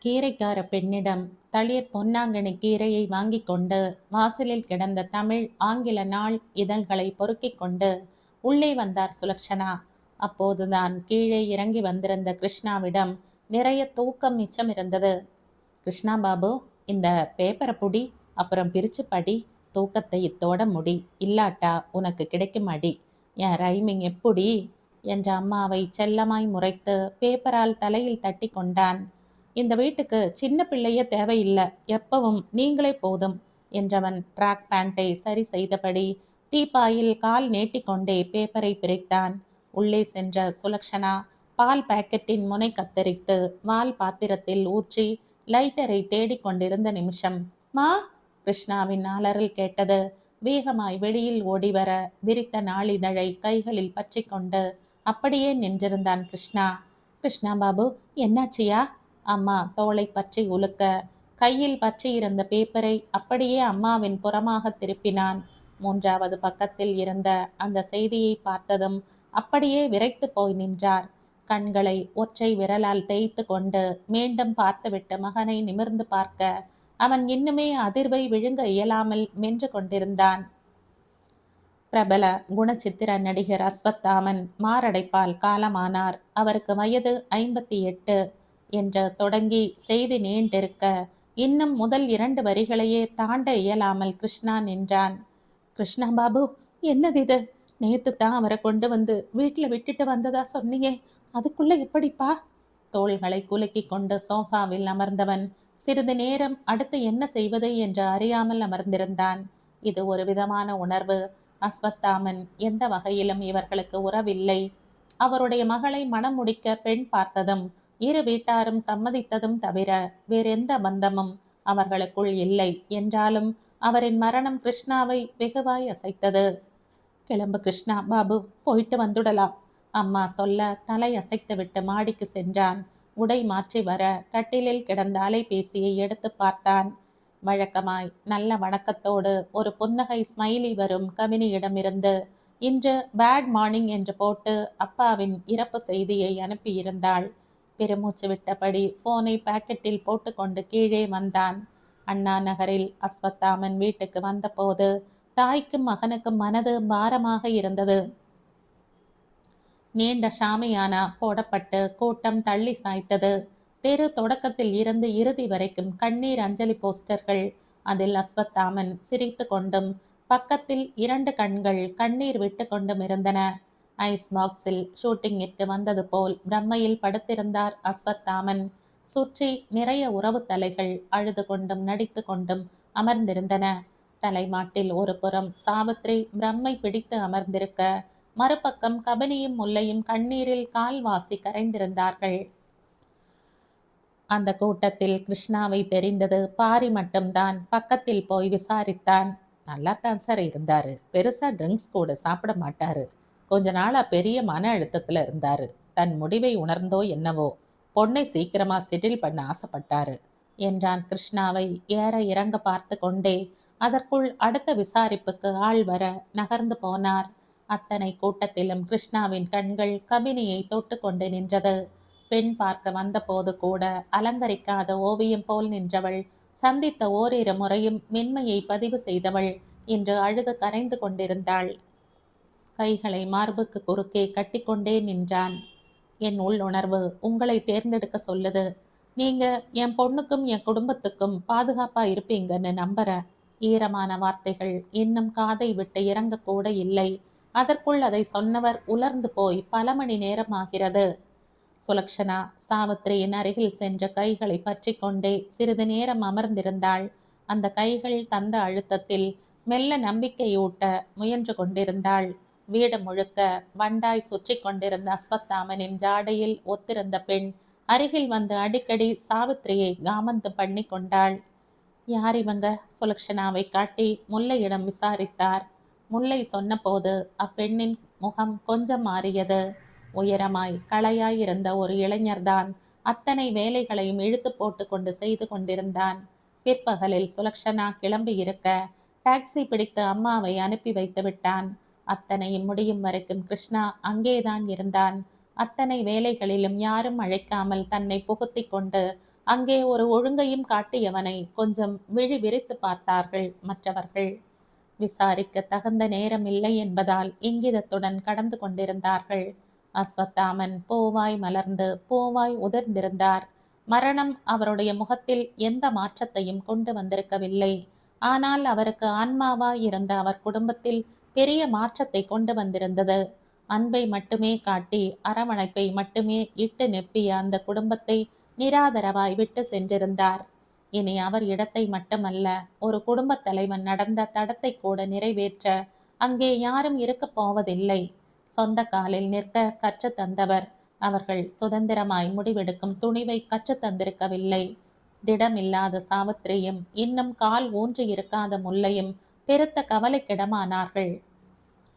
கீரைக்கார பெண்ணிடம் தளிர் பொன்னாங்கண்ணி கீரையை வாங்கி கொண்டு வாசலில் கிடந்த தமிழ் ஆங்கில நாள் இதழ்களை பொறுக்கிக் கொண்டு உள்ளே வந்தார் சுலக்ஷனா. அப்போதுதான் கீழே இறங்கி வந்திருந்த கிருஷ்ணாவிடம் நிறைய தூக்கம் மிச்சம் இருந்தது. கிருஷ்ணா பாபு, இந்த பேப்பரை புடி, அப்புறம் பிரிச்சு படி, தூக்கத்தை இத்தோட முடி, இல்லாட்டா உனக்கு கிடைக்கும் அடி. என் ரைமிங் எப்படி என்ற அம்மாவை செல்லமாய் முறைத்து பேப்பரால் தலையில் தட்டி கொண்டான். இந்த வீட்டுக்கு சின்ன பிள்ளையே தேவையில்லை, எப்பவும் நீங்களே போதும் என்றவன் ட்ராக் பேண்டை சரி செய்தபடி டீப்பாயில் கால் நீட்டிக்கொண்டே பேப்பரை பிரித்தான். உள்ளே சென்ற சுலக்ஷனா பால் பாக்கெட்டின் முனை கத்தரித்து வால் பாத்திரத்தில் ஊற்றி லைட்டரை தேடிக்கொண்டிருந்த நிமிஷம் மா கிருஷ்ணாவின் அலறல் கேட்டது. வேகமாய் வெளியில் ஓடிவர விரித்த நாளிதழை கைகளில் பற்றி கொண்டு அப்படியே நின்றிருந்தான் கிருஷ்ணா. கிருஷ்ணா பாபு, என்னாச்சியா? அம்மா தோளை பற்றி உலுக்க கையில் பற்றியிருந்த பேப்பரை அப்படியே அம்மாவின் புறமாக திருப்பினான். மூன்றாவது பக்கத்தில் இருந்த அந்த செய்தியை பார்த்ததும் அப்படியே விரைத்து போய் நின்றார். கண்களை ஒற்றை விரலால் தேய்த்து கொண்டு மீண்டும் பார்த்துவிட்டு மகனை நிமிர்ந்து பார்க்க அவன் இன்னுமே அதிர்வை விழுங்க இயலாமல் மென்று கொண்டிருந்தான். பிரபல குணச்சித்திர நடிகர் அஸ்வத்தாமன் மாரடைப்பால் காலமானார். அவருக்கு வயது 58 என்று தொடங்கி செய்தி நீண்டிருக்க இன்னும் முதல் 2 வரிகளையே தாண்ட இயலாமல் கிருஷ்ணா நின்றான். கிருஷ்ணா பாபு, என்னது இது? நேத்து தான் அவரை கொண்டு வந்து வீட்டில் விட்டுட்டு வந்ததா சொன்னீங்க, அதுக்குள்ள எப்படிப்பா? தோள்களை குலுக்கி கொண்டு சோஃபாவில் அமர்ந்தவன் சிறிது நேரம் அடுத்து என்ன செய்வது என்று அறியாமல் அமர்ந்திருந்தான். இது ஒரு விதமான உணர்வு. அஸ்வத்தாமன் எந்த வகையிலும் இவர்களுக்கு உறவில்லை. அவருடைய மகளை மணம் முடிக்க பெண் பார்த்ததும் இரு வீட்டாரும் சம்மதித்ததும் தவிர வேறெந்த பந்தமும் அவர்களுக்குள் இல்லை. என்றாலும் அவரின் மரணம் கிருஷ்ணாவை வெகுவாய் அசைத்தது. கிளம்பு கிருஷ்ணா பாபு, போயிட்டு வந்துடலாம் அம்மா சொல்ல தலை அசைத்துவிட்டு மாடிக்கு சென்றான். உடை மாற்றி வர கட்டிலில் கிடந்த அலைபேசியை எடுத்து பார்த்தான். வழக்கமாய் நல்ல வணக்கத்தோடு ஒரு புன்னகை ஸ்மைலி வரும் கவினியிடமிருந்து இன்று பேட் மார்னிங் என்று போட்டு அப்பாவின் இறப்பு செய்தியை அனுப்பியிருந்தாள். பெருமூச்சு விட்டபடி போனை பாக்கெட்டில் போட்டுக்கொண்டு கீழே வந்தான். அண்ணா நகரில் அஸ்வத்தாமன் வீட்டுக்கு வந்தபோது தாய்க்கும் மகனுக்கும் மனது பாரமாக இருந்தது. நீண்ட ஷாமியானா போடப்பட்டு கூட்டம் தள்ளி சாய்த்தது. தெரு தொடக்கத்தில் இருந்து இறுதி வரைக்கும் கண்ணீர் அஞ்சலி போஸ்டர்கள். அதில் அஸ்வத்தாமன் சிரித்து கொண்டும் பக்கத்தில் 2 கண்கள் கண்ணீர் விட்டு கொண்டும் இருந்தன. ஐஸ் பாக்ஸில் ஷூட்டிங்கிற்கு வந்தது போல் பிரம்மையில் படுத்திருந்தார் அஸ்வத்தாமன். சுற்றி நிறைய உறவு தலைகள் அழுது கொண்டும் நடித்து கொண்டும் அமர்ந்திருந்தன. தலைமாட்டில் ஒரு புறம் சாவித்ரி பிரம்மை பிடித்து அமர்ந்திருக்க, மறுபக்கம் கபனியும் முல்லையும் கண்ணீரில் கால்வாசி கரைந்திருந்தார்கள். அந்த கூட்டத்தில் கிருஷ்ணாவை தெரிந்தது பாரி மட்டும்தான். பக்கத்தில் போய் விசாரித்தான். நல்லாத்தான் சார் இருந்தாரு, பெருசா ட்ரிங்க்ஸ் கூட சாப்பிட மாட்டாரு, கொஞ்ச நாளா பெரிய மன அழுத்தத்துல இருந்தாரு, தன் முடிவை உணர்ந்தோ என்னவோ பொண்ணை சீக்கிரமா செட்டில் பண்ண ஆசைப்பட்டாரு என்றான் கிருஷ்ணாவை ஏற இறங்க பார்த்து கொண்டே. அதற்குள் அடுத்த விசாரிப்புக்கு ஆள் வர நகர்ந்து போனார். அத்தனை கூட்டத்திலும் கிருஷ்ணாவின் கண்கள் கபினியை தொட்டு கொண்டு நின்றது. பெண் பார்க்க வந்தபோது கூட அலங்கரிக்காத ஓவியம் போல் நின்றவள், சந்தித்த ஓரிரு முறையும் மென்மையை பதிவு செய்தவள் இன்று அழுது கரைந்து கொண்டிருந்தாள். கைகளை மார்புக்கு குறுக்கே கட்டிக்கொண்டே நின்றான். என் உள்ளுணர்வு உங்களை தேர்ந்தெடுக்க சொல்லுது. நீங்க என் பொண்ணுக்கும் என் குடும்பத்துக்கும் பாதுகாப்பா இருப்பீங்கன்னு நம்புறேன். ஈரமான வார்த்தைகள் இன்னும் காதை விட்டு இறங்கக்கூட இல்லை. அதற்குள் அதை சொன்னவர் உலர்ந்து போய் பல மணி நேரம் ஆகிறது. சுலக்ஷனா சாவித்திரியின் அருகில் சென்ற கைகளை பற்றி கொண்டே சிறிது நேரம் அமர்ந்திருந்தாள். அந்த கைகள் தந்த அழுத்தத்தில் மெல்ல நம்பிக்கையூட்ட முயன்று கொண்டிருந்தாள். வீடு முழுக்க வண்டாய் சுற்றி கொண்டிருந்த அஸ்வத்தாமனின் ஜாடையில் ஒத்திருந்த பெண் அருகில் வந்து அடிக்கடி சாவித்திரியை காமந்து பண்ணி கொண்டாள். யார் இவங்க? சுலக்ஷனாவை காட்டி முல்லையிடம் விசாரித்தார். முல்லை சொன்னபோது அப்பெண்ணின் முகம் கொஞ்சம் மாறியது. உயரமாய் களையாய் இருந்த ஒரு இளைஞர்தான் அத்தனை வேலைகளையும் இழுத்து போட்டு கொண்டு செய்து கொண்டிருந்தான். பிற்பகலில் சுலக்ஷனா கிளம்பி இருக்க டாக்ஸி பிடித்து அம்மாவை அனுப்பி வைத்து விட்டான். அத்தனையும் முடியும் வரைக்கும் கிருஷ்ணா அங்கேதான் இருந்தான். அத்தனை வேலைகளிலும் யாரும் அழைக்காமல் தன்னை புகுத்தி கொண்டு அங்கே ஒரு ஒழுங்கையும் காட்டியவனை கொஞ்சம் விழி விரித்து பார்த்தார்கள் மற்றவர்கள். விசாரிக்க தகுந்த நேரம் இல்லை என்பதால் இங்கிதத்துடன் கடந்து கொண்டிருந்தார்கள். அஸ்வத்தாமன் பூவாய் மலர்ந்து பூவாய் உதிர்ந்திருந்தார். மரணம் அவருடைய முகத்தில் எந்த மாற்றத்தையும் கொண்டு வந்திருக்கவில்லை. ஆனால் அவருக்கு ஆன்மாவாய் இருந்த அவர் குடும்பத்தில் பெரிய மாற்றத்தை கொண்டு வந்திருந்தது. அன்பை மட்டுமே காட்டி அரவணைப்பை மட்டுமே இட்டு நெப்பிய அந்த குடும்பத்தை நிராதரவாய் விட்டு சென்றிருந்தார். இனி அவர் இடத்தை மட்டுமல்ல, ஒரு குடும்பத் தலைவன் நடந்த தடத்தை கூட நிறைவேற்ற அங்கே யாரும் இருக்கப் போவதில்லை. சொந்த காலில் நிற்க கற்று தந்தவர் அவர்கள் சுதந்திரமாய் முடிவெடுக்கும் துணிவை கற்று தந்திருக்கவில்லை. திடமில்லாத சாவித்திரியும் இன்னும் கால் ஊன்றி இருக்காத முல்லையும் பெருத்த கவலைக்கிடமானார்கள்.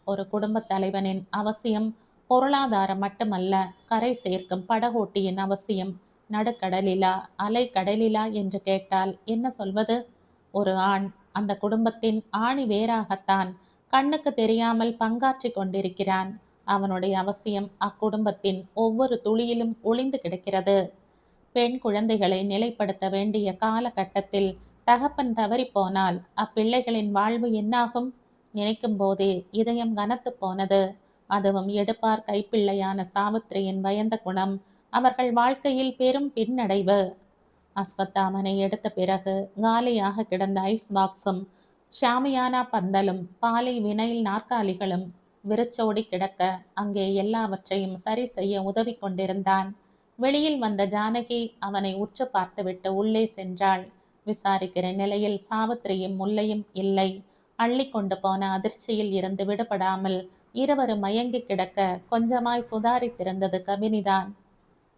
ஒரு குடும்பத் தலைவனின் அவசியம் பொருளாதாரம் மட்டுமல்ல, கரை சேர்க்கும் படகோட்டியின் அவசியம். நடுக்கடலிலா அலை கடலிலா என்று கேட்டால் என்ன சொல்வது? ஒரு ஆண் அந்த குடும்பத்தின் ஆணி வேறாகத்தான் கண்ணுக்கு தெரியாமல் பங்காற்றி கொண்டிருக்கிறான். அவனுடைய அவசியம் அக்குடும்பத்தின் ஒவ்வொரு துளியிலும் ஒளிந்து கிடக்கிறது. பெண் குழந்தைகளை நிலைப்படுத்த வேண்டிய காலகட்டத்தில் தகப்பன் தவறி போனால் அப்பிள்ளைகளின் வாழ்வு என்னாகும்? நினைக்கும் போதே இதயம் கனத்து போனது. அதுவும் எடுப்பார் கைப்பிள்ளையான சாவித்திரியின் பயந்த குணம் அவர்கள் வாழ்க்கையில் பெரும் பின்னடைவு. அஸ்வத்தாமனை எடுத்த பிறகு காலியாக கிடந்த ஐஸ் பாக்ஸும் ஷாமியானா பந்தலும் பாலை வினைல் நாற்காலிகளும் விரிச்சோடி கிடக்க அங்கே எல்லாவற்றையும் சரி செய்ய உதவி கொண்டிருந்தான். வெளியில் வந்த ஜானகி அவனை உற்று பார்த்துவிட்டு உள்ளே சென்றாள். விசாரிக்கிற நிலையில் சாவித்திரியும் முல்லையும் இல்லை. அள்ளி கொண்டு போன அதிர்ச்சியில் இருந்து விடுபடாமல் இருவரும் மயங்கி கிடக்க கொஞ்சமாய் சுதாரித்திருந்தது கபினிதான்.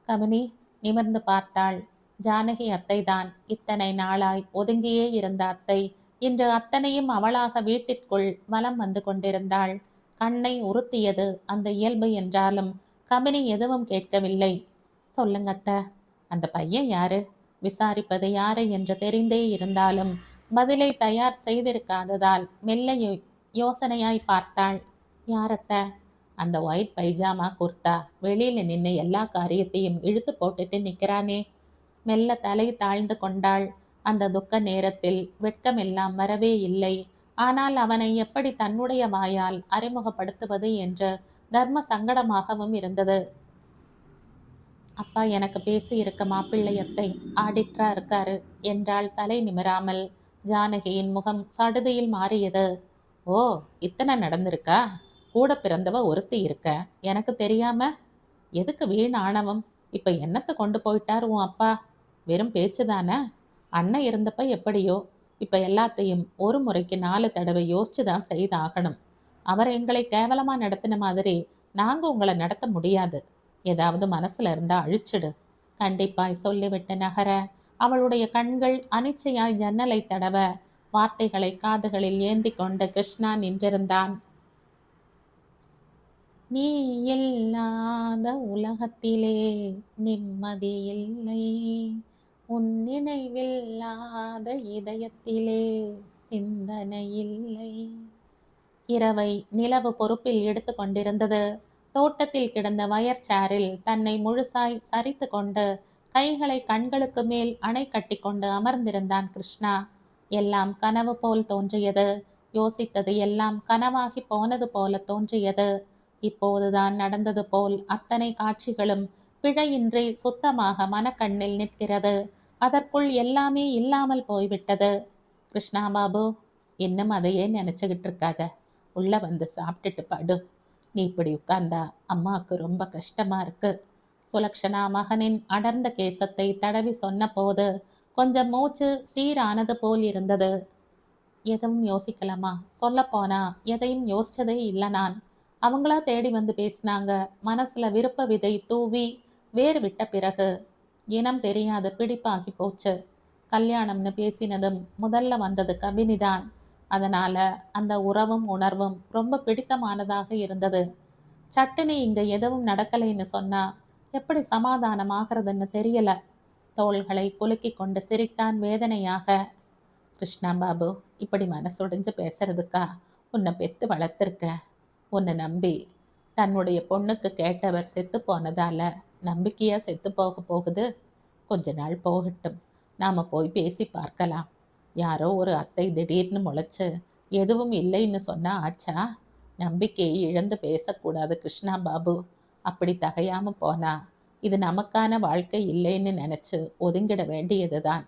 கபினி நிமிர்ந்து பார்த்தாள். ஜானகி அத்தைதான். இத்தனை நாளாய் ஒதுங்கியே இருந்த அத்தை இன்று அத்தனையும் அவளாக வீட்டிற்குள் வலம் வந்து கொண்டிருந்தாள். கண்ணை உறுத்தியது அந்த இயல்பு என்றாலும் கபினி எதுவும் கேட்கவில்லை. சொல்லுங்க அத்தை, அந்த பையன் யாரு? விசாரிப்பது யாரு என்று தெரிந்தே இருந்தாலும் பதிலை தயார் செய்திருக்காததால் மெல்ல யோசனையாய் பார்த்தாள். யாரத்த? அந்த ஒயிட் பைஜாமா குர்த்தா வெளியில நின்று எல்லா காரியத்தையும் இழுத்து போட்டுட்டு நிற்கிறானே. மெல்ல தலை தாழ்ந்து கொண்டாள். அந்த துக்க நேரத்தில் வெட்கமெல்லாம் வரவே இல்லை. ஆனால் அவனை எப்படி தன்னுடைய வாயால் அறிமுகப்படுத்துவது என்று தர்ம சங்கடமாகவும் இருந்தது. அப்பா எனக்கு பேசி இருக்க மாப்பிள்ளையத்தை ஆடிட்டரா இருக்காரு என்றாள் தலை நிமிராமல். ஜானகியின் முகம் சடுதியில் மாறியது. ஓ, இத்தனை நடந்திருக்கா? கூட பிறந்தவ ஒருத்தி இருக்க, எனக்கு தெரியாம? எதுக்கு வீண் ஆணவம்? இப்ப என்னத்தை கொண்டு போயிட்டார் உன் அப்பா? வெறும் பேச்சுதானே? அண்ணன் இருந்தப்ப எப்படியோ, இப்ப எல்லாத்தையும் ஒரு முறைக்கு 4 தடவை யோசிச்சுதான் செய்தாகணும். அவர் எங்களை கேவலமா நடத்தின மாதிரி நாங்க உங்களை நடத்த முடியாது. ஏதாவது மனசுல இருந்தா அழிச்சிடு. கண்டிப்பாய் சொல்லிவிட்டு நகர அவளுடைய கண்கள் அனிச்சையாய் ஜன்னலை தடவ வார்த்தைகளை காதுகளில் ஏந்தி கொண்டு கிருஷ்ணா நின்றிருந்தான். நீ இல்லாத உலகத்திலே நிம்மதி இல்லை, உன் நினைவில்லாத இதயத்திலே சிந்தனை இல்லை. இரவை நிலவு பொறுப்பில் எடுத்து கொண்டிருந்தது. தோட்டத்தில் கிடந்த வயர் சேரில் தன்னை முழுசாய் சரித்து கொண்டு கைகளை கண்களுக்கு மேல் அணை கட்டி கொண்டு அமர்ந்திருந்தான் கிருஷ்ணா. எல்லாம் கனவு போல் தோன்றியது. யோசித்தது எல்லாம் கனவாகி போனது போல தோன்றியது. இப்போதுதான் நடந்தது போல் அத்தனை காட்சிகளும் பிழையின்றி சுத்தமாக மனக்கண்ணில் நிற்கிறது. அதற்குள் எல்லாமே இல்லாமல் போய்விட்டது. கிருஷ்ணா பாபு, இன்னும் அதையே நினைச்சுக்கிட்டு இருக்காத. உள்ள வந்து சாப்பிட்டுட்டு படு. நீ இப்படி உட்கார்ந்தா அம்மாவுக்கு ரொம்ப கஷ்டமா இருக்கு. சுலக்ஷனா மகனின் அடர்ந்த கேசத்தை தடவி சொன்ன போது கொஞ்சம் மூச்சு சீரானது போல் இருந்தது. எதுவும் யோசிக்கலாமா? சொல்லப்போனா எதையும் யோசிச்சதே இல்லை நான். அவங்களா தேடி வந்து பேசினாங்க. மனசுல விருப்ப விதை தூவி வேறு விட்ட பிறகு இனம் தெரியாத பிடிப்பாகி போச்சு. கல்யாணம்னு பேசினதும் முதல்ல வந்தது கபினிதான். அதனால அந்த உறவும் உணர்வும் ரொம்ப பிடித்தமானதாக இருந்தது. சட்டுனி இங்க எதுவும் நடக்கலைன்னு சொன்னா எப்படி சமாதானமாகிறதுன்னு தெரியல. தோள்களை குலுக்கி கொண்டு சிரித்தான் வேதனையாக. கிருஷ்ணா பாபு, இப்படி மனசுடைஞ்சு பேசுறதுக்கா உன்னை பெத்து வளர்த்துருக்க? உன்னை நம்பி தன்னுடைய பொண்ணுக்கு கேட்டவர் செத்து போனதால நம்பிக்கையா செத்து போக போகுது. கொஞ்ச நாள் போகட்டும், நாம் போய் பேசி பார்க்கலாம். யாரோ ஒரு அத்தை திடீர்னு முளைச்சு எதுவும் இல்லைன்னு சொன்னா ஆச்சா? நம்பிக்கையை இழந்து பேசக்கூடாது கிருஷ்ணா பாபு. அப்படி தகையாம போனா இது நமக்கான வாழ்க்கை இல்லைன்னு நினைச்சு ஒதுங்கிட வேண்டியதுதான்.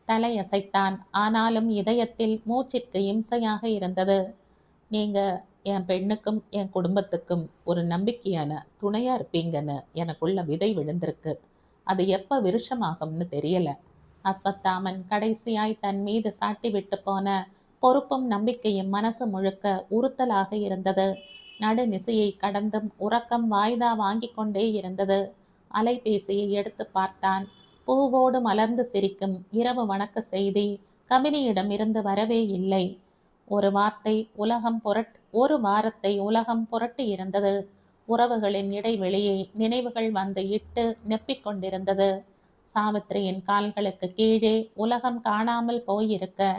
தலையசைத்தான். ஆனாலும் இதயத்தில் மூச்சிற்கு இம்சையாக இருந்தது. நீங்க என் பெண்ணுக்கும் என் குடும்பத்துக்கும் ஒரு நம்பிக்கையான துணையா இருப்பீங்கன்னு எனக்குள்ள விதை விழுந்திருக்கு. அது எப்ப விருஷமாகும்னு தெரியல. அஸ்வத்தாமன் கடைசியாய் தன் மீது சாட்டி விட்டு போன பொறுப்பும் நம்பிக்கையும் மனசு முழுக்க உறுத்தலாக இருந்தது. நடுநிசையை கடந்தும் உறக்கம் வாய்தா வாங்கி கொண்டே இருந்தது. அலைபேசியை எடுத்து பார்த்தான். பூவோடு மலர்ந்து சிரிக்கும் இரவு வணக்க செய்தி கபினியிடம் இருந்து வரவே இல்லை. ஒரு வாரத்தை உலகம் புரட்டி இருந்தது. உறவுகளின் இடைவெளியை நினைவுகள் வந்து இட்டு நெப்பிக் கொண்டிருந்தது. சாவித்திரியின் கால்களுக்கு கீழே உலகம் காணாமல் போயிருக்க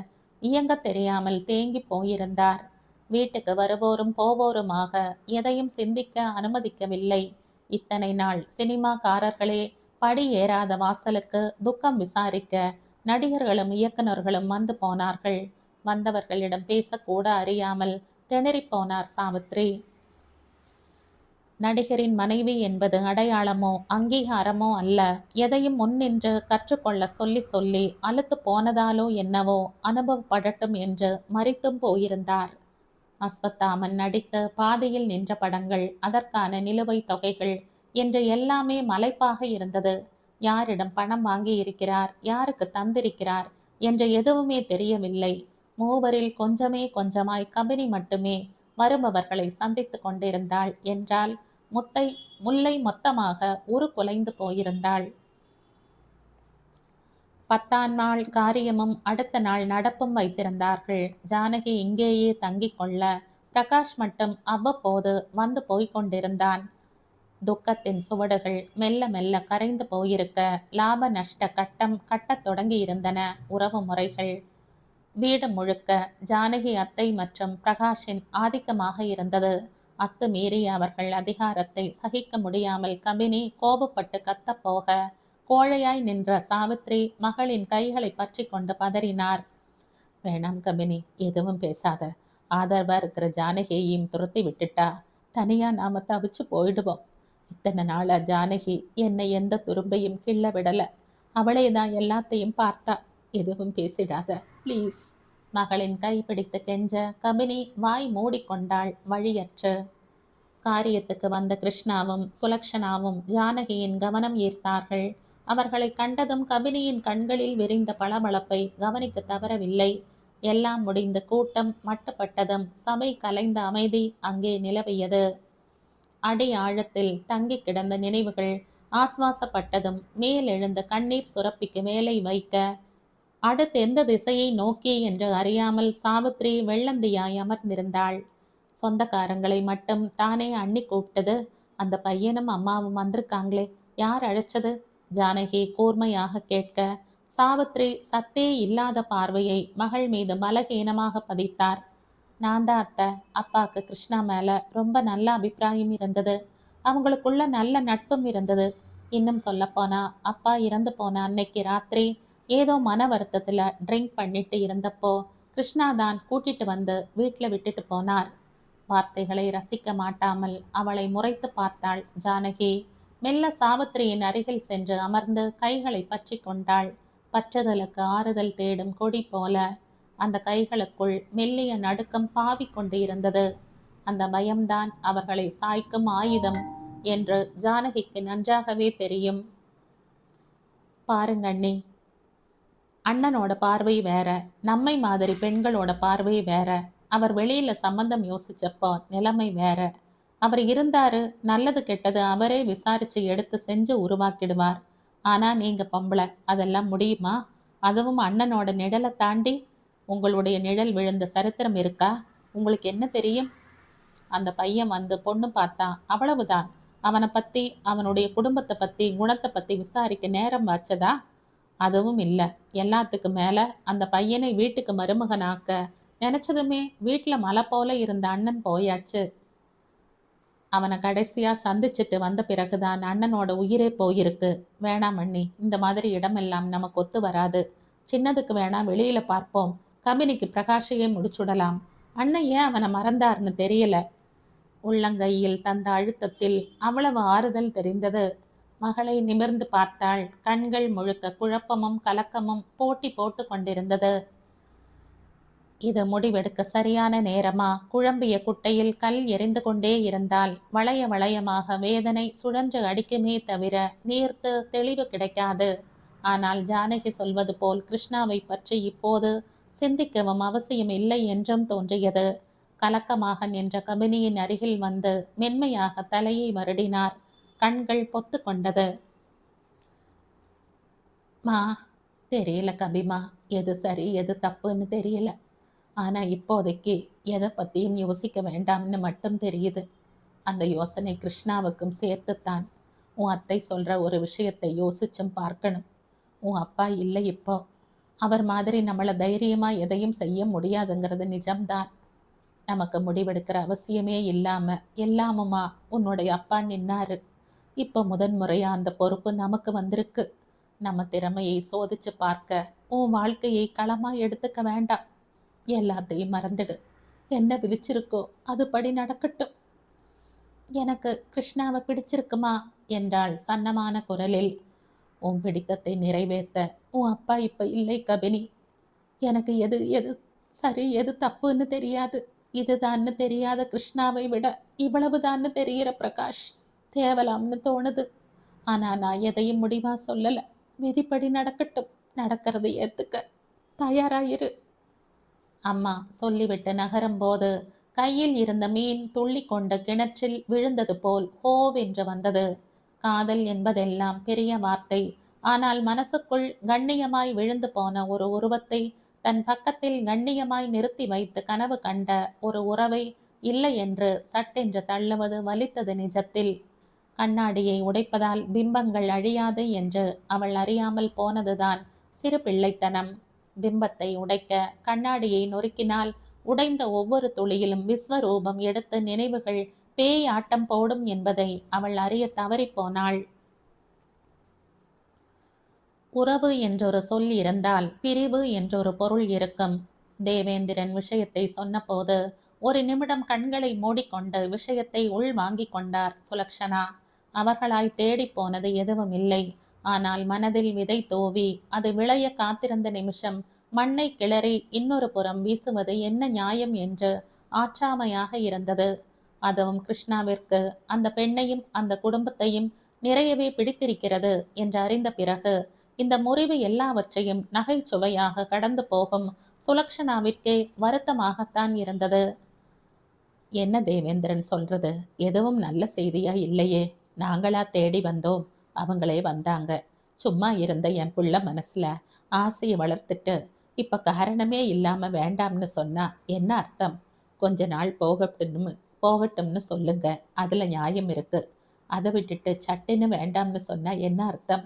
இயங்க தெரியாமல் தேங்கி போயிருந்தார். வீட்டுக்கு வருவோரும் போவோருமாக எதையும் சிந்திக்க அனுமதிக்கவில்லை. இத்தனை நாள் சினிமாக்காரர்களே படி ஏறாத வாசலுக்கு துக்கம் விசாரிக்க நடிகர்களும் இயக்குநர்களும் வந்து போனார்கள். வந்தவர்களிடம் பேசக்கூட அறியாமல் திணறிப்போனார் சாவித்ரி. நடிகரின் மனைவி என்பது அடையாளமோ அங்கீகாரமோ அல்ல. எதையும் முன்னின்று கற்றுக்கொள்ள சொல்லி சொல்லி அலுத்து போனதாலோ என்னவோ அனுபவப்படட்டும் என்று மறித்தும் போயிருந்தார். அஸ்வத்தாமன் நடித்த பாதையில் நின்ற படங்கள், அதற்கான நிலுவைத் தொகைகள் என்று எல்லாமே மலைப்பாக இருந்தது. யாரிடம் பணம் வாங்கி இருக்கிறார், யாருக்கு தந்திருக்கிறார் என்று எதுவுமே தெரியவில்லை. மூவரில் கொஞ்சமே கொஞ்சமாய் கபினி மட்டுமே வருபவர்களை சந்தித்து கொண்டிருந்தாள் என்றால் முல்லை மொத்தமாக குலைந்து போயிருந்தாள். 10ஆம் நாள் காரியமும் அடுத்த நாள் நடப்பும் வைத்திருந்தார்கள். ஜானகி இங்கேயே தங்கிக் கொள்ள பிரகாஷ் மட்டும் அவ்வப்போது வந்து போய்கொண்டிருந்தான். துக்கத்தின் சுவடுகள் மெல்ல மெல்ல கரைந்து போயிருக்க லாப நஷ்ட கட்டம் கட்டத் தொடங்கி இருந்தன உறவு முறைகள். வீடு முழுக்க ஜானகி அத்தை மற்றும் பிரகாஷின் ஆதிக்கமாக இருந்தது. அத்துமீறிய அவர்கள் அதிகாரத்தை சகிக்க முடியாமல் கபினி கோபப்பட்டு கத்தப்போக கோழையாய் நின்ற சாவித்ரி மகளின் கைகளை பற்றி கொண்டு பதறினார். வேணாம் கபினி, எதுவும் பேசாத. ஆதரவா இருக்கிற ஜானகியையும் துரத்தி விட்டுட்டா தனியா நாம தவிச்சு போயிடுவோம். இத்தனை நாளா ஜானகி என்னை எந்த துரும்பையும் கிள்ள விடல. அவளே தான் எல்லாத்தையும் பார்த்தா. எதுவும் பேசிடாத ப்ளீஸ். மகளின் கை பிடித்து கெஞ்ச கபினி வாய் மூடிக்கொண்டாள் வழியற்று. காரியத்துக்கு வந்த கிருஷ்ணாவும் சுலக்ஷனாவும் ஜானகியின் கவனம் ஈர்த்தார்கள். அவர்களை கண்டதும் கபினியின் கண்களில் விரிந்த பளபளப்பை கவனிக்க தவறவில்லை. எல்லாம் முடிந்து கூட்டம் மட்டுப்பட்டதும் சபை கலைந்த அமைதி அங்கே நிலவியது. அடி ஆழத்தில் தங்கி கிடந்த நினைவுகள் ஆஸ்வாசப்பட்டதும் மேலெழுந்த கண்ணீர் சுரப்பிக்கு வேலை வைக்க அடுத்து எந்த திசையை நோக்கி என்று அறியாமல் சாவித்ரி வெள்ளந்தியாய் அமர்ந்திருந்தாள். சொந்தக்காரங்களை மட்டும் தானே அண்ணி கூப்பிட்டது. அந்த பையனும் அம்மாவும் வந்திருக்காங்களே, யார் அழைச்சது? ஜானகி கூர்மையாக கேட்க சாவித்ரி சத்தே இல்லாத பார்வையை மகள் மீது பலகீனமாக பதித்தார். நான் தான் அத்தை. அப்பாவுக்கு கிருஷ்ணா மேல ரொம்ப நல்ல அபிப்பிராயம் இருந்தது. அவங்களுக்குள்ள நல்ல நட்பும் இருந்தது. இன்னும் சொல்லப்போனா அப்பா இறந்து போன அன்னைக்கு ராத்திரி ஏதோ மன வருத்தத்துல ட்ரிங்க் பண்ணிட்டு இருந்தப்போ கிருஷ்ணா தான் கூட்டிட்டு வந்து வீட்டில் விட்டுட்டு போனார். வார்த்தைகளை ரசிக்க மாட்டாமல் அவளை முறைத்து பார்த்தாள் ஜானகி. மெல்ல சாவித்திரியின் அருகில் சென்று அமர்ந்து கைகளை பற்றி கொண்டாள். பற்றுதலுக்கு ஆறுதல் தேடும் கொடி போல. அந்த கைகளுக்குள் மெல்லிய நடுக்கம் பாவி கொண்டு இருந்தது. அந்த பயம்தான் அவர்களை சாய்க்கும் ஆயுதம் என்று ஜானகிக்கு நன்றாகவே தெரியும். பாருங்கண்ணி, அண்ணனோட பார்வை வேற, நம்மை மாதிரி பெண்களோட பார்வை வேற. அவர் வெளியில சம்பந்தம் யோசிச்சப்போ நிலைமை வேற. அவர் இருந்தாரு, நல்லது கெட்டது அவரே விசாரிச்சு எடுத்து செஞ்சு உருவாக்கிடுவார். ஆனா நீங்க பொம்பளை, அதெல்லாம் முடியுமா? அதுவும் அண்ணனோட நிழலை தாண்டி? உங்களுடைய நிழல் விழுந்த சரித்திரம் இருக்கா? உங்களுக்கு என்ன தெரியும்? அந்த பையன் வந்து பொண்ணு பார்த்தான், அவ்வளவுதான். அவனை பத்தி, அவனுடைய குடும்பத்தை பத்தி, குணத்தை பத்தி விசாரிக்க நேரம் வச்சதா? அதுவும் இல்லை. எல்லாத்துக்கு மேல அந்த பையனை வீட்டுக்கு மருமகனாக்க நினைச்சதுமே வீட்டுல மலை போல இருந்த அண்ணன் போயாச்சு. அவனை கடைசியா சந்திச்சுட்டு வந்த பிறகுதான் அண்ணனோட உயிரே போயிருக்கு. வேணாம் அண்ணி, இந்த மாதிரி இடமெல்லாம் நமக்கு ஒத்து வராது. சின்னதுக்கு வேணா வெளியில பார்ப்போம். கம்பெனிக்கு பிரகாஷையே முடிச்சுடலாம். அண்ணன் ஏன் அவனை மறந்தார்னு தெரியல. உள்ளங்கையில் தந்த அழுத்தத்தில் அவ்வளவு ஆறுதல் தெரிந்தது. மகளை நிமிர்ந்து பார்த்தாள். கண்கள் முழுக்க குழப்பமும் கலக்கமும் போட்டி போட்டு கொண்டிருந்தது. இது முடிவெடுக்க சரியான நேரமா? குழம்பிய குட்டையில் கல் எரிந்து கொண்டே இருந்தால் வளைய வளையமாக வேதனை சுழன்று அடிக்குமே தவிர நீர்த்து தெளிவு கிடைக்காது. ஆனால் ஜானகி சொல்வது போல் கிருஷ்ணாவை பற்றி இப்போது சிந்திக்கவும் அவசியம் இல்லை என்றும் தோன்றியது. கலக்கமாக நின்ற கபினியின் அருகில் வந்து மென்மையாக தலையை வருடினார். கண்கள் பொத்து கொண்டது. மா, தெரியல கபிமா, எது சரி எது தப்புன்னு தெரியல. ஆனா இப்போதைக்கு எதை பத்தியும் யோசிக்க வேண்டாம்னு மட்டும் தெரியுது. அந்த யோசனை கிருஷ்ணாவுக்கும் சேர்த்துத்தான். உன் அத்தை சொல்ற ஒரு விஷயத்தை யோசிச்சும் பார்க்கணும். உன் அப்பா இல்லை இப்போ. அவர் மாதிரி நம்மளை தைரியமா எதையும் செய்ய முடியாதுங்கிறது நிஜம்தான். நமக்கு முடிவெடுக்கிற அவசியமே இல்லாம எல்லாமுமா உன்னுடைய அப்பா நின்னாரு. இப்போ முதன்முறையா அந்த பொறுப்பு நமக்கு வந்திருக்கு. நம்ம திறமையை சோதிச்சு பார்க்க உன் வாழ்க்கையை களமா எடுத்துக்க வேண்டாம். எல்லாத்தையும் மறந்துடு. என்ன விதிச்சிருக்கோ அதுபடி நடக்கட்டும். எனக்கு கிருஷ்ணாவை பிடிச்சிருக்குமா என்றாள் சன்னமான குரலில். உன் பிடித்தத்தை நிறைவேற்ற உன் அப்பா இப்ப இல்லை கபினி. எனக்கு எது எது சரி எது தப்புன்னு தெரியாது. இதுதான்னு தெரியாத கிருஷ்ணாவை விட இவ்வளவுதான்னு தெரிகிற பிரகாஷ் தேவலாம்னு தோணுது. ஆனா நான் எதையும் முடிவா சொல்லல. விதிப்படி நடக்கட்டும். நடக்கிறதை ஏத்துக்க தயாராயிரு. அம்மா சொல்லிவிட்டு நகரும் போது கையில் இருந்த மீன் துள்ளி கொண்டு கிணற்றில் விழுந்தது போல் ஹோவென்று வந்தது. காதல் என்பதெல்லாம் பெரிய வார்த்தை. ஆனால் மனசுக்குள் கண்ணியமாய் விழுந்து போன ஒரு உருவத்தை தன் பக்கத்தில் கண்ணியமாய் நிறுத்தி வைத்து கனவு கண்ட ஒரு உறவை இல்லை என்று சட்டென்று தள்ளுவது வலித்தது நிஜத்தில். கண்ணாடியை உடைப்பதால் பிம்பங்கள் அழியாது என்று அவள் அறியாமல் போனதுதான் சிறு பிள்ளைத்தனம். பிம்பத்தை உடைக்க கண்ணாடியை நொறுக்கினால் உடைந்த ஒவ்வொரு துளியிலும் விஸ்வரூபம் எடுத்து நினைவுகள் பேய் ஆட்டம் போடும் என்பதை அவள் அறிய தவறிப்போனாள். உறவு என்றொரு சொல் இருந்தால் பிரிவு என்றொரு பொருள் இருக்கும். தேவேந்திரன் விஷயத்தை சொன்னபோது ஒரு நிமிடம் கண்களை மூடிக்கொண்டு விஷயத்தை உள் வாங்கி கொண்டார் சுலக்ஷனா. அவர்களாய் தேடி போனது எதுவும் இல்லை. ஆனால் மனதில் விதை தோவி அது விளைய காத்திருந்த நிமிஷம் மண்ணை கிளறி இன்னொரு புறம் வீசுவது என்ன நியாயம் என்று ஆற்றாமையாக இருந்தது. அதுவும் கிருஷ்ணாவிற்கு அந்த பெண்ணையும் அந்த குடும்பத்தையும் நிறையவே பிடித்திருக்கிறது என்று அறிந்த பிறகு இந்த முறிவு எல்லாவற்றையும் நகைச்சுவையாக கடந்து போகும் சுலக்ஷனாவிற்கே வருத்தமாகத்தான் இருந்தது. என்ன தேவேந்திரன் சொல்றது? எதுவும் நல்ல செய்தியா இல்லையே. நாங்களா தேடி வந்தோம், அவங்களே வந்தாங்க. சும்மா இருந்த என் புள்ள மனசுல ஆசையை வளர்த்துட்டு இப்ப காரணமே இல்லாம வேண்டாம்னு சொன்னா என்ன அர்த்தம்? கொஞ்ச நாள் போகட்டும்னு சொல்லுங்க, அதுல நியாயம் இருக்கு. அதை விட்டுட்டு சட்டுன்னு வேண்டாம்னு சொன்னா என்ன அர்த்தம்?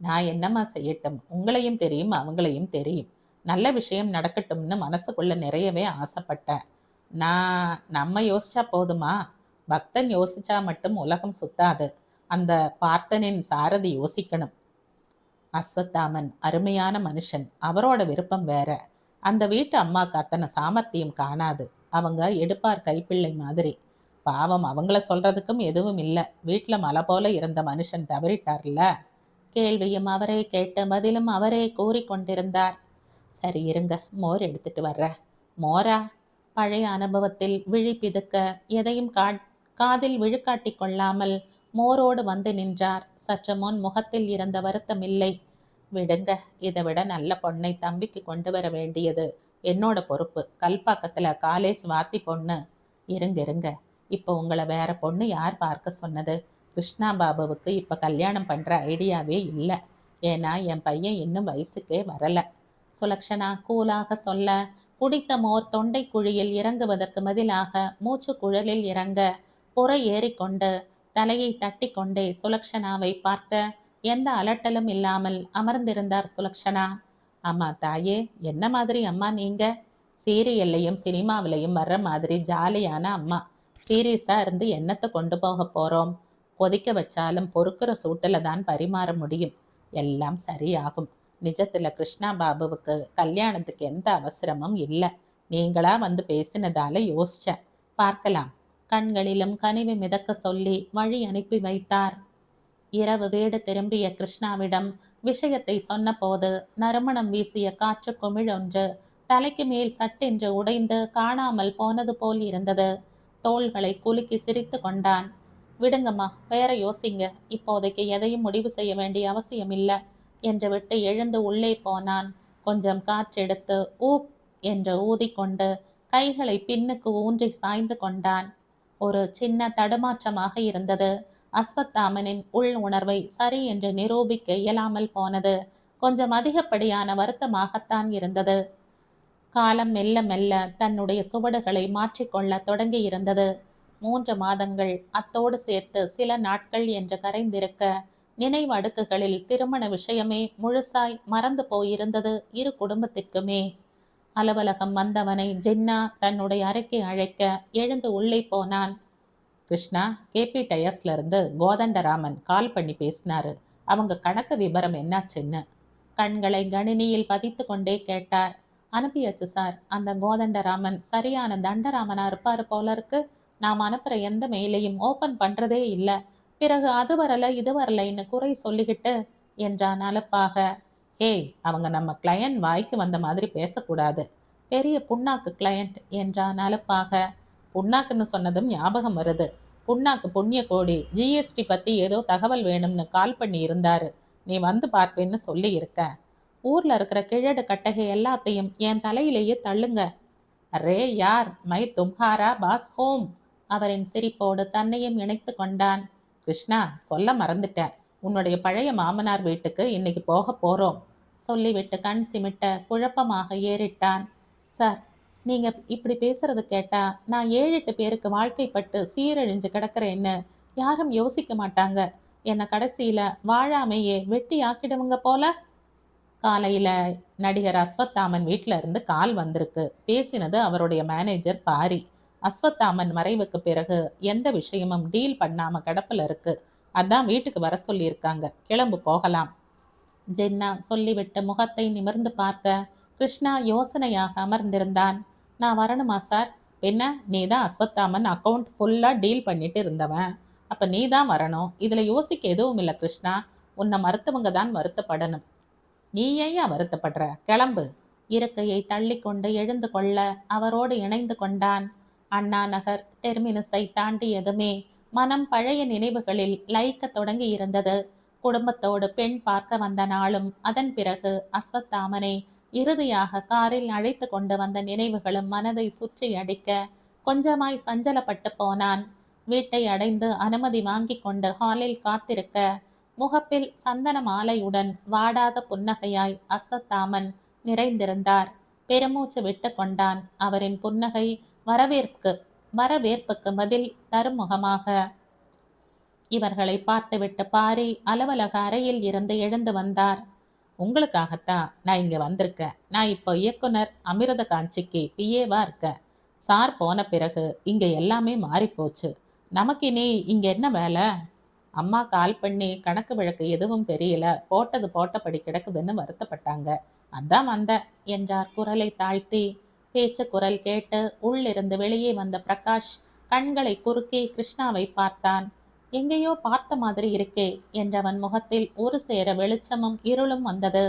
நான் என்னம்மா செய்யட்டும்? உங்களையும் தெரியும் அவங்களையும் தெரியும். நல்ல விஷயம் நடக்கட்டும்னு மனசுக்குள்ள நிறையவே ஆசைப்பட்டேன். நம்ம யோசிச்சா போதுமா? பக்தன் யோசிச்சா மட்டும் உலகம் சுத்தாது. அந்த பார்த்தனின் சாரதி யோசிக்கணும். அஸ்வத்தாமன் அருமையான மனுஷன். அவரோட விருப்பம் வேற. அந்த வீட்டு அம்மாக்கு அத்தனை சாமர்த்தியம் காணாது. அவங்க எடுப்பார் கைப்பிள்ளை மாதிரி. பாவம், அவங்கள சொல்றதுக்கும் எதுவும் இல்லை. வீட்டில் மலை போல இருந்த மனுஷன் தவறிட்டார்ல. கேள்வியும் அவரே கேட்டு பதிலும் அவரே கூறிக்கொண்டிருந்தார். சரி இருங்க, மோர் எடுத்துட்டு வர்ற. மோரா? பழைய அனுபவத்தில் விழி பிதுக்க எதையும் காதில் விழுக்காட்டி கொள்ளாமல் மோரோடு வந்து நின்றார். சற்று முன் முகத்தில் இருந்த வருத்தம் இல்லை. விடுங்க, இதை விட நல்ல பொண்ணை தம்பிக்கு கொண்டு வர வேண்டியது என்னோட பொறுப்பு. கல்பாக்கத்துல காலேஜ் வாத்தி பொண்ணு. இருங்க, இப்போ உங்களை வேற பொண்ணு யார் பார்க்க சொன்னது? கிருஷ்ணா பாபுவுக்கு இப்போ கல்யாணம் பண்ணுற ஐடியாவே இல்லை. ஏன்னா என் பையன் இன்னும் வயசுக்கே வரலை. சுலக்ஷனா கூலாக சொல்ல குடித்த மோர் தொண்டை குழியில் இறங்குவதற்கு பதிலாக மூச்சு குழலில் இறங்க புறை ஏறிக்கொண்டு தலையை தட்டி கொண்டே சுலக்ஷனாவை பார்க்க எந்த அலட்டலும் இல்லாமல் அமர்ந்திருந்தார் சுலக்ஷனா. அம்மா தாயே, என்ன மாதிரி அம்மா நீங்க? சீரியல்லையும் சினிமாவிலையும் வர்ற மாதிரி ஜாலியான அம்மா. சீரியஸா இருந்து என்னத்தை கொண்டு போக போறோம்? கொதிக்க வச்சாலும் பொறுக்கிற சூட்டுல தான் பரிமாற முடியும். எல்லாம் சரியாகும். நிஜத்துல கிருஷ்ணா பாபுவுக்கு கல்யாணத்துக்கு எந்த அவசரமும் இல்லை. நீங்களா வந்து பேசினதால யோசிச்சேன். பார்க்கலாம். கண்களிலும் கனிவு மிதக்க சொல்லி வழி அனுப்பி வைத்தார். இரவு வீடு திரும்பிய கிருஷ்ணாவிடம் விஷயத்தை சொன்னபோது நறுமணம் வீசிய காற்று குமிழொன்று தலைக்கு மேல் சட்டென்று உடைந்து காணாமல் போனது போல் இருந்தது. தோள்களை குலுக்கி சிரித்து கொண்டான். விடுங்கம்மா, வேற யோசிங்க. இப்போதைக்கு எதையும் முடிவு செய்ய வேண்டிய அவசியம் இல்லை என்று விட்டு எழுந்து உள்ளே போனான். கொஞ்சம் காற்றெடுத்து ஊப் என்று ஊதிக்கொண்டு கைகளை பின்னுக்கு ஊன்றி சாய்ந்து கொண்டான். ஒரு சின்ன தடுமாற்றமாக இருந்தது. அஸ்வத்தாமனின் உள் உணர்வை சரி என்று நிரூபிக்க இயலாமல் போனது. கொஞ்சம் அதிகப்படியான வருத்தமாகத்தான் இருந்தது. காலம் மெல்ல மெல்ல தன்னுடைய சுவடுகளை மாற்றிக்கொள்ள தொடங்கி இருந்தது. 3 மாதங்கள் அத்தோடு சேர்த்து சில நாட்கள் என்று கரைந்திருக்க நினைவு அடுக்குகளில் திருமண விஷயமே முழுசாய் மறந்து போயிருந்தது இரு குடும்பத்திற்குமே. அலுவலகம் வந்தவனை ஜின்னா தன்னுடைய அறைக்கு அழைக்க எழுந்து உள்ளே போனான். கிருஷ்ணா, கேபி டயர்ஸ்ல இருந்து கோதண்டராமன் கால் பண்ணி பேசினாரு. அவங்க கணக்கு விபரம் என்னாச்சுன்னு கண்களை கணினியில் பதித்து கொண்டே கேட்டார். அனுப்பியாச்சு சார். அந்த கோதண்டராமன் சரியான தண்டராமனா இருப்பாரு போல இருக்கு. நாம் அனுப்புற எந்த மெயிலையும் ஓபன் பண்றதே இல்லை. பிறகு அது வரல இது வரலைன்னு குறை சொல்லிக்கிட்டு என்றான் அலுப்பாக. ஹேய், அவங்க நம்ம கிளையண்ட் வாய்க்கு வந்த மாதிரி பேசக்கூடாது. பெரிய புண்ணாக்கு கிளையண்ட் என்றான் அலுப்பாக. புண்ணாக்குன்னு சொன்னதும் ஞாபகம் வருது. புண்ணாக்கு புண்ணிய கோடி ஜிஎஸ்டி பத்தி ஏதோ தகவல் வேணும்னு கால் பண்ணி இருந்தாரு. நீ வந்து பார்ப்பேன்னு சொல்லி இருக்க. ஊர்ல இருக்கிற கிழடு கட்டகை எல்லாத்தையும் என் தலையிலேயே தள்ளுங்க. அரே யார், மை தும்ஹாரா பாஸ் ஹோம். அவரின் சிரிப்போடு தன்னையும் இணைத்து கொண்டான். கிருஷ்ணா, சொல்ல மறந்துட்டேன். உன்னுடைய பழைய மாமனார் வீட்டுக்கு இன்னைக்கு போக போறோம் சொல்லிவிட்டு கண் சிமிட்ட குழப்பமாக ஏறிட்டான். சார், நீங்க இப்படி பேசுறது கேட்டா நான் 7-8 பேருக்கு வாழ்க்கைப்பட்டு சீரழிஞ்சு கிடக்கிறேன்னு யாரும் யோசிக்க மாட்டாங்க. என்னை கடைசியில வாழாமையே வெட்டி ஆக்கிடுவங்க போல. காலையில நடிகர் அஸ்வத்தாமன் வீட்டில இருந்து கால் வந்திருக்கு. பேசினது அவருடைய மேனேஜர் பாரி. அஸ்வத்தாமன் மறைவுக்கு பிறகு எந்த விஷயமும் டீல் பண்ணாம கிடப்புல இருக்கு. அதான் வீட்டுக்கு வர சொல்லியிருக்காங்க. கிளம்பு, போகலாம். ஜென்னா சொல்லிவிட்டு முகத்தை நிமிர்ந்து பார்க்க கிருஷ்ணா யோசனையாக அமர்ந்திருந்தான். நான் வரணுமா சார்? பின்ன நீ தான் அஸ்வத்தாமன் அக்கௌண்ட் ஃபுல்லா டீல் பண்ணிட்டு இருந்தவன். அப்ப நீ தான் வரணும். இதுல யோசிக்க எதுவும் இல்லை கிருஷ்ணா. உன்னை மறுத்தவங்க தான் வருத்தப்படணும். நீ ஏன் வருத்தப்படுற? கிளம்பு. இருக்கையை தள்ளி கொண்டு எழுந்து கொள்ள அவரோடு இணைந்து கொண்டான். அண்ணா நகர் டெர்மினஸை தாண்டியதுமே மனம் பழைய நினைவுகளில் லயிக்க தொடங்கி இருந்தது. குடும்பத்தோடு பெண் பார்க்க வந்த நாளும் அதன் பிறகு அஸ்வத்தாமனை இறுதியாக காரில் அழைத்து கொண்டு வந்த நினைவுகளும் மனதை சுற்றி அடிக்க கொஞ்சமாய் சஞ்சலப்பட்டு போனான். வீட்டை அடைந்து அனுமதி வாங்கி கொண்டு ஹாலில் காத்திருக்க முகப்பில் சந்தன மாலையுடன் வாடாத புன்னகையாய் அஸ்வத்தாமன் நிறைந்திருந்தார். பெருமூச்சு விட்டு கொண்டான். அவரின் புன்னகை வரவேற்புக்கு பதில் தரும் முகமாக. இவர்களை பார்த்துவிட்டு பாரி அலுவலக அறையில் இருந்து எழுந்து வந்தார். உங்களுக்காகத்தான் நான் இங்க வந்திருக்கேன். நான் இப்போ இயக்குனர் அமிர்த காஞ்சிக்கு பிஏவா இருக்கேன். சார் போன பிறகு இங்க எல்லாமே மாறிப்போச்சு. நமக்கு இனி இங்க என்ன வேலை? அம்மா கால் பண்ணி கணக்கு வழக்கு எதுவும் தெரியல, போட்டது போட்டபடி கிடக்குதுன்னு வருத்தப்பட்டாங்க. அதான் வந்த என்றார் குரலை தாழ்த்தி. பேச்சு குரல் கேட்டு உள்ளிருந்து வெளியே வந்த பிரகாஷ் கண்களை குறுக்கி கிருஷ்ணாவை பார்த்தான். எங்கேயோ பார்த்த மாதிரி இருக்கே என்றவன் முகத்தில் ஒரு சேர வெளிச்சமும் இருளும் வந்தது.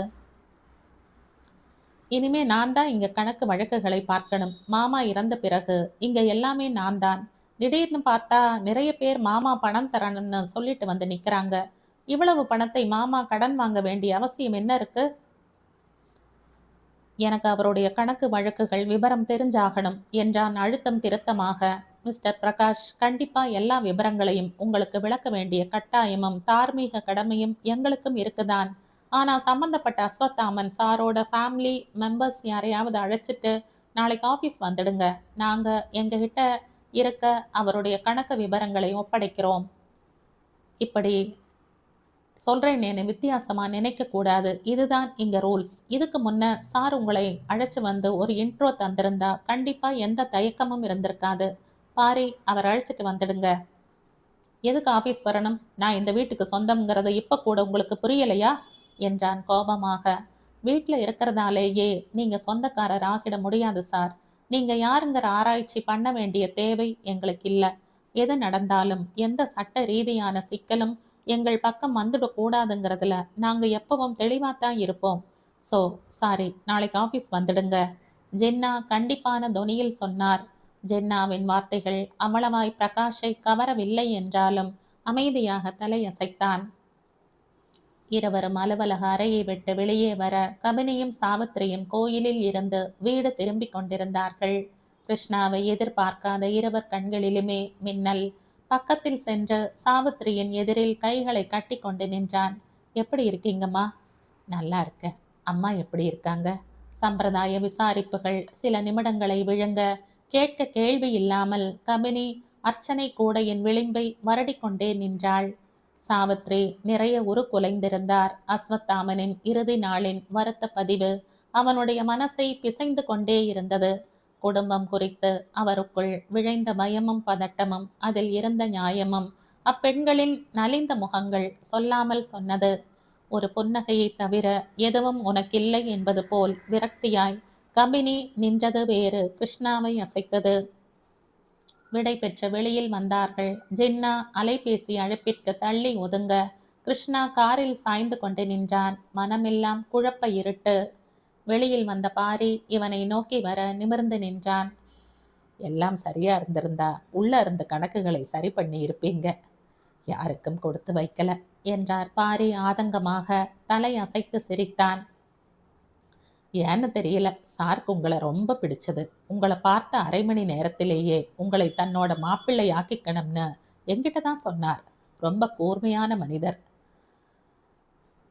இனிமே நான் தான் இங்க கணக்கு வழக்குகளை பார்க்கணும். மாமா இறந்த பிறகு இங்க எல்லாமே நான் தான். திடீர்னு பார்த்தா நிறைய பேர் மாமா பணம் தரணும்னு சொல்லிட்டு வந்து நிக்கிறாங்க. இவ்வளவு பணத்தை மாமா கடன் வாங்க வேண்டிய அவசியம் என்ன இருக்கு? எனக்கு அவருடைய கணக்கு வழக்குகள் விபரம் தெரிஞ்சாகணும் என்றான் அழுத்தம் திருத்தமாக. மிஸ்டர் பிரகாஷ், கண்டிப்பா எல்லா விபரங்களையும் உங்களுக்கு விளக்க வேண்டிய கட்டாயமும் தார்மீக கடமையும் எங்களுக்கும் இருக்குதான். ஆனா சம்பந்தப்பட்ட அஸ்வத்தாமன் சாரோட ஃபேமிலி மெம்பர்ஸ் யாரையாவது அழைச்சிட்டு நாளைக்கு ஆஃபீஸ் வந்துடுங்க. நாங்க எங்ககிட்ட இருக்க அவருடைய கணக்கு விபரங்களை ஒப்படைக்கிறோம். இப்படி சொல்றேன்னு வித்தியாசமா நினைக்க கூடாது. இதுதான் இங்க ரூல்ஸ். இதுக்கு முன்ன சார் உங்களை அழைச்சு வந்து ஒரு இன்ட்ரோ தந்திருந்தா கண்டிப்பா எந்த தயக்கமும் இருந்திருக்காது. பாரி, அவர் அழைச்சிட்டு வந்துடுங்க. எதுக்கு ஆபீஸ் வரணும்? நான் இந்த வீட்டுக்கு சொந்தம்ங்கிறத இப்ப கூட உங்களுக்கு புரியலையா என்றான் கோபமாக. வீட்டுல இருக்கிறதாலேயே நீங்க சொந்தக்காரர் ஆகிட முடியாது சார். நீங்க யாருங்கிற ஆராய்ச்சி பண்ண வேண்டிய தேவை எங்களுக்கு இல்ல. எது நடந்தாலும் எந்த சட்ட ரீதியான சிக்கலும் எங்கள் பக்கம் வந்துடக்கூடாதுங்கிறதுல நாங்க எப்பவும் தெளிவாத்தான் இருப்போம். ஸோ சாரி, நாளைக்கு ஆபீஸ் வந்துடுங்க. ஜென்னா கண்டிப்பான தொனியில் சொன்னார். ஜென்னாவின் வார்த்தைகள் அவ்வளவாய் பிரகாஷை கவரவில்லை என்றாலும் அமைதியாக தலையசைத்தான். இருவரும் அலுவலக அறையை விட்டு வெளியே வர கபினியும் சாவித்திரியும் கோயிலில் இருந்து வீடு திரும்பிக் கொண்டிருந்தார்கள். கிருஷ்ணாவை எதிர்பார்க்காத இருவர் கண்களிலுமே மின்னல். பக்கத்தில் சென்று சாவித்திரியின் எதிரில் கைகளை கட்டி கொண்டு நின்றான். எப்படி இருக்கீங்கம்மா? நல்லா இருக்க. அம்மா எப்படி இருக்காங்க? சம்பிரதாய விசாரிப்புகள் சில நிமிடங்களை விழுங்க கேட்க கேள்வி இல்லாமல் கபினி அர்ச்சனை கூடையின் விளிம்பை வருடிக்கொண்டே நின்றாள். சாவித்ரி நிறைய குலைந்திருந்தார். அஸ்வத்தாமனின் இறுதி நாளின் வருத்த பதிவு அவனுடைய மனசை பிசைந்து கொண்டே இருந்தது. குடும்பம் குறித்து அவருக்குள் விழைந்த பயமும் பதட்டமும், அதில் இருந்த நியாயமும் அப்பெண்களின் நலிந்த முகங்கள் சொல்லாமல் சொன்னது. ஒரு புன்னகையை தவிர எதுவும் உனக்கில்லை என்பது போல் விரக்தியாய் கபினி நின்றது வேறு கிருஷ்ணாவை அசைத்தது. விடை பெற்ற வெளியில் வந்தார்கள். ஜின்னா அலைபேசி அழைப்பிற்கு தள்ளி ஒதுங்க கிருஷ்ணா காரில் சாய்ந்து கொண்டு நின்றான். மனமெல்லாம் குழப்ப இருட்டு. வெளியில் வந்த பாரி இவனை நோக்கி வர நிமிர்ந்து நின்றான். எல்லாம் சரியா இருந்திருந்தா உள்ள இருந்த கணக்குகளை சரி பண்ணி இருப்பீங்க. யாருக்கும் கொடுத்து வைக்கல என்றார் பாரி ஆதங்கமாக. தலை அசைத்து சிரித்தான். ஏன்னு தெரியல, சார்க்கு உங்களை ரொம்ப பிடிச்சது. உங்களை பார்த்த அரை மணி நேரத்திலேயே உங்களை தன்னோட மாப்பிள்ளை ஆக்கிக்கணும்னு என்கிட்ட தான் சொன்னார். ரொம்ப கூர்மையான மனிதர்.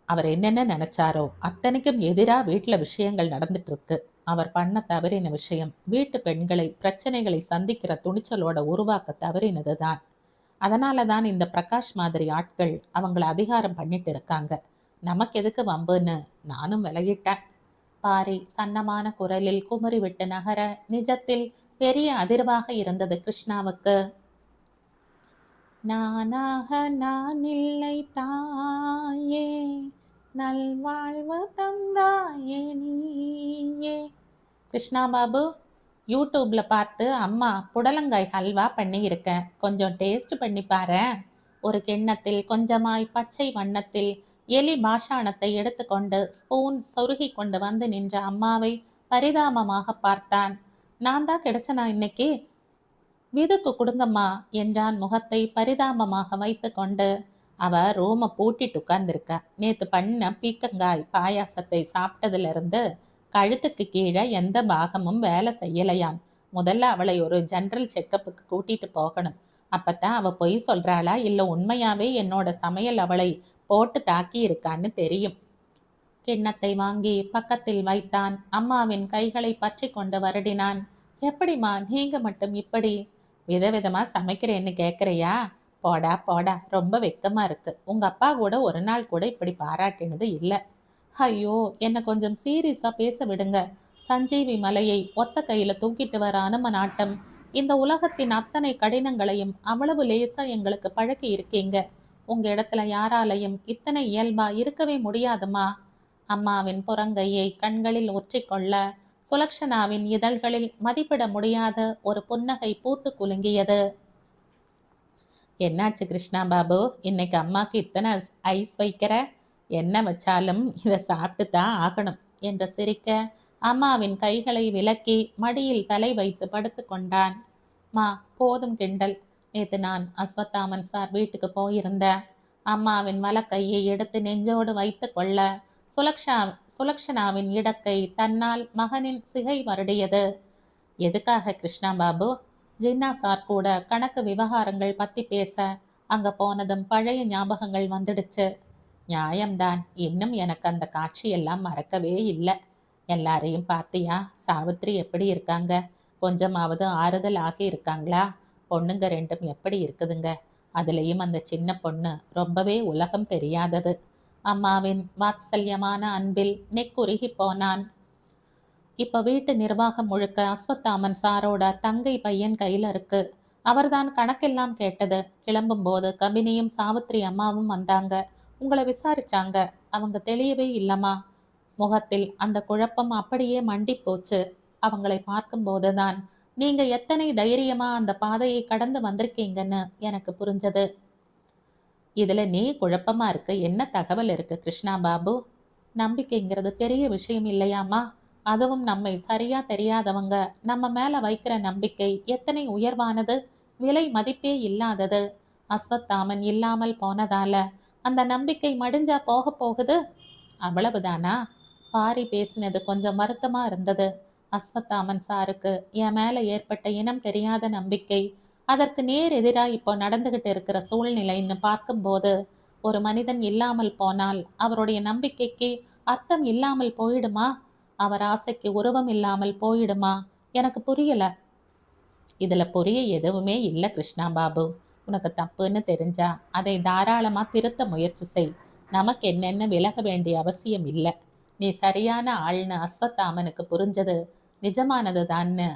அவர் என்னென்ன நினைச்சாரோ அத்தனைக்கும் எதிராக வீட்டில் விஷயங்கள் நடந்துட்டு இருக்கு. அவர் பண்ண தவறின விஷயம் வீட்டு பெண்களை பிரச்சனைகளை சந்திக்கிற துணிச்சலோட உருவாக்க தவறினது தான். அதனால தான் இந்த பிரகாஷ் மாதிரி ஆட்கள் அவங்கள அதிகாரம் பண்ணிட்டு இருக்காங்க. நமக்கு எதுக்கு வம்புன்னு நானும் விலகிட்டேன். பாரி சன்னமான குரலில் குமரி விட்டு நகர நிஜத்தில் பெரிய அதிர்வாக இருந்தது கிருஷ்ணாவுக்கு. நானாக நான் இல்லை தாயே, நல்வாழ்வு தந்தாயே நீயே. கிருஷ்ணா பாபு, யூடியூப்ல பார்த்து அம்மா புடலங்காய் ஹல்வா பண்ணி இருக்கேன், கொஞ்சம் டேஸ்ட் பண்ணி பாரு. ஒரு கிண்ணத்தில் கொஞ்சமாய் பச்சை வண்ணத்தில் எலி பாஷாணத்தை எடுத்துக்கொண்டு ஸ்பூன் சொருகி கொண்டு வந்து நின்ற அம்மாவை பரிதாபமாக பார்த்தான். நான் தான் கிடைச்சனா இன்னைக்கு? விதுக்கு கொடுங்கம்மா என்றான் முகத்தை பரிதாபமாக வைத்து கொண்டு. அவ ரூமை பூட்டிட்டு உட்கார்ந்துருக்கா. நேத்து பண்ண பீக்கங்காய் பாயாசத்தை சாப்பிட்டதுல இருந்து கழுத்துக்கு கீழே எந்த பாகமும் வேலை செய்யலையாம். முதல்ல அவளை ஒரு ஜெனரல் செக்கப்புக்கு கூட்டிட்டு போகணும். அப்பத்தான் அவ பொய் சொல்றாளா இல்ல உண்மையாவே என்னோட சமையல் அவளை போட்டு தாக்கி இருக்கான்னு தெரியும். கிண்ணத்தை வாங்கி பக்கத்தில் வைத்தான். அம்மாவின் கைகளை பற்றி கொண்டு வருடினான். எப்படிம்மா நீங்க மட்டும் இப்படி விதவிதமா சமைக்கிறேன்னு கேட்குறியா? போடா போடா, ரொம்ப வெக்கமா இருக்கு. உங்க அப்பா கூட ஒரு நாள் கூட இப்படி பாராட்டினது இல்லை. ஐயோ, என்னை கொஞ்சம் சீரியஸா பேச விடுங்க. சஞ்சீவி மலையை ஒத்த கையில தூக்கிட்டு வர அனுமனாட்டம். இந்த உலகத்தின் அத்தனை கடினங்களையும் அவ்வளவு லேசா எங்களுக்கு பழக்கி இருக்கீங்க. உங்க இடத்துல யாராலையும் இத்தனை இயல்பா இருக்கவே முடியாதுமா. அம்மாவின் புறங்கையை கண்களில் ஒற்றிக்கொள்ள சுலக்ஷனாவின் இதழ்களில் மதிப்பிட முடியாத ஒரு புன்னகை பூத்து குலுங்கியது. என்னாச்சு கிருஷ்ணா பாபு, இன்னைக்கு அம்மாக்கு இத்தனை ஐஸ் வைக்கிற? என்ன வச்சாலும் இதை சாப்பிட்டு தான் ஆகணும் என்று சிரிக்க அம்மாவின் கைகளை விலக்கி மடியில் தலை வைத்து படுத்து கொண்டான். மா போதும் கிண்டல். நேத்து நான் அஸ்வத்தாமன் சார் வீட்டுக்கு போயிருந்த. அம்மாவின் வலக்கையை எடுத்து நெஞ்சோடு வைத்து கொள்ள சுலக்ஷனாவின் இடக்கை தன்னால் மகனின் சிகை வருடியது. எதுக்காக கிருஷ்ணா பாபு? ஜின்னா சார் கூட கணக்கு விவகாரங்கள் பத்தி பேச அங்க போனதும் பழைய ஞாபகங்கள் வந்துடுச்சு. நியாயம்தான். இன்னும் எனக்கு அந்த காட்சியெல்லாம் மறக்கவே இல்லை. எல்லாரையும் பார்த்தியா? சாவித்ரி எப்படி இருக்காங்க? கொஞ்சமாவது ஆறுதல் ஆகி இருக்காங்களா? பொண்ணுங்க ரெண்டும் எப்படி இருக்குதுங்க? அதுலேயும் அந்த சின்ன பொண்ணு ரொம்பவே உலகம் தெரியாதது. அம்மாவின் வாத்சல்யமான அன்பில் நெக்குருகி போனான். இப்போ வீட்டு நிர்வாகம் முழுக்க அஸ்வத்தாமன் சாரோட தங்கை பையன் கையில் இருக்கு. அவர்தான் கணக்கெல்லாம் கேட்டது. கிளம்பும்போது கபினியும் சாவித்திரி அம்மாவும் வந்தாங்க. உங்களை விசாரிச்சாங்க. அவங்க தெளியவே இல்லம்மா. முகத்தில் அந்த குழப்பம் அப்படியே மண்டி போச்சு. அவங்களை பார்க்கும்போதுதான் நீங்க எத்தனை தைரியமா அந்த பாதையை கடந்து வந்திருக்கீங்கன்னு எனக்கு புரிஞ்சது. இதுல நீ குழப்பமா இருக்கு, என்ன தகவல் இருக்கு கிருஷ்ணா பாபு? நம்பிக்கைங்கிறது பெரிய விஷயம் இல்லையாமா? அதுவும் நம்மை சரியா தெரியாதவங்க நம்ம மேல வைக்கிற நம்பிக்கை எத்தனை உயர்வானது, விலை மதிப்பே இல்லாதது. அஸ்வத்தாமன் இல்லாமல் போனதால அந்த நம்பிக்கை மடிஞ்சா போக போகுது. அவ்வளவுதானா? பாரி பேசினது கொஞ்சம் வருத்தமா இருந்தது. அஸ்வத்தாமன் சாருக்கு என் மேல ஏற்பட்ட இனம் தெரியாத நம்பிக்கை, அதற்கு நேர் எதிராக இப்போ நடந்துகிட்டு இருக்கிற சூழ்நிலைன்னு பார்க்கும்போது, ஒரு மனிதன் இல்லாமல் போனால் அவருடைய நம்பிக்கைக்கு அர்த்தம் இல்லாமல் போயிடுமா? அவர் ஆசைக்கு உருவம் இல்லாமல் போயிடுமா? எனக்கு புரியல. இதுல புரிய எதுவுமே இல்லை கிருஷ்ணா பாபு. உனக்கு தப்புன்னு தெரிஞ்சா அதை தாராளமா திருத்த முயற்சி செய். நமக்கு என்னென்ன விலக வேண்டிய அவசியம் இல்லை. நீ சரியான ஆள்னு அஸ்வத்தாமனுக்கு புரிஞ்சது நிஜமானது தான்னு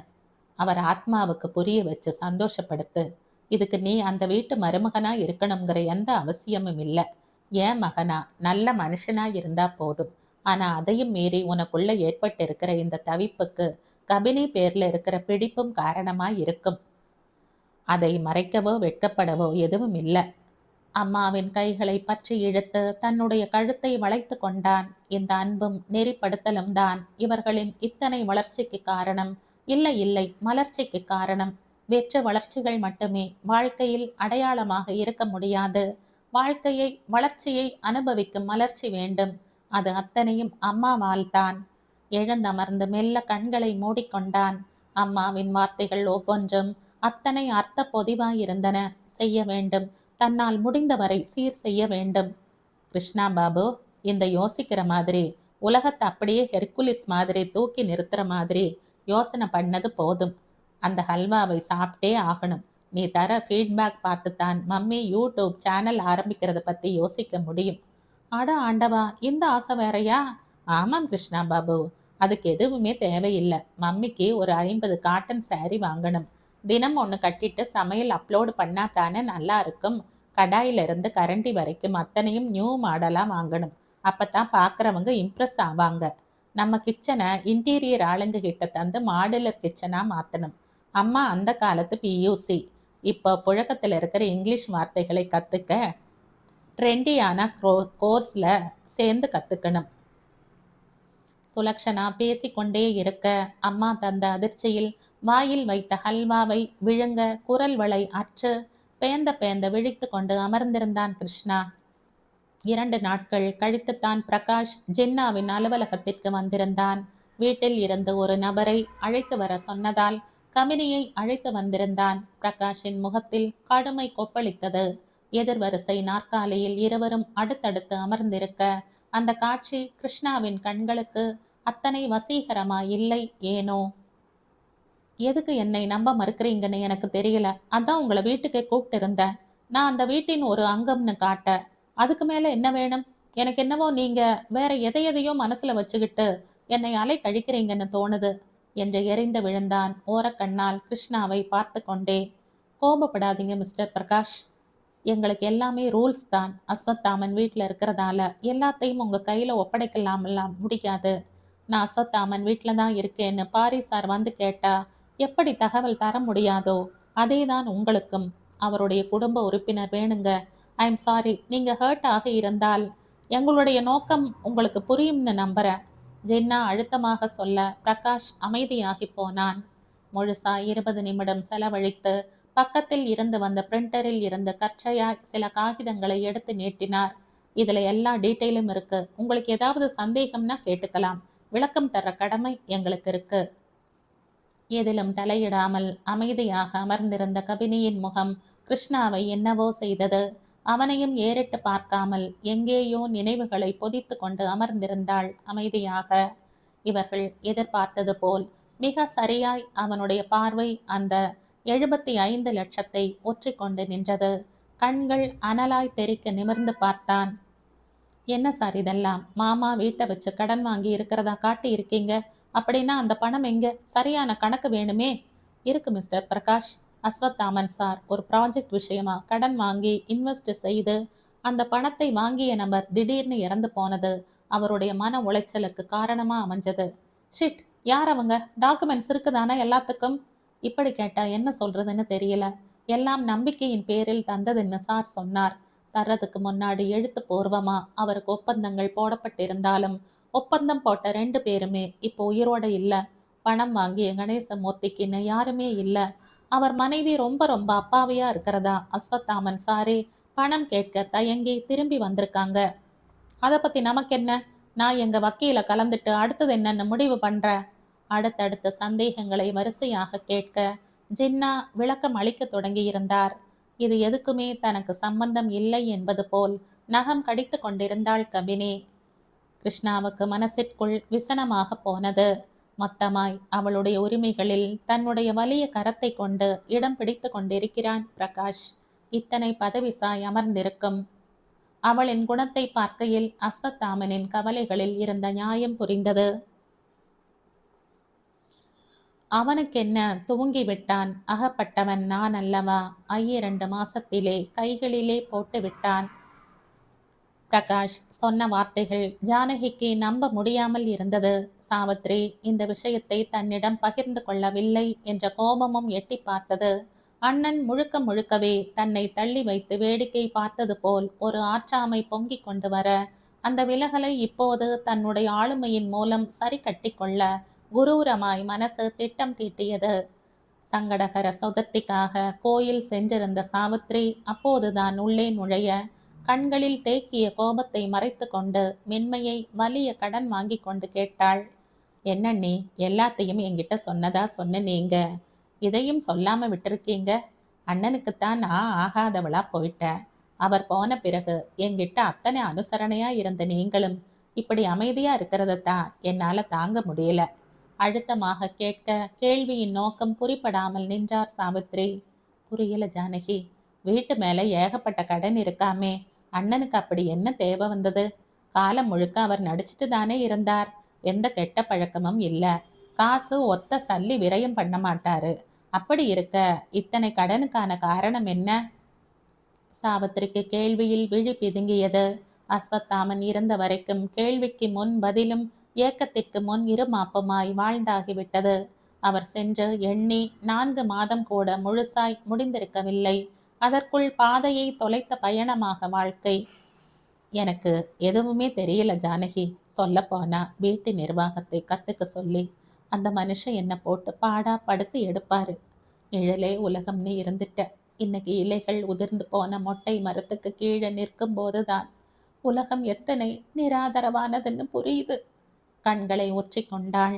அவர் ஆத்மாவுக்கு புரிய வச்சு சந்தோஷப்படுத்து. இதுக்கு நீ அந்த வீட்டு மருமகனா இருக்கணுங்கிற எந்த அவசியமும் இல்லை. ஏன் மகனா நல்ல மனுஷனா இருந்தா போதும். ஆனா அதையும் மீறி உனக்குள்ள ஏற்பட்டு இருக்கிற இந்த தவிப்புக்கு கபினி பேர்ல இருக்கிற பிடிப்பும் காரணமா இருக்கும். அதை மறைக்கவோ வெட்கப்படவோ எதுவும் இல்லை. அம்மாவின் கைகளை பற்றி இழுத்து தன்னுடைய கழுத்தை வளைத்து கொண்டான். இந்த அன்பும் நெறிப்படுத்தலும் தான் இவர்களின் இத்தனை வளர்ச்சிக்கு காரணம். இல்லை இல்லை, மலர்ச்சிக்கு காரணம். வெற்று வளர்ச்சிகள் மட்டுமே வாழ்க்கையில் அடையாளமாக இருக்க முடியாது. வாழ்க்கையை வளர்ச்சியை அனுபவிக்கும் மலர்ச்சி வேண்டும். அது அத்தனையும் அம்மாவால் தான். எழுந்தமர்ந்து மெல்ல கண்களை மூடிக்கொண்டான். அம்மாவின் வார்த்தைகள் ஒவ்வொன்றும் அத்தனை அர்த்த பொதிவாயிருந்தன. செய்ய வேண்டும், தன்னால் முடிந்தவரை சீர் செய்ய வேண்டும். கிருஷ்ணா பாபு, இந்த யோசிக்கிற மாதிரி, உலகத்தை அப்படியே ஹெர்குலிஸ் மாதிரி தூக்கி நிறுத்துற மாதிரி யோசனை பண்ணது போதும். அந்த ஹல்வாவை சாப்பிட்டே ஆகணும். நீ தர ஃபீட்பேக் பார்த்துத்தான் மம்மி யூடியூப் சேனல் ஆரம்பிக்கிறத பற்றி யோசிக்க முடியும். அட ஆண்டவா, இந்த ஆசை வேறையா? ஆமாம் கிருஷ்ணா பாபு, அதுக்கு எதுவுமே தேவையில்லை. மம்மிக்கு ஒரு 50 காட்டன் சாரி வாங்கணும். தினம் ஒன்று கட்டிட்டு சமையல் அப்லோடு பண்ணா தானே நல்லா இருக்கும். கடாயிலிருந்து கரண்டி வரைக்கும் அத்தனையும் நியூ மாடலாக வாங்கணும். அப்பத்தான் பார்க்குறவங்க இம்ப்ரெஸ் ஆவாங்க. நம்ம கிச்சனை இன்டீரியர் ஆளுங்க கிட்ட தந்து மாடுலர் கிச்சனாக மாற்றணும். அம்மா அந்த காலத்து பியூசி. இப்போ புழக்கத்தில் இருக்கிற இங்கிலீஷ் வார்த்தைகளை கற்றுக்க ட்ரெண்டியான கோர்ஸில் சேர்ந்து கற்றுக்கணும். சுலக்ஷனா பேசிக்கொண்டே இருக்க அம்மா தந்த அதிர்ச்சியில் வாயில் வைத்த ஹல்வாவை விழுங்க குரல் வளை அற்று பேந்த பேந்த விழித்து கொண்டு அமர்ந்திருந்தான் கிருஷ்ணா. 2 நாட்கள் கழித்துத்தான் பிரகாஷ் ஜின்னாவின் அலுவலகத்திற்கு வந்திருந்தான். வீட்டில் இருந்து ஒரு நபரை அழைத்து வர சொன்னதால் கமினியை அழைத்து வந்திருந்தான். பிரகாஷின் முகத்தில் கடுமை கொப்பளித்தது. எதிர்வரிசை நாற்காலியில் இருவரும் அடுத்தடுத்து அமர்ந்திருக்க அந்த காட்சி கிருஷ்ணாவின் கண்களுக்கு அத்தனை வசீகரமா இல்லை. ஏனோ எதுக்கு என்னை நம்ப மறுக்கிறீங்கன்னு எனக்கு தெரியல. அதான் உங்களை வீட்டுக்கே கூப்பிட்டு இருந்தேன். நான் அந்த வீட்டின் ஒரு அங்கம்னு காட்ட. அதுக்கு மேல என்ன வேணும்? எனக்கு என்னவோ நீங்க வேற எதையோ மனசுல வச்சுக்கிட்டு என்னை அலை கழிக்கிறீங்கன்னு தோணுது என்று எரிந்து விழுந்தான் ஓரக்கண்ணால் கிருஷ்ணாவை பார்த்து கொண்டே. கோபப்படாதீங்க மிஸ்டர் பிரகாஷ். எங்களுக்கு எல்லாமே ரூல்ஸ் தான். அஸ்வத்தாமன் வீட்டில் இருக்கிறதால எல்லாத்தையும் உங்க கையில ஒப்படைக்கலாமெல்லாம் முடியாது. நான் அஸ்வத்தாமன் வீட்டில் தான் இருக்கேன்னு பாரி சார் வந்து கேட்டா எப்படி தகவல் தர முடியாதோ அதேதான் உங்களுக்கும். அவருடைய குடும்ப உறுப்பினர் வேணுங்க. ஐ எம் சாரி, நீங்க ஹர்ட் ஆக இருந்தால் எங்களுடைய நோக்கம் உங்களுக்கு புரியும்னு நம்புறேன். ஜின்னா அழுத்தமாக சொல்ல பிரகாஷ் அமைதியாகி போனான். முழுசா 20 நிமிடம் செலவழித்து பக்கத்தில் இருந்து வந்த பிரிண்டரில் இருந்து கற்றையாய் சில காகிதங்களை எடுத்து நீட்டினார். இதுல எல்லா டீட்டெயிலும் இருக்கு. உங்களுக்கு ஏதாவது சந்தேகம்னா கேட்டுக்கலாம். விளக்கம் தர கடமை எங்களுக்கு இருக்கு. எதிலும் தலையிடாமல் அமைதியாக அமர்ந்திருந்த கபினியின் முகம் கிருஷ்ணாவை என்னவோ செய்தது. அவனையும் ஏறிட்டு பார்க்காமல் எங்கேயோ நினைவுகளை பொதித்து கொண்டு அமர்ந்திருந்தாள் அமைதியாக. இவர்கள் எதிர்பார்த்தது போல் மிக சரியாய் அவனுடைய பார்வை அந்த 75 லட்சத்தை ஒற்றிக்கொண்டு நின்றது. கண்கள் அனலாய் தெறிக்க நிமிர்ந்து பார்த்தான். என்ன சார் இதெல்லாம்? மாமா வீட்டை வச்சு கடன் வாங்கி இருக்கிறதா காட்டி இருக்கீங்க. அப்படின்னா அந்த பணம் எங்க? சரியான கணக்கு வேணுமே. இருக்கு மிஸ்டர் பிரகாஷ். அஸ்வத்தாமன் சார் ஒரு ப்ராஜெக்ட் விஷயமா கடன் வாங்கி இன்வெஸ்ட் செய்து அந்த பணத்தை வாங்கிய நபர் திடீர்னு இறந்து போனது அவருடைய மன உளைச்சலுக்கு காரணமா அமைஞ்சது. ஷிட், யார் அவங்க? டாக்குமெண்ட்ஸ் இருக்குதானே எல்லாத்துக்கும்? இப்படி கேட்டா என்ன சொல்றதுன்னு தெரியல. எல்லாம் நம்பிக்கையின் பேரில் தந்ததுன்னு சார் சொன்னார். தர்றதுக்கு முன்னாடி எழுத்து பூர்வமா அவருக்கு ஒப்பந்தங்கள் போடப்பட்டிருந்தாலும் ஒப்பந்தம் போட்ட 2 பேருமே இப்போ உயிரோட இல்ல. பணம் வாங்கிய கணேசமூர்த்திக்குன்னு யாருமே இல்ல. அவர் மனைவி ரொம்ப ரொம்ப அப்பாவியா இருக்கிறதா அஸ்வத்தாமன் சாரே பணம் கேட்க தயங்கி திரும்பி வந்திருக்காங்க. அதை பத்தி நமக்கு என்ன? நான் எங்க வக்கீல கலந்துட்டு அடுத்தது என்னன்னு முடிவு பண்ற. அடுத்தடுத்த சந்தேகங்களை வரிசையாக கேட்க ஜின்னா விளக்கம் அளிக்க தொடங்கி இருந்தார். இது எதுக்குமே தனக்கு சம்பந்தம் இல்லை என்பது போல் நகம் கடித்து கொண்டிருந்தாள் கபினி. கிருஷ்ணாவுக்கு மனசிற்குள் விசனமாக போனது. மொத்தமாய் அவளுடைய உரிமைகளில் தன்னுடைய வலிய கரத்தை கொண்டு இடம் பிடித்து கொண்டிருக்கிறான் பிரகாஷ். இத்தனை பதவிசாய் அமர்ந்திருக்கும் அவளின் குணத்தை பார்க்கையில் அஸ்வத்தாமனின் கவலைகளில் இருந்த நியாயம் புரிந்தது. அவனுக்கென்ன, தூங்கி விட்டான். அகப்பட்டவன் நான் அல்லவா? 2 மாசத்திலே கைகளிலே போட்டு விட்டான். பிரகாஷ் சொன்ன வார்த்தைகள் ஜானகிக்கு நம்ப முடியாமல் இருந்தது. சாவித்ரி இந்த விஷயத்தை தன்னிடம் பகிர்ந்து கொள்ளவில்லை என்ற கோபமும் எட்டி பார்த்தது. அண்ணன் முழுக்க முழுக்கவே தன்னை தள்ளி வைத்து வேடிக்கை பார்த்தது போல் ஒரு ஆற்றாமை பொங்கிக் கொண்டு வர அந்த விலகலை இப்போது தன்னுடைய ஆளுமையின் மூலம் சரி கட்டி கொள்ள குரூரமாய் மனசு திட்டம் தீட்டியது. சங்கடகர சதுர்த்திக்காக கோயில் சென்றிருந்த சாவித்ரி அப்போதுதான் உள்ளே நுழைய கண்களில் தேக்கிய கோபத்தை மறைத்து கொண்டு மென்மையை வலிய கடன் வாங்கி கொண்டு கேட்டாள். என்ன நீ எல்லாத்தையும் என்கிட்ட சொன்னதா சொன்ன நீங்க இதையும் சொல்லாம விட்டுருக்கீங்க? அண்ணனுக்குத்தான் நான் ஆகாதவளா போயிட்டேன். அவர் போன பிறகு என்கிட்ட அத்தனை அனுசரணையா இருந்த நீங்களும் இப்படி அமைதியா இருக்கிறதத்தான் என்னால தாங்க முடியல. அழுத்தமாக கேட்க கேள்வியின் நோக்கம் புரிப்படாமல் நின்றார் சாவித்ரி. புரியல ஜானகி. வீட்டு மேல ஏகப்பட்ட கடன் இருக்காமே, அண்ணனுக்கு அப்படி என்ன தேவை வந்தது? காலம் முழுக்க அவர் நடிச்சிட்டு தானே இருந்தார். எந்த கெட்ட பழக்கமும் இல்ல. காசு ஒத்த சல்லி விரயம் பண்ண மாட்டாரு. அப்படி இருக்க இத்தனை கடனுக்கான காரணம் என்ன? சாவித்திரிக்கு கேள்வியில் விழி பிதுங்கியது. அஸ்வத்தாமன் இருந்த வரைக்கும் கேள்விக்கு முன் பதிலும் ஏக்கத்திற்கு முன் இருமாப்புமாய் வாழ்ந்தாகிவிட்டது. அவர் சென்று எண்ணி 4 மாதம் கூட முழுசாய் முடிந்திருக்கவில்லை. அதற்குள் பாதையை தொலைத்த பயணமாக வாழ்க்கை. எனக்கு எதுவுமே தெரியல ஜானகி. சொல்லப்போனா வீட்டு நிர்வாகத்தை கத்துக்க சொல்லி அந்த மனுஷன் என்னை போட்டு பாடா படுத்து எடுப்பாரு. நிழலே உலகம்னு இருந்துட்ட. இன்னைக்கு இலைகள் உதிர்ந்து போன மொட்டை மரத்துக்கு கீழே நிற்கும் போதுதான் உலகம் எத்தனை நிராதரவானதுன்னு புரியுது. கண்களை ஒற்றி கொண்டாள்.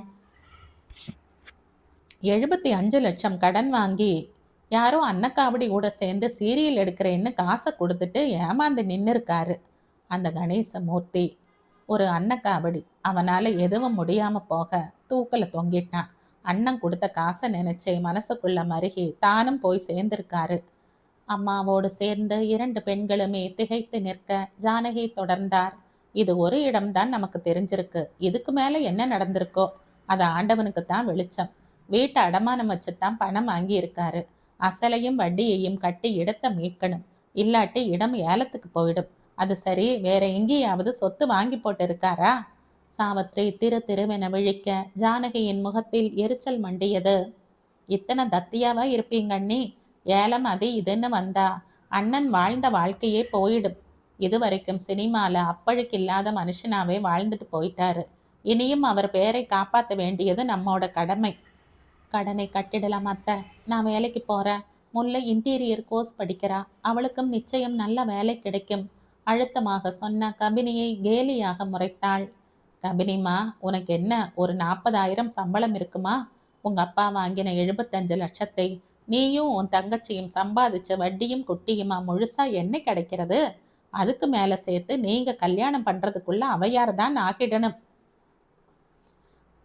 75 லட்சம் கடன் வாங்கி யாரோ அன்னக்காவடி கூட சேர்ந்து சீரியல் எடுக்கிறேன்னு காசை கொடுத்துட்டு ஏமாந்து நின்று இருக்காரு அந்த கணேசமூர்த்தி. ஒரு அன்னக்காவடி அவனால எதுவும் முடியாம போக தூக்கல தொங்கிட்டான். அண்ணன் கொடுத்த காசை நினைச்சே மனசுக்குள்ள மருகி தானும் போய் சேர்ந்திருக்காரு. அம்மாவோடு சேர்ந்து 2 பெண்களுமே திகைத்து நிற்க ஜானகி தொடர்ந்தார். இது ஒரு இடம்தான் நமக்கு தெரிஞ்சிருக்கு. இதுக்கு மேல என்ன நடந்திருக்கோ அது ஆண்டவனுக்கு தான் வெளிச்சம். வீட்டை அடமானம் வச்சுத்தான் பணம் வாங்கி இருக்காரு. அசலையும் வட்டியையும் கட்டி இடத்தை மீட்கணும். இல்லாட்டி இடம் ஏலத்துக்கு போயிடும். அது சரி, வேற எங்கேயாவது சொத்து வாங்கி போட்டு இருக்காரா? சாவித்ரி திரு திருவென விழிக்க ஜானகியின் முகத்தில் எரிச்சல் மண்டியது. இத்தனை தத்தியாவா இருப்பீங்க அண்ணி? ஏலம் அது இதுன்னு வந்தா அண்ணன் வாழ்ந்த வாழ்க்கையே போயிடும். இதுவரைக்கும் சினிமால அப்பழுக்கு இல்லாத மனுஷனாவே வாழ்ந்துட்டு போயிட்டாரு. இனியும் அவர் பேரை காப்பாற்ற வேண்டியது நம்மோட கடமை. கடனை கட்டிடலாம் அத்தை. நான் வேலைக்கு போறேன். முல்லை இன்டீரியர் கோர்ஸ் படிக்கிறா. அவளுக்கும் நிச்சயம் நல்ல வேலை கிடைக்கும். அழுத்தமாக சொன்ன கபினியை கேலியாக முறைத்தாள். கபினிமா, உனக்கு என்ன ஒரு 40,000 சம்பளம் இருக்குமா? உங்க அப்பா வாங்கின 75 லட்சத்தை நீயும் உன் தங்கச்சியும் சம்பாதிச்ச வட்டியும் குட்டியுமா முழுசா என்ன கிடைக்கிறது? அதுக்கு மேல சேர்த்து நீங்க கல்யாணம் பண்றதுக்குள்ள அவையார் தான் ஆகிடணும்.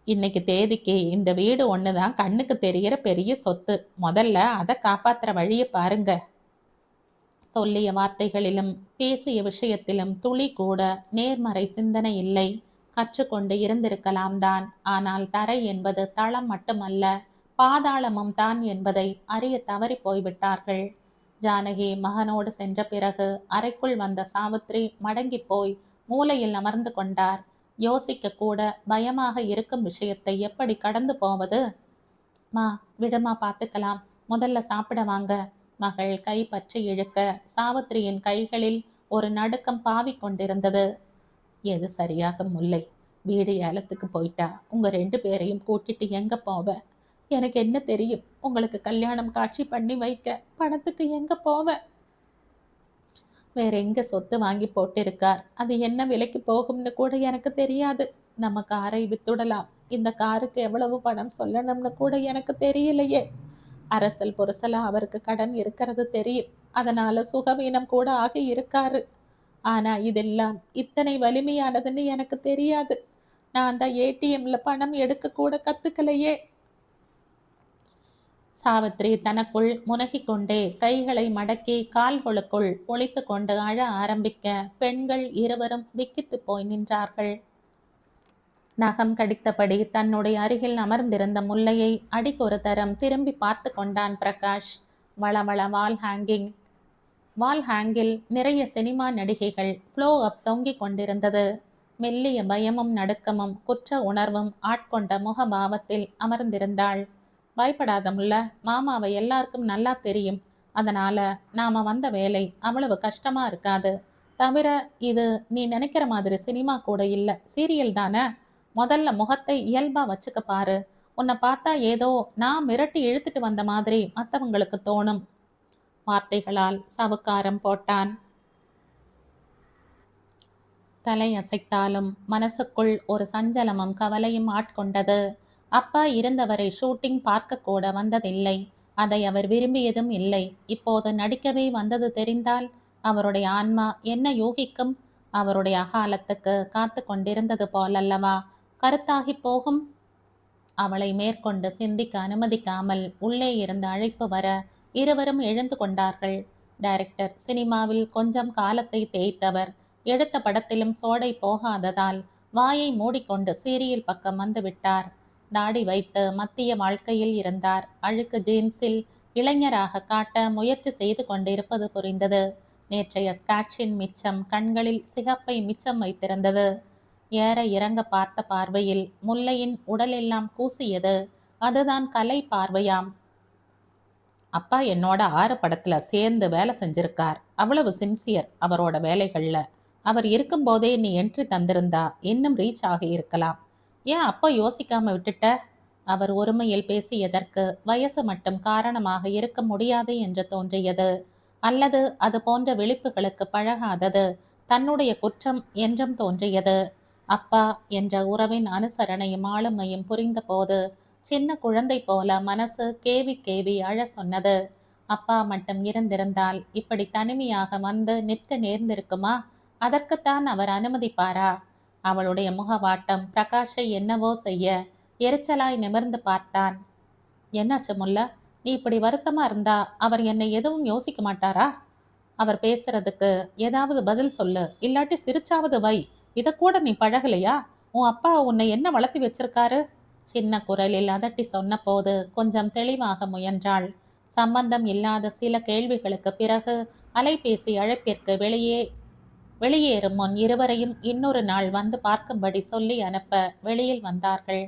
இன்னைக்கு தேதிக்கு இந்த வீடு ஒண்ணுதான் கண்ணுக்கு தெரிகிற பெரிய சொத்து. முதல்ல அதை காப்பாத்துற வழியை பாருங்க. சொல்லிய வார்த்தைகளிலும் பேசிய விஷயத்திலும் துளி கூட நேர்மறை சிந்தனை இல்லை. கற்றுக்கொண்டு இருந்திருக்கலாம் தான். ஆனால் தரை என்பது தளம் மட்டுமல்ல, பாதாளமும் தான் என்பதை அறிய தவறி போய்விட்டார்கள். ஜானகி மகனோடு சென்ற பிறகு அறைக்குள் வந்த சாவித்ரி மடங்கி போய் மூலையில் அமர்ந்து கொண்டார். யோசிக்க கூட பயமாக இருக்கும் விஷயத்தை எப்படி கடந்து போவது? மா, விடுமா, பார்த்துக்கலாம், முதல்ல சாப்பிட வாங்க. மகள் கை பற்றி இழுக்க சாவித்திரியின் கைகளில் ஒரு நடுக்கம் பாவிக் கொண்டிருந்தது. எது சரியாக முல்லை, வீடு ஏலத்துக்கு போயிட்டா உங்க 2 பேரையும் கூட்டிட்டு எங்க போவ? எனக்கு என்ன தெரியும்? உங்களுக்கு கல்யாணம் காட்சி பண்ணி வைக்க பணத்துக்கு எங்க போவ? வேற எங்க சொத்து வாங்கி போட்டிருக்கார், அது என்ன விலைக்கு போகும்னு கூட எனக்கு தெரியாது. நம்ம காரை வித்துடலாம். இந்த காருக்கு எவ்வளவு பணம் சொல்லணும்னு கூட எனக்கு தெரியலையே. அரசல் புரசலா அவருக்கு கடன் இருக்கிறது தெரியும். அதனால சுகவீனம் கூட ஆகி இருக்காரு. ஆனா இதெல்லாம் இத்தனை வலிமையானதுன்னு எனக்கு தெரியாது. நான் தான் ஏடிஎம்ல பணம் எடுக்க கூட கத்துக்கலையே. சாவித்ரி தனக்குள் முனகிக் கொண்டே கைகளை மடக்கி கால்களுக்குள் ஒளித்து கொண்டு அழ ஆரம்பிக்க பெண்கள் இருவரும் விக்கித்து போய் நின்றார்கள். நகம் கடித்தபடி தன்னுடைய அருகில் அமர்ந்திருந்த முல்லையை அடிக்கொரு தரம் திரும்பி பார்த்து கொண்டான் பிரகாஷ். வளவள வால் ஹேங்கில் நிறைய சினிமா நடிகைகள் ஃப்ளோ அப் தொங்கிக் கொண்டிருந்தது. மெல்லிய பயமும் நடுக்கமும் குற்ற உணர்வும் ஆட்கொண்ட முகபாவத்தில் அமர்ந்திருந்தாள். பயப்படாத முல்ல, மாமாவை எல்லாருக்கும் நல்லா தெரியும். அதனால நாம வந்த வேலை அவ்வளவு கஷ்டமா இருக்காது. தவிர இது நீ நினைக்கிற மாதிரி சினிமா கூட இல்ல, சீரியல் தானே. முதல்ல முகத்தை இயல்பா வச்சுக்க பாரு. உன்னை பார்த்தா ஏதோ நான் மிரட்டி இழுத்துட்டு வந்த மாதிரி மற்றவங்களுக்கு தோணும். வார்த்தைகளால் சவுக்காரம் போட்டான். தலையசைத்தாலும் மனசுக்குள் ஒரு சஞ்சலமும் கவலையும் ஆட்கொண்டது. அப்பா இருந்தவரை ஷூட்டிங் பார்க்க கூட வந்ததில்லை. அதை அவர் விரும்பியதும் இல்லை. இப்போது நடிக்கவே வந்தது தெரிந்தால் அவருடைய ஆன்மா என்ன யூகிக்கும்? அவருடைய அகாலத்துக்கு காத்து கொண்டிருந்தது போலல்லவா கருத்தாகி போகும். அவளை மேற்கொண்டு சிந்திக்க அனுமதிக்காமல் உள்ளே இருந்து அழைப்பு வர இருவரும் எழுந்து கொண்டார்கள். டைரக்டர் சினிமாவில் கொஞ்சம் காலத்தை தேய்த்தவர். எடுத்த படத்திலும் சோடை போகாததால் வாயை மூடிக்கொண்டு சீரியல் பக்கம் வந்து விட்டார். தாடி வைத்து மத்திய வாழ்க்கையில் இருந்தார். அழுக்கு ஜீன்ஸில் இளைஞராக காட்ட முயற்சி செய்து கொண்டிருப்பது புரிந்தது. நேற்றைய ஸ்காட்சின் மிச்சம் கண்களில் சிகப்பை மிச்சம் வைத்திருந்தது. ஏற இறங்க பார்த்த பார்வையில் முல்லையின் உடலெல்லாம் கூசியது. அதுதான் கலை பார்வையாம். அப்பா என்னோட 6 படத்துல சேர்ந்து வேலை செஞ்சிருக்கார். அவ்வளவு சின்சியர் அவரோட வேலைகள்ல. அவர் இருக்கும்போதே நீ என்ட்ரி தந்திருந்தா இன்னும் ரீச் ஆகி இருக்கலாம். ஏன் அப்போ யோசிக்காம விட்டுட்ட? அவர் ஒருமையில் பேசியதற்கு வயசு மட்டும் காரணமாக இருக்க முடியாது என்று தோன்றியது. அல்லது அது போன்ற விழிப்புகளுக்கு பழகாதது தன்னுடைய குற்றம் என்றும் தோன்றியது. அப்பா என்ற உறவின் அனுசரணையும் ஆளுமையும் புரிந்த போது சின்ன குழந்தை போல மனசு கேவி கேவி அழ சொன்னது. அப்பா மட்டும் இருந்திருந்தால் இப்படி தனிமையாக வந்து நிற்க நேர்ந்திருக்குமா? அதற்குத்தான் அவர் அனுமதிப்பாரா? அவளுடைய முகவாட்டம் பிரகாஷை என்னவோ செய்ய எரிச்சலாய் நிமிர்ந்து பார்த்தான். என்னாச்சு முல்ல, நீ இப்படி வருத்தமா இருந்தா அவர் என்னை எதுவும் யோசிக்க மாட்டாரா? அவர் பேசுறதுக்கு ஏதாவது பதில் சொல்லு, இல்லாட்டி சிரிச்சாவது வை. இத கூட நீ பழகலையா? உன் அப்பா உன்னை என்ன வளர்த்தி வச்சிருக்காரு? சின்ன குரலில் அதட்டி சொன்ன போது கொஞ்சம் தெளிவாக முயன்றாள். சம்பந்தம் இல்லாத சில கேள்விகளுக்கு பிறகு அலைபேசி அழைப்பிற்கு வெளியேறும் முன் இருவரையும் இன்னொரு நாள் வந்து பார்க்கும்படி சொல்லி அனுப்ப வெளியில் வந்தார்கள்.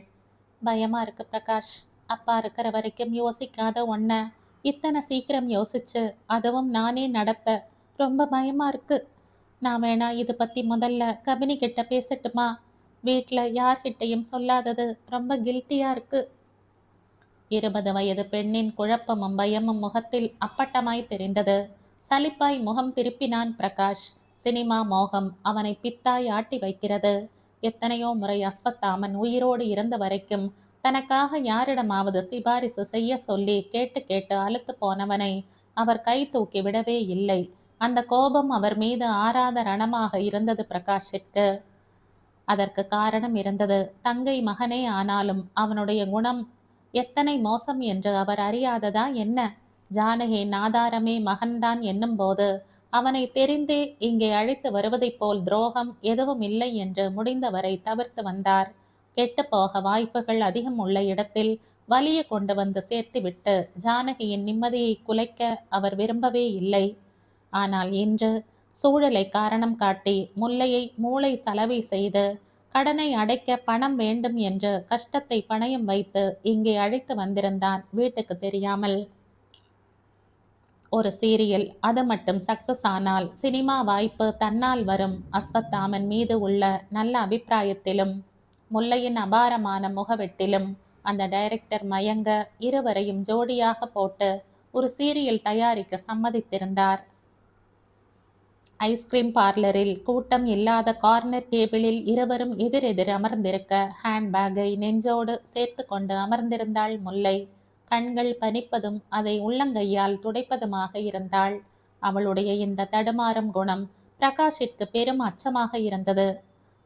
பயமா இருக்கு பிரகாஷ். அப்பா இருக்கிற வரைக்கும் யோசிக்காத ஒன்ன இத்தனை சீக்கிரம் யோசிச்சு அதுவும் நானே நடத்த ரொம்ப பயமா இருக்கு. நான் வேணா இது பத்தி முதல்ல கபினி கிட்ட பேசட்டுமா? வீட்டுல யார்கிட்டையும் சொல்லாதது ரொம்ப கில்ட்டியா இருக்கு. 20 வயது பெண்ணின் குழப்பமும் பயமும் முகத்தில் அப்பட்டமாய் தெரிந்தது. சலிப்பாய் முகம் திருப்பினான் பிரகாஷ். சினிமா மோகம் அவனை பித்தாய் ஆட்டி வைக்கிறது. எத்தனையோ முறை அஸ்வத்தாமன் உயிரோடு இருந்த வரைக்கும் தனக்காக யாரிடமாவது சிபாரிசு செய்ய சொல்லி கேட்டு கேட்டு அலுத்து போனவனை அவர் கை தூக்கி விடவே இல்லை. அந்த கோபம் அவர் மீது ஆறாத ரணமாக இருந்தது பிரகாஷிற்கு. அதற்கு காரணம் இருந்தது. தங்கை மகனே ஆனாலும் அவனுடைய குணம் எத்தனை மோசம் என்று அவர் அறியாததா என்ன? ஜானகியின் ஆதாரமே மகன்தான் என்னும் போது அவனை தெரிந்தே இங்கே அழைத்து வருவதைப் போல் துரோகம் எதுவும் இல்லை என்று முடிந்தவரை தவிர்த்து வந்தார். கெட்டு போக வாய்ப்புகள் அதிகம் உள்ள இடத்தில் வலிய கொண்டு வந்து சேர்த்துவிட்டு ஜானகியின் நிம்மதியை குலைக்க அவர் விரும்பவே இல்லை. ஆனால் இன்று சூழலை காரணம் காட்டி முல்லையை மூளை சலவை செய்து கடனை அடைக்க பணம் வேண்டும் என்று கஷ்டத்தை பணயம் வைத்து இங்கே அழைத்து வந்திருந்தான் வீட்டுக்கு தெரியாமல். ஒரு சீரியல் அது மட்டும் சக்சஸ் ஆனால் சினிமா வாய்ப்பு தன்னால் வரும். அஸ்வத்தாமன் மீது உள்ள நல்ல அபிப்பிராயத்திலும் முல்லையின் அபாரமான முகவெட்டிலும் அந்த டைரக்டர் மயங்க இருவரையும் ஜோடியாக போட்டு ஒரு சீரியல் தயாரிக்க சம்மதித்திருந்தார். ஐஸ்கிரீம் பார்லரில் கூட்டம் இல்லாத கார்னர் டேபிளில் இருவரும் எதிரெதிர் அமர்ந்திருக்க ஹேண்ட்பேக்கை நெஞ்சோடு சேர்த்து கொண்டு அமர்ந்திருந்தாள் முல்லை. கண்கள் பனிப்பதும் அதை உள்ளங்கையால் துடைப்பதுமாக இருந்தாள். அவளுடைய இந்த தடுமாறும் குணம் பிரகாஷிற்கு பெரும் அச்சமாக இருந்தது.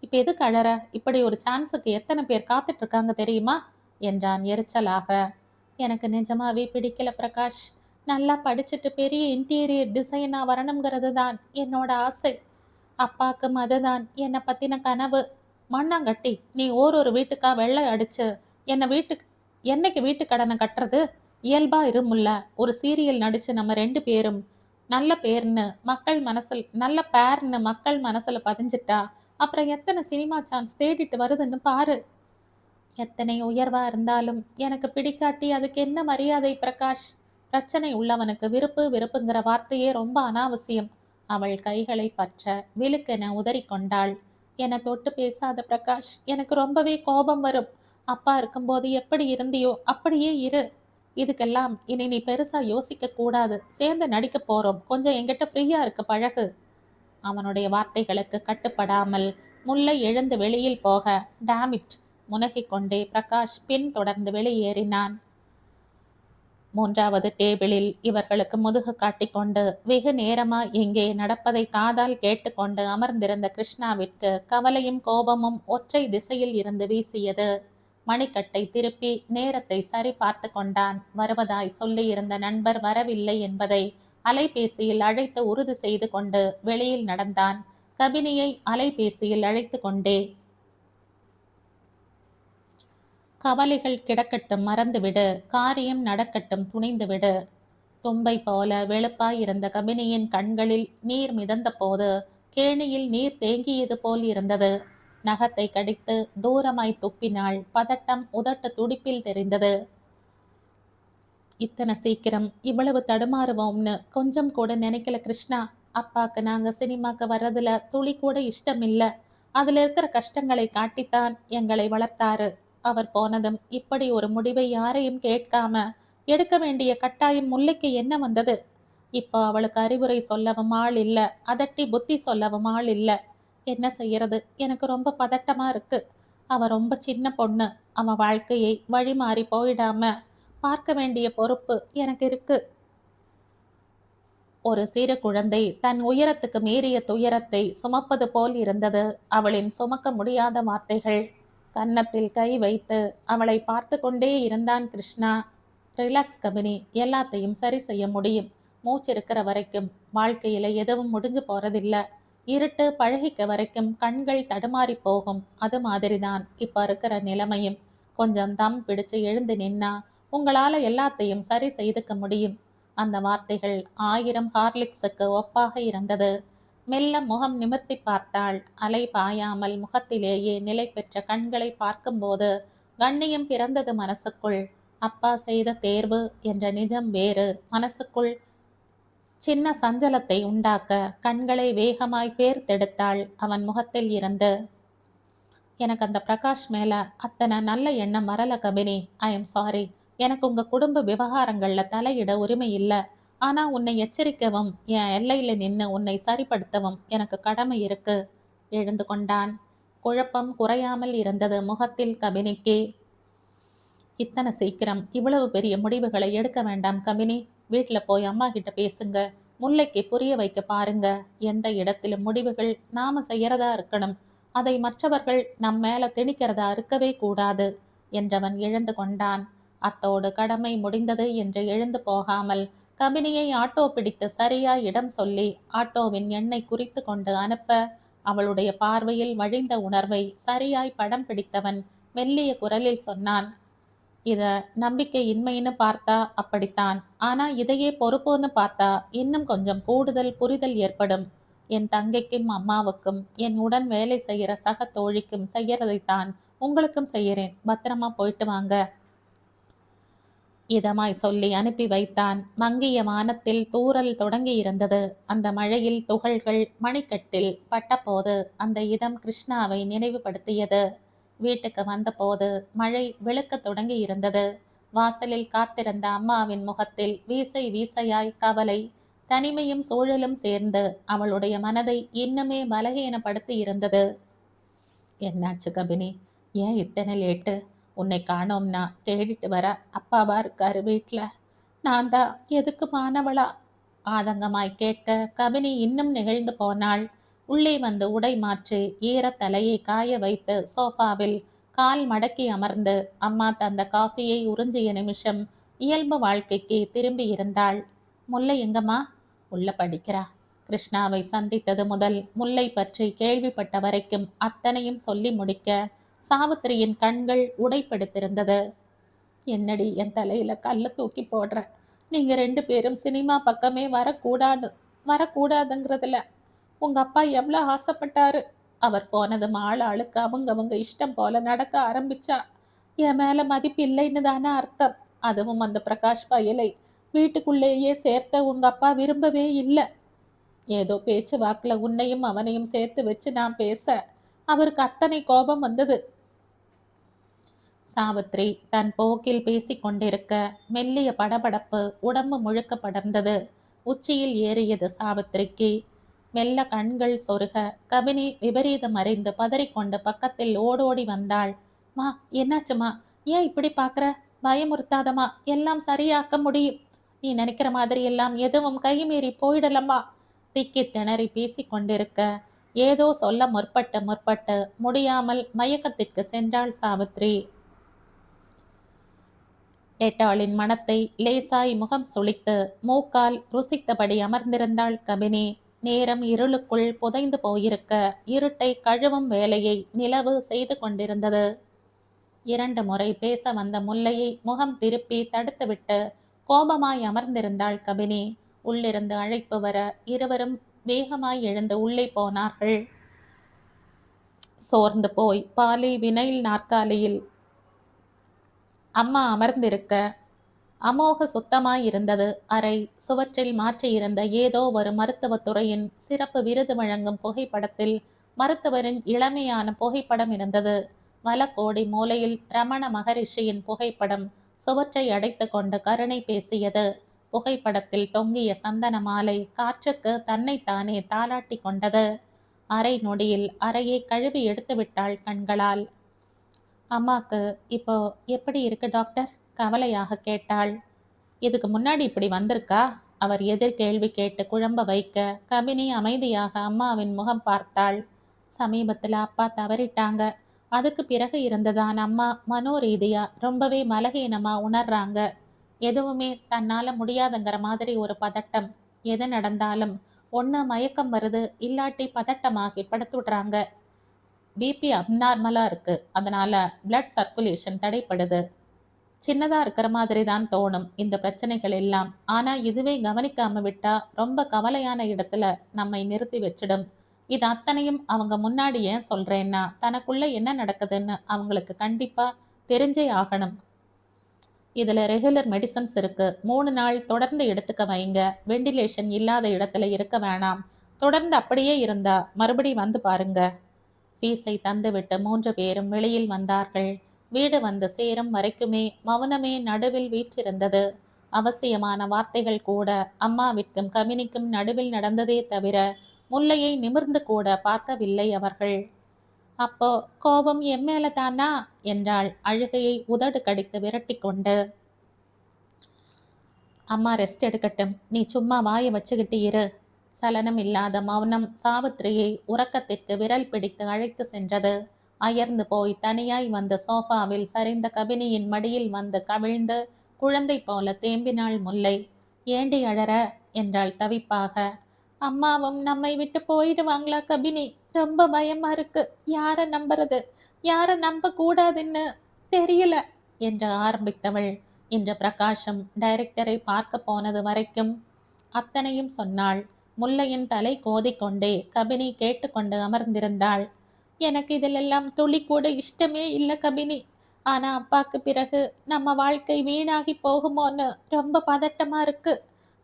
இப்ப எது கழற? இப்படி ஒரு சான்ஸுக்கு எத்தனை பேர் காத்துட்டு இருக்காங்க தெரியுமா என்றான் எரிச்சலாக. எனக்கு நிஜமாவே பிடிக்கல பிரகாஷ். நல்லா படிச்சுட்டு பெரிய இன்டீரியர் டிசைனா வரணுங்கிறது தான் என்னோட ஆசை. அப்பாக்கும் அதுதான் என்னை பத்தின கனவு. மண்ணாங்கட்டி, நீ ஒரு வீட்டுக்கா வெள்ளை அடிச்சு என்னைக்கு வீட்டு கடனை கட்டுறது? இயல்பா இருமுல்ல. ஒரு சீரியல் நடிச்சு நம்ம 2 பேரும் நல்ல பேர்னு மக்கள் மனசுல பதிஞ்சிட்டா அப்புறம் எத்தனை சினிமா சான்ஸ் தேடிட்டு வருதுன்னு பாரு. எத்தனை உயர்வா இருந்தாலும் எனக்கு பிடிக்காட்டி அதுக்கு என்ன மரியாதை பிரகாஷ்? பிரச்சனை உள்ளவனுக்கு வெறுப்புங்கிற வார்த்தையே ரொம்ப அனாவசியம். அவள் கைகளை பற்ற விழுக்கென உதறிக்கொண்டாள். என்னை தொட்டு பேசாத பிரகாஷ், எனக்கு ரொம்பவே கோபம் வரும். அப்பா இருக்கும்போது எப்படி இருந்தியோ அப்படியே இரு. இதுக்கெல்லாம் இனி நீ பெருசா யோசிக்க கூடாது. சேர்ந்து நடிக்க போறோம். கொஞ்சம் என்கிட்ட ஃப்ரீயா இருக்க பழகு. அவனுடைய வார்த்தைகளுக்கு கட்டுப்படாமல் முல்லை எழுந்து வெளியில் போக டேமிட் முனகிக் கொண்டே பிரகாஷ் பின் தொடர்ந்து வெளியேறினான். 3வது டேபிளில் இவர்களுக்கு முதுகு காட்டிக்கொண்டு வெகு நேரமா இங்கே நடப்பதை காதால் கேட்டுக்கொண்டு அமர்ந்திருந்த கிருஷ்ணாவிற்கு கவலையும் கோபமும் ஒற்றை திசையில் இருந்து வீசியது. மணிக்கட்டை திருப்பி நேரத்தை சரி பார்த்து கொண்டான். வருவதாய் சொல்லியிருந்த நண்பர் வரவில்லை என்பதை அலைபேசியில் அழைத்து உறுதி செய்து கொண்டு வெளியில் நடந்தான். கபினியை அலைபேசியில் அழைத்து கொண்டே, கவலைகள் கிடக்கட்டும், மறந்துவிடு. காரியம் நடக்கட்டும், துணிந்துவிடு. தும்பை போல வெளுப்பாய் இருந்த கபினியின் கண்களில் நீர் மிதந்த போது கேணியில் நீர் தேங்கியது போல் இருந்தது. நகத்தை கடித்து தூரமாய் துப்பினாள். பதட்டம் உதட்டு துடிப்பில் தெரிந்தது. இத்தனை சீக்கிரம் இவ்வளவு தடுமாறுவோம்னு கொஞ்சம் கூட நினைக்கல கிருஷ்ணா. அப்பாக்கு நாங்க சினிமாக்கு வர்றதுல துளி கூட இஷ்டம் இல்லை. அதுல இருக்கிற கஷ்டங்களை காட்டித்தான் எங்களை வளர்த்தாரு. அவர் போனதும் இப்படி ஒரு முடிவை யாரையும் கேட்காம எடுக்க வேண்டிய கட்டாயம் முல்லைக்கு என்ன வந்தது? இப்போ அவளுக்கு அறிவுரை சொல்லவும் ஆள் இல்ல, அதட்டி புத்தி சொல்லவும் ஆள் இல்ல. என்ன செய்யறது? எனக்கு ரொம்ப பதட்டமா இருக்கு. அவ ரொம்ப சின்ன பொண்ணு. அவன் வாழ்க்கையை வழி மாறி போயிடாம பார்க்க வேண்டிய பொறுப்பு எனக்கு இருக்கு. ஒரு சிறு குழந்தை தன் உயரத்துக்கு மீறிய துயரத்தை சுமப்பது போல் இருந்தது அவளின் சுமக்க முடியாத வார்த்தைகள். கன்னத்தில் கை வைத்து அவளை பார்த்து கொண்டே இருந்தான் கிருஷ்ணா. ரிலாக்ஸ் கபினி, எல்லாத்தையும் சரி செய்ய முடியும். மூச்சிருக்கிற வரைக்கும் வாழ்க்கையில எதுவும் முடிஞ்சு போறதில்ல. இருட்டு பழகிக்க வரைக்கும் கண்கள் தடுமாறி போகும். அது மாதிரிதான் இப்ப இருக்கிற நிலைமையும். கொஞ்சம் தம் பிடிச்சு எழுந்து நின்னா உங்களால எல்லாத்தையும் சரி செய்துக்க முடியும். அந்த வார்த்தைகள் 1000 ஹார்லிக்ஸுக்கு ஒப்பாக இருந்தது. மெல்ல முகம் நிமிர்த்தி பார்த்தாள். அலை பாயாமல் முகத்திலேயே நிலை பெற்ற கண்களை பார்க்கும்போது கண்ணியம் பிறந்தது மனசுக்குள். அப்பா செய்த தேர்வு என்ற நிஜம் வேறு. மனசுக்குள் சின்ன சஞ்சலத்தை உண்டாக்க கண்களை வேகமாய் பேர்த்தெடுத்தாள் அவன் முகத்தில் இருந்து. எனக்கு அந்த பிரகாஷ் மேல அத்தனை நல்ல எண்ணம் வரல கபினி. I am sorry. எனக்கு உங்க குடும்ப விவகாரங்கள்ல தலையிட உரிமை இல்லை. ஆனா உன்னை எச்சரிக்கவும் என் எல்லையில நின்று உன்னை சரிப்படுத்தவும் எனக்கு கடமை இருக்கு. எழுந்து கொண்டான். குழப்பம் குறையாமல் இருந்தது முகத்தில் கபினிக்கு. இத்தனை சீக்கிரம் இவ்வளவு பெரிய முடிவுகளை எடுக்க வேண்டாம் கபினி. வீட்டுல போய் அம்மா கிட்ட பேசுங்க. முல்லைக்கு புரிய வைக்க பாருங்க. எந்த இடத்திலும் முடிவுகள் நாம செய்யறதா இருக்கணும். அதை மற்றவர்கள் நம் மேல திணிக்கிறதா இருக்கவே கூடாது என்றவன் எழுந்து கொண்டான். அத்தோடு கடமை முடிந்தது என்று எழுந்து போகாமல் கபினியை ஆட்டோ பிடித்து சரியாய் இடம் சொல்லி ஆட்டோவின் எண்ணை குறித்து கொண்டு அனுப்ப அவளுடைய பார்வையில் வழிந்த உணர்வை சரியாய் படம் பிடித்தவன் மெல்லிய குரலில் சொன்னான். இத நம்பிக்கை இன்மைன்னு பார்த்தா அப்படித்தான். ஆனா இதையே பொறுப்புன்னு பார்த்தா இன்னும் கொஞ்சம் கூடுதல் புரிதல் ஏற்படும். என் தங்கைக்கும் அம்மாவுக்கும் என் உடன் வேலை செய்யற சக தோழிக்கும் செய்யறதைத்தான் உங்களுக்கும் செய்யறேன். பத்திரமா போயிட்டு வாங்க. இதமாய் சொல்லி அனுப்பி வைத்தான். மங்கிய வானத்தில் தூறல் தொடங்கி இருந்தது. அந்த மழையில் துகள்கள் மணிக்கட்டில் பட்டபோது அந்த இதம் கிருஷ்ணாவை நினைவுபடுத்தியது. வீட்டுக்கு வந்தபோது மழை வெளுக்கத் தொடங்கி இருந்தது. வாசலில் காத்திருந்த அம்மாவின் முகத்தில் வீசை வீசையாய் கவலை, தனிமையும் சூழலும் சேர்ந்து அவளுடைய மனதை இன்னுமே பலகீனப்படுத்தி இருந்தது. என்னாச்சு கபினி? ஏன் இத்தனை லேட்டு? உன்னை காணோம்னா தேடிட்டு வர அப்பாவா இருக்காரு வீட்ல. நான் தான் எதுக்கு மாணவளா? ஆதங்கமாய் கேட்க கபினி இன்னும் நெகிழ்ந்து போனாள். உள்ளே வந்து உடை மாற்றி ஈரத் தலையை காய வைத்து சோஃபாவில் கால் மடக்கி அமர்ந்து அம்மா தந்த காஃபியை உறிஞ்சிய நிமிஷம் இயல்பு வாழ்க்கைக்கு திரும்பி இருந்தாள். முல்லை எங்கம்மா? உள்ள படிக்கிறா. கிருஷ்ணாவை சந்தித்தது முதல் முல்லை பற்றி கேள்விப்பட்ட வரைக்கும் அத்தனையும் சொல்லி முடிக்க சாவித்திரியின் கண்கள் உடைப்படுத்திருந்தது. என்னடி என் தலையில கல்ல தூக்கி போடுற? நீங்க 2 பேரும் சினிமா பக்கமே வரக்கூடாதுங்கிறதுல உங்க அப்பா எவ்வளவு ஆசைப்பட்டாரு. அவர் போனதும் ஆளுக்கு அவங்க இஷ்டம் போல நடக்க ஆரம்பிச்சா என் மேல மதிப்பு இல்லைன்னு தானே அர்த்தம். அதுவும் அந்த பிரகாஷ் பயலை வீட்டுக்குள்ளேயே சேர்த்த உங்க அப்பா விரும்பவே இல்லை. ஏதோ பேச்சு வாக்குல உன்னையும் அவனையும் சேர்த்து வச்சு நான் பேச அவருக்கு அத்தனை கோபம் வந்தது. சாவித்ரி தன் போக்கில் பேசிக் கொண்டிருக்க மெல்லிய படபடப்பு உடம்பு முழுக்க படர்ந்தது. உச்சியில் ஏறியது சாவித்திரிக்கு. மெல்ல கண்கள் சொருக கபினி விபரீதம் அறிந்து பதறிக்கொண்டு பக்கத்தில் ஓடோடி வந்தாள். மா, என்னாச்சுமா? ஏன் இப்படி பாக்குற? பயமுறுத்தாதமா, எல்லாம் சரியாக்க முடியும். நீ நினைக்கிற மாதிரி எல்லாம் எதுவும் கைமீறி போயிடலம்மா. திக்கி திணறி பேசிக் கொண்டிருக்க ஏதோ சொல்ல முற்பட்டு முடியாமல் மயக்கத்திற்கு சென்றாள் சாவித்ரி. டெட்டாலின் மனத்தை லேசாய் முகம் சுளித்து மூக்கால் ருசித்தபடி அமர்ந்திருந்தாள் கபினி. நேரம் இருளுக்குள் புதைந்து போயிருக்க இருட்டை கழுவும் வேலையை நிலவு செய்து கொண்டிருந்தது. 2 முறை பேச வந்த முல்லையை முகம் திருப்பி தடுத்துவிட்டு கோபமாய் அமர்ந்திருந்தாள் கபினி. உள்ளிருந்து அழைப்பு வர இருவரும் வேகமாய் எழுந்து உள்ளே போனார்கள். சோர்ந்து போய் பாலி வினைல் நாற்காலியில் அம்மா அமர்ந்திருக்க அமோக சுத்தமாய் இருந்தது அறை. சுவற்றில் மாற்றியிருந்த ஏதோ ஒரு மருத்துவத்துறையின் சிறப்பு விருது வழங்கும் புகைப்படத்தில் மருத்துவரின் இளமையான புகைப்படம் இருந்தது. வலக்கோடி மூலையில் ரமண மகரிஷியின் புகைப்படம் சுவற்றை அடைத்து கொண்டு கருணை பேசியது. புகைப்படத்தில் தொங்கிய சந்தன மாலை காற்றுக்கு தன்னைத்தானே தாளாட்டி கொண்டது. அரை நொடியில் அறையை கழுவி எடுத்து விட்டாள் கண்களால். அம்மாக்கு இப்போ எப்படி இருக்கு டாக்டர்? கவலையாக கேட்டாள். இதுக்கு முன்னாடி இப்படி வந்திருக்கா? அவர் எதிர் கேள்வி கேட்டு குழம்ப வைக்க கபினி அமைதியாக அம்மாவின் முகம் பார்த்தாள். சமீபத்தில் அப்பா தவறிட்டாங்க. அதுக்கு பிறகு இருந்ததான் அம்மா மனோரீதியா ரொம்பவே பலகீனமா உணர்றாங்க. எதுவுமே தன்னால முடியாதுங்கிற மாதிரி ஒரு பதட்டம். எது நடந்தாலும் ஒன்று மயக்கம் வருது, இல்லாட்டி பதட்டமாகி படுத்துடுறாங்க. பிபி அப்நார்மலாக இருக்குது, அதனால் பிளட் சர்க்குலேஷன் தடைப்படுது. சின்னதாக இருக்கிற மாதிரி தான் தோணும் இந்த பிரச்சனைகள் எல்லாம். ஆனால் இதுவே கவனிக்காம விட்டா ரொம்ப கவலையான இடத்துல நம்மை நிறுத்தி வச்சிடும். இது அத்தனையும் அவங்க முன்னாடி ஏன் சொல்கிறேன்னா, தனக்குள்ள என்ன நடக்குதுன்னு அவங்களுக்கு கண்டிப்பாக தெரிஞ்சே ஆகணும். இதில் ரெகுலர் மெடிசன்ஸ் இருக்குது. 3 நாள் தொடர்ந்து எடுத்துக்க வைங்க. வெண்டிலேஷன் இல்லாத இடத்துல இருக்க வேணாம். தொடர்ந்து அப்படியே இருந்தா மறுபடியும் வந்து பாருங்க. ஃபீஸை தந்துவிட்டு 3 பேரும் வெளியில் வந்தார்கள். வீடு வந்து சேரும் வரைக்குமே மௌனமே நடுவில் வீற்றிருந்தது. அவசியமான வார்த்தைகள் கூட அம்மாவிற்கும் கமினிக்கும் நடுவில் நடந்ததே தவிர முல்லையை நிமிர்ந்து கூட பார்க்கவில்லை அவர்கள். அப்போ கோபம் எம்மேல தானா என்றாள் அழுகையை உதடு கடித்து விரட்டி கொண்டு. அம்மா ரெஸ்ட் எடுக்கட்டும், நீ சும்மா வாயை வச்சுக்கிட்டு இரு. சலனம் இல்லாத மௌனம் சாவித்திரியை உறக்கத்திற்கு விரல் பிடித்து அழைத்து சென்றது. அயர்ந்து போய் தனியாய் வந்த சோஃபாவில் சரிந்த கபினியின் மடியில் வந்து கவிழ்ந்து குழந்தை போல தேம்பினாள் முல்லை. ஏண்டி அழற என்றாள் தவிப்பாக. அம்மாவும் நம்மை விட்டு போயிடுவாங்களா கபினி? ரொம்ப பயமா இருக்கு. யாரை நம்புறது, யாரை நம்ப கூடாதுன்னு தெரியல. என்று ஆரம்பித்தவள் இன்று பிரகாஷம் டைரக்டரை பார்க்க போனது வரைக்கும் அத்தனையும் சொன்னாள். முல்லையின் தலை கோதிக்கொண்டே கபினி கேட்டுக்கொண்டு அமர்ந்திருந்தாள். எனக்கு இதிலெல்லாம் துளி கூட இஷ்டமே இல்லை கபினி. ஆனா அப்பாக்கு பிறகு நம்ம வாழ்க்கை வீணாகி போகுமோன்னு ரொம்ப பதட்டமா இருக்கு.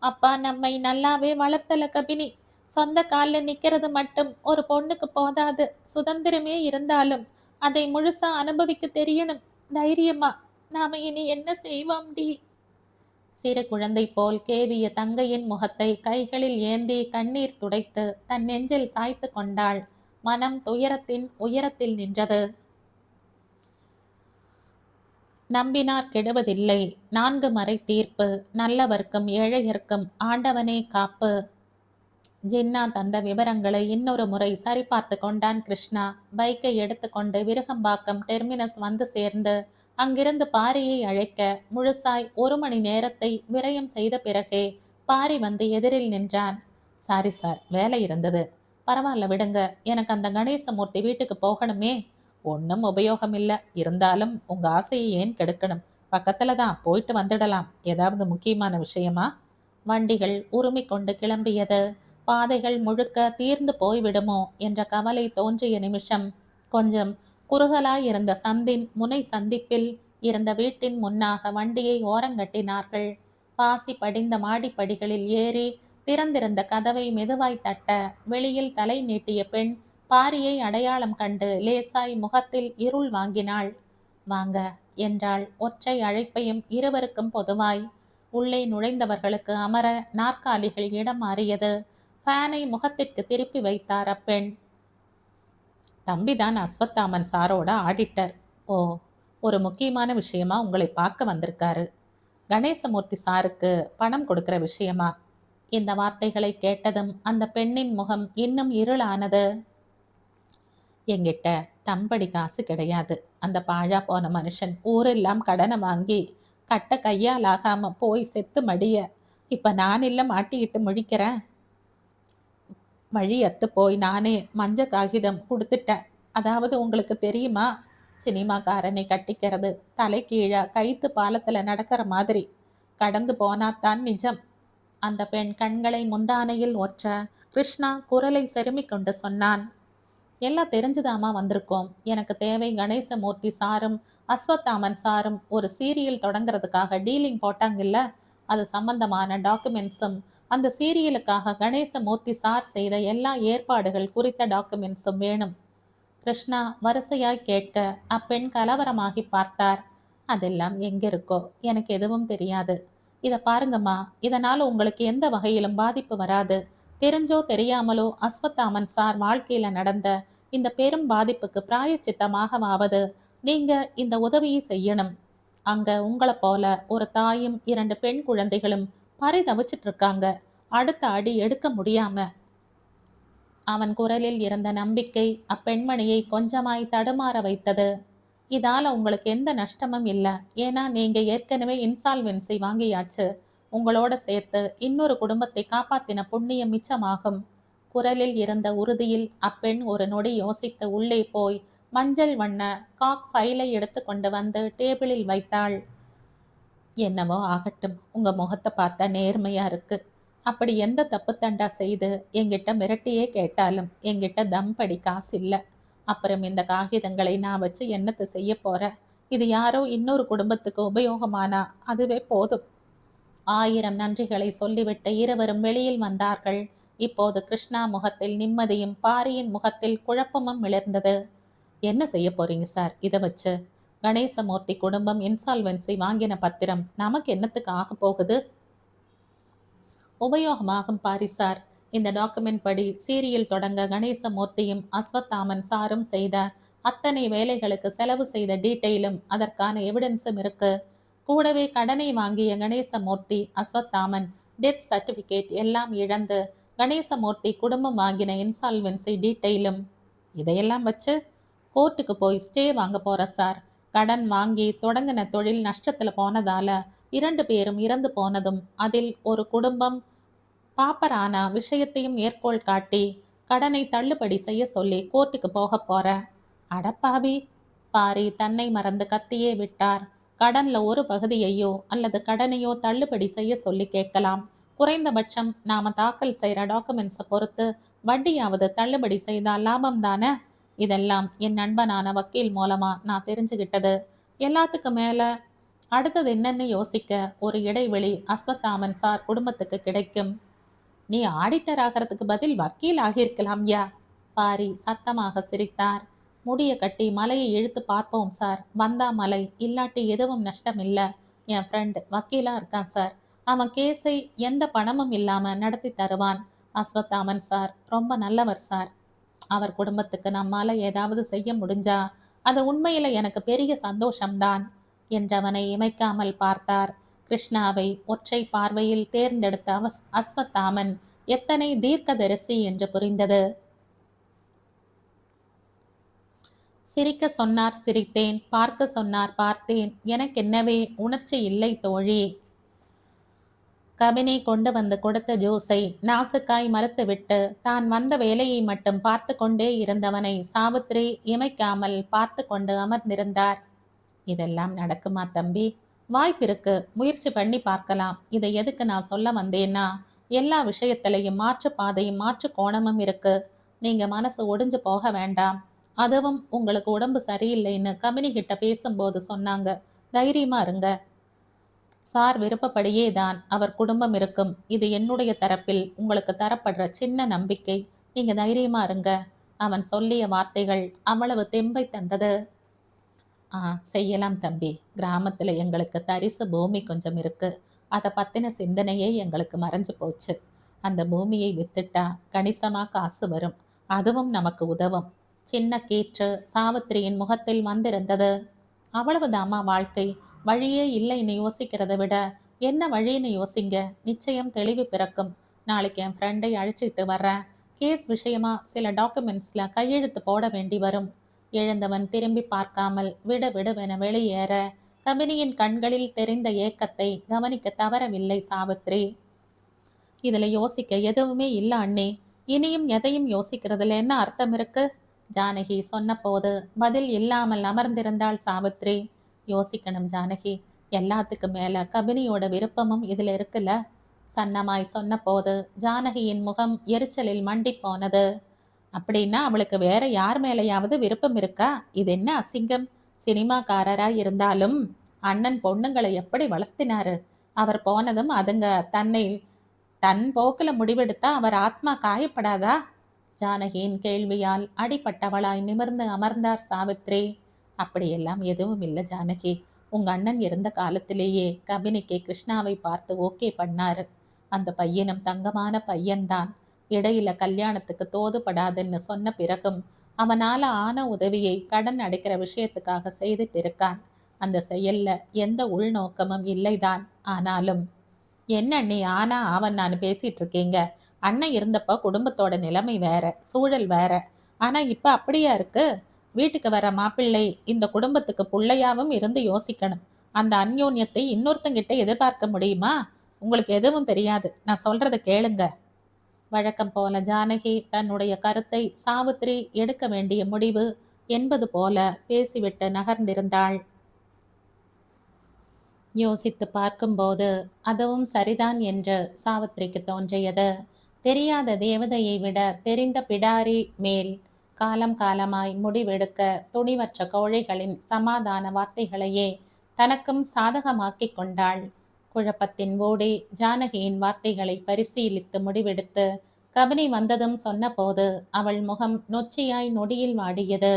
அப்பா நம்மை நல்லாவே வளர்த்தல கபினி. சொந்த காலில் நிக்கிறது மட்டும் ஒரு பொண்ணுக்கு போதாது. சுதந்திரமே இருந்தாலும் அதை முழுசா அனுபவிக்க தெரியணும். தைரியமா. நாம இனி என்ன செய்வோம்டி? சிறு குழந்தை போல் கேவிய தங்கையின் முகத்தை கைகளில் ஏந்தி கண்ணீர் துடைத்து தன் நெஞ்சில் சாய்த்து கொண்டாள். மனம் துயரத்தின் உயரத்தில் நின்றது. நம்பினார் கெடுவதில்லை. 4 மறை தீர்ப்பு. நல்லவர்க்கும் ஏழையர்க்கும் ஆண்டவனே காப்பு. ஜின்னா தந்த விவரங்களை இன்னொரு முறை சரிபார்த்து கொண்டான் கிருஷ்ணா. பைக்கை எடுத்துக்கொண்டு விருகம்பாக்கம் டெர்மினஸ் வந்து சேர்ந்து அங்கிருந்து பாரியை அழைக்க முழுசாய் 1 மணி நேரத்தை விரயம் செய்த பிறகே பாரி வந்து எதிரில் நின்றான். சாரி சார், வேலை இருந்தது. பரவாயில்ல விடுங்க, எனக்கு அந்த கணேசமூர்த்தி வீட்டுக்கு போகணுமே. ஒன்றும் உபயோகம் இல்லை. இருந்தாலும் உங்க ஆசையை ஏன் கெடுக்கணும்? பக்கத்துல தான், போயிட்டு வந்துடலாம். ஏதாவது முக்கியமான விஷயமா? வண்டிகள் உருமிக் கொண்டு கிளம்பியது. பாதைகள் முழுக்க தீர்ந்து போய்விடுமோ என்ற கவலை தோன்றிய நிமிஷம் கொஞ்சம் குறுகலாயிருந்த சந்தின் முனை சந்திப்பில் இருந்த வீட்டின் முன்னாக வண்டியை ஓரங்கட்டினார்கள். பாசி படிந்த மாடிப்படிகளில் ஏறி திறந்திருந்த கதவை மெதுவாய் தட்ட வெளியில் தலை நீட்டிய பெண் பாரியை அடையாளம் கண்டு லேசாய் முகத்தில் இருள் வாங்கினாள். வாங்க என்றாள் ஒற்றை அழைப்பையும் இருவருக்கும் பொதுவாய். உள்ளே நுழைந்தவர்களுக்கு அமர நாற்காலிகள் இடம் மாறியது. ஃபேனை முகத்திற்கு திருப்பி வைத்தார் அப்பெண். தம்பிதான் அஸ்வத்தாமன் சாரோட ஆடிட்டர். ஓ, ஒரு முக்கியமான விஷயமா உங்களை பார்க்க வந்திருக்காரு. கணேசமூர்த்தி சாருக்கு பணம் கொடுக்கிற விஷயமா? இந்த வார்த்தைகளை கேட்டதும் அந்த பெண்ணின் முகம் இன்னும் இருளானது. எங்கிட்ட தம்படி காசு கிடையாது. அந்த பாழா போன மனுஷன் ஊரெல்லாம் கடனை வாங்கி கட்ட கையால் ஆகாம போய் செத்து மடிய இப்ப நான் இல்ல மாட்டிக்கிட்டு முழிக்கிறேன். வழி அத்து போய் நானே மஞ்ச காகிதம் கொடுத்துட்டேன். அதாவது உங்களுக்கு தெரியுமா, சினிமாக்காரனை கட்டிக்கிறது தலை கீழா கைத்து பாலத்துல நடக்கிற மாதிரி. கடந்து போனாத்தான் நிஜம். அந்த பெண் கண்களை முந்தானையில் ஒற்ற கிருஷ்ணா குரலை செருமிக் கொண்டு சொன்னான். எல்லாம் தெரிஞ்சுதாமா வந்திருக்கோம். எனக்கு தேவை கணேசமூர்த்தி சாரும் அஸ்வத்தாமன் சாரும் ஒரு சீரியல் தொடங்குறதுக்காக டீலிங் போட்டாங்கல்ல, அது சம்பந்தமான டாக்குமெண்ட்ஸும் அந்த சீரியலுக்காக கணேசமூர்த்தி சார் செய்த எல்லா ஏற்பாடுகள் குறித்த டாக்குமெண்ட்ஸும் வேணும். கிருஷ்ணா வரிசையாய் கேட்க அப்பெண் கலவரமாகி பார்த்தார். அதெல்லாம் எங்க இருக்கோ எனக்கு எதுவும் தெரியாது. இதை பாருங்கம்மா, இதனால உங்களுக்கு எந்த வகையிலும் பாதிப்பு வராது. தெரிஞ்சோ தெரியாமலோ அஸ்வத்தாமன் சார் வாழ்க்கையில நடந்த இந்த பெரும் பாதிப்புக்கு பிராயச்சித்தமாகவாவது நீங்க இந்த உதவியை செய்யணும். அங்க உங்களை போல ஒரு தாயும் 2 பெண் குழந்தைகளும் பரிதவிச்சிட்டு இருக்காங்க. அடுத்த அடி எடுக்க முடியாம. அவன் குரலில் இருந்த நம்பிக்கை அப்பெண்மணியை கொஞ்சமாய் தடுமாற வைத்தது. இதால உங்களுக்கு எந்த நஷ்டமும் இல்லை. ஏன்னா நீங்க ஏற்கனவே இன்சால்வென்சி வாங்கியாச்சு. உங்களோட சேர்த்து இன்னொரு குடும்பத்தை காப்பாத்தின புண்ணியம் மிச்சமாகும். குரலில் இருந்த உறுதியில் அப்பெண் ஒரு நொடி யோசித்து உள்ளே போய் மஞ்சள் வண்ண காக் ஃபைலை எடுத்து கொண்டு வந்து டேபிளில் வைத்தாள். என்னவோ ஆகட்டும், உங்க முகத்தை பார்த்தா நேர்மையா இருக்கு. அப்படி எந்த தப்பு தண்டா செய்து என்கிட்ட மிரட்டியே கேட்டாலும் என்கிட்ட தம்படி காசு இல்லை. அப்புறம் இந்த காகிதங்களை நான் வச்சு என்னத்தை செய்ய போற? இது யாரோ இன்னொரு குடும்பத்துக்கு உபயோகமானா அதுவே போதும். 1000 நன்றிகளை சொல்லிவிட்டு இருவரும் வெளியில் வந்தார்கள். இப்போது கிருஷ்ணா முகத்தில் நிம்மதியும் பாரியின் முகத்தில் குழப்பமும் மிளர்ந்தது. என்ன செய்ய போறீங்க சார் இதை வச்சு? கணேசமூர்த்தி குடும்பம் இன்சால்வென்சி வாங்கின பத்திரம் நமக்கு என்னத்துக்கு ஆக போகுது? உபயோகமாகும் பாரி சார். இந்த டாக்குமெண்ட் படி சீரியல் தொடங்க கணேசமூர்த்தியும் அஸ்வத்தாமன் சாரும் செய்த அத்தனை வேலைகளுக்கு செலவு செய்த டீட்டெயிலும் அதற்கான எவிடன்ஸும் இருக்கு. கூடவே கடனை வாங்கிய கணேசமூர்த்தி அஸ்வத்தாமன் டெத் சர்டிபிகேட் எல்லாம் இழந்து கணேசமூர்த்தி குடும்பம் வாங்கின இன்சால்வென்சி டீட்டெயிலும். இதையெல்லாம் வச்சு கோர்ட்டுக்கு போய் ஸ்டே வாங்க போற சார். கடன் வாங்கி தொடங்கின தொழில் நஷ்டத்துல போனதால 2 பேரும் இறந்து போனதும் அதில் ஒரு குடும்பம் பாப்பரான விஷயத்தையும் மேற்கோள் காட்டி கடனை தள்ளுபடி செய்ய சொல்லி கோர்ட்டுக்கு போக போற. அடப்பாவி! பாரி தன்னை மறந்து கத்தியே விட்டார். கடன்ல ஒரு பகுதியையோ அல்லது கடனையோ தள்ளுபடி செய்ய சொல்லி கேட்கலாம். குறைந்தபட்சம் நாம தாக்கல் செய்யற டாக்குமெண்ட்ஸை பொறுத்து வட்டியாவது தள்ளுபடி செய்தால் லாபம் தானே. இதெல்லாம் என் நண்பனான வக்கீல் மூலமா நான் தெரிஞ்சுக்கிட்டது. எல்லாத்துக்கும் மேல அடுத்தது என்னன்னு யோசிக்க ஒரு இடைவெளி அஸ்வத்தாமன் சார் குடும்பத்துக்கு கிடைக்கும். நீ ஆடிட்டர் ஆகிறதுக்கு பதில் வக்கீல் ஆகியிருக்கலாம் யா. பாரி சத்தமாக சிரித்தார். முடிய கட்டி மலையை இழுத்து பார்ப்போம் சார். வந்தா மலை, இல்லாட்டி எதுவும் நஷ்டம் இல்ல. என் ஃப்ரெண்ட் வக்கீலா இருக்கான் சார். அவன் கேஸை எந்த பணமும் இல்லாம நடத்தி தருவான். அஸ்வத்தாமன் சார் ரொம்ப நல்லவர் சார். அவர் குடும்பத்துக்கு நம்மால ஏதாவது செய்ய முடிஞ்சா அது உண்மையில எனக்கு பெரிய சந்தோஷம்தான் என்றவனை இமைக்காமல் பார்த்தார். கிருஷ்ணாவை ஒற்றை பார்வையில் தேர்ந்தெடுத்த அஸ்வத்தாமன் எத்தனை தீர்க்கதரிசி என்று புரிந்தது. சிரிக்க சொன்னார் சிரித்தேன், பார்க்க சொன்னார் பார்த்தேன். எனக்கென்னவே உணர்ச்சி இல்லை தோழி. கபினி கொண்டு வந்து கொடுத்த ஜூஸை நாசுக்காய் மறுத்துவிட்டு தான் வந்த வேலையை மட்டும் பார்த்து கொண்டே இருந்தவனை சாவித்திரி இமைக்காமல் பார்த்து கொண்டு அமர்ந்திருந்தார். இதெல்லாம் நடக்குமா தம்பி? வாய்ப்பிருக்கு, முயற்சி பண்ணி பார்க்கலாம். இதை எதுக்கு நான் சொல்ல வந்தேன்னா, எல்லா விஷயத்திலையும் மாற்று பாதையும் மாற்று கோணமும் இருக்கு. நீங்க மனசு ஒடிஞ்சு போக வேண்டாம். அதுவும் உங்களுக்கு உடம்பு சரியில்லைன்னு கபினி கிட்ட பேசும்போது சொன்னாங்க. தைரியமா இருங்க. சார் விருப்பப்படியே தான் அவர் குடும்பம் இருக்கும். இது என்னுடைய தரப்பில் உங்களுக்கு தரப்படுற சின்ன நம்பிக்கை. நீங்க தைரியமா இருங்க. அவன் சொல்லிய வார்த்தைகள் அவ்வளவு தெம்பை தந்தது. செய்யலாம் தம்பி. கிராமத்துல எங்களுக்கு தரிசு பூமி கொஞ்சம் இருக்கு. அதை பத்தின சிந்தனையே எங்களுக்கு மறைஞ்சு போச்சு. அந்த பூமியை வித்துட்டா கணிசமா காசு வரும். அதுவும் நமக்கு உதவும். சின்ன கீற்று சாவித்திரியின் முகத்தில் வந்திருந்தது. அவ்வளவுதாம்மா வாழ்க்கை. வழியே இல்லைன்னு யோசிக்கிறத விட என்ன வழின்னு யோசிங்க. நிச்சயம் தெளிவு பிறக்கும். நாளைக்கு என் ஃப்ரெண்டை அழைச்சிட்டு வர்றேன். கேஸ் விஷயமா சில டாக்குமெண்ட்ஸ்ல கையெழுத்து போட வேண்டி வரும். எழுந்தவன் திரும்பி பார்க்காமல் விடுவென வெளியேற கபினியின் கண்களில் தெரிந்த ஏக்கத்தை கவனிக்க தவறவில்லை சாவித்ரி. இதுல யோசிக்க எதுவுமே இல்ல அண்ணே. இனியும் எதையும் யோசிக்கிறதுல என்ன அர்த்தம் இருக்கு? ஜானகி சொன்ன போது பதில் இல்லாமல் அமர்ந்திருந்தாள் சாவித்ரி. யோசிக்கணும் ஜானகி. எல்லாத்துக்கு மேல கபினியோட விருப்பமும் இதுல இருக்குல்ல. சன்னமாய் சொன்ன போது ஜானகியின் முகம் எரிச்சலில் மண்டி போனது. அப்படின்னா அவளுக்கு வேற யார் மேலையாவது விருப்பம் இருக்கா? இது என்ன அசிங்கம்? சினிமாக்காரரா இருந்தாலும் அண்ணன் பொண்ணுங்களை எப்படி வளர்த்தினாரு? அவர் போனதும் அதுங்க தன் போக்குல முடிவெடுத்தா அவர் ஆத்மா காயப்படாதா? ஜானகியின் கேள்வியால் அடிப்பட்டவளாய் நிமிர்ந்து அமர்ந்தார் சாவித்ரி. அப்படியெல்லாம் எதுவும் இல்லை ஜானகி. உங்க அண்ணன் இருந்த காலத்திலேயே கபினிக்கு கிருஷ்ணாவை பார்த்து ஓகே பண்ணாரு. அந்த பையனும் தங்கமான பையன்தான். இடையில கல்யாணத்துக்கு தோதுபடாதுன்னு சொன்ன பிறகும் அவனால ஆன உதவியை கடன் அடைக்கிற விஷயத்துக்காக செய்துட்டு இருக்கான். அந்த செயல்ல எந்த உள்நோக்கமும் இல்லைதான். ஆனாலும் என்ன நீ ஆனா அவன் நான் பேசிட்டு இருக்கீங்க? அண்ணன் இருந்தப்ப குடும்பத்தோட நிலைமை வேற, சூழல் வேற. ஆனா இப்ப அப்படியா இருக்கு? வீட்டுக்கு வர மாப்பிள்ளை இந்த குடும்பத்துக்கு புள்ளையாவும் இருந்து யோசிக்கணும். அந்த அந்யோன்யத்தை இன்னொருத்தங்கிட்ட எதிர்பார்க்க முடியுமா? உங்களுக்கு எதுவும் தெரியாது. நான் சொல்றத கேளுங்க. வழக்கம் போல ஜானகி தன்னுடைய கருத்தை சாவித்ரி எடுக்க வேண்டிய முடிவு என்பது போல பேசிவிட்டு நகர்ந்திருந்தாள். யோசித்து பார்க்கும்போது அதுவும் சரிதான் என்று சாவித்ரிக்கு தோன்றியது. தெரியாத தேவதையை விட தெரிந்த பிடாரி மேல் காலம் காலமாய் முடிவெடுக்க துணிவற்ற கோழைகளின் சமாதான வார்த்தைகளையே தனக்கும் சாதகமாக்கிக் கொண்டாள். குழப்பத்தின் ஓடி ஜானகியின் வார்த்தைகளை பரிசீலித்து முடிவெடுத்து கபினி வந்ததும் சொன்னபோது அவள் முகம் நொச்சியாய் நொடியில் வாடியது.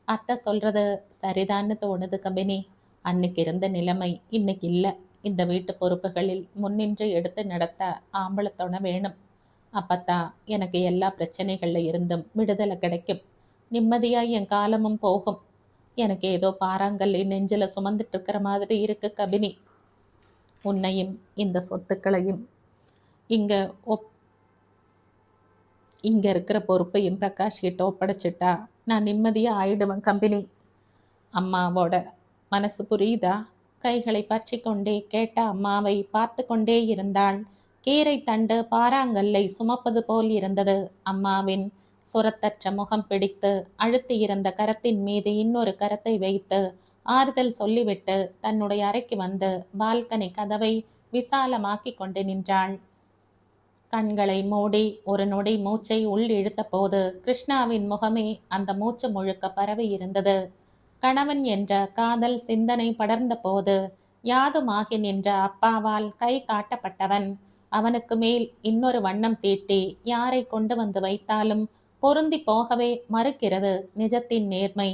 அத்தை சொல்றது சரிதான்னு தோணுது கபினி. அன்னைக்கு இருந்த நிலைமை இன்னைக்கு இல்லை. இந்த வீட்டு பொறுப்புகளில் முன்னின்று எடுத்து நடத்த ஆம்பளத்தோண வேணும். அப்பத்தான் எனக்கு எல்லா பிரச்சனைகள்ல இருந்தும் விடுதலை கிடைக்கும். நிம்மதியாய் என் காலமும் போகும். எனக்கு ஏதோ பாறாங்கல்லை நெஞ்சில சுமந்துட்டு இருக்கிற மாதிரி இருக்கு கபினி. உன்னையும் இந்த சொத்துக்களையும் இங்க இருக்கிற பொறுப்பையும் பிரகாஷ் கிட்ட ஒப்படைச்சிட்டா நான் நிம்மதியா ஆயிடுவேன் கம்பெனி. அம்மாவோட மனசு புரியுதா? கைகளை பற்றி கொண்டே கேட்ட அம்மாவை பார்த்து கொண்டே இருந்தாள். கீரை தண்டு பாறாங்கல்லை சுமப்பது போல் இருந்தது. அம்மாவின் சுரத்தற்ற முகம் பிடித்து அழுத்தி இருந்த கரத்தின் மீது இன்னொரு கரத்தை வைத்து ஆறுதல் சொல்லிவிட்டு தன்னுடைய அறைக்கு வந்து பால்கனி கதவை விசாலமாக்கி கொண்டு நின்றாள். கண்களை மூடி ஒரு நொடி மூச்சை உள் இழுத்த போது கிருஷ்ணாவின் முகமே அந்த மூச்சு முழுக்க பரவி இருந்தது. கணவன் என்ற காதல் சிந்தனை படர்ந்த போது யாதுமாகி நின்ற அப்பாவால் கை காட்டப்பட்டவன் அவனுக்கு மேல் இன்னொரு வண்ணம் தீட்டி யாரை கொண்டு வந்து வைத்தாலும் பொருந்தி போகவே மறுக்கிறது நிஜத்தின் நேர்மை.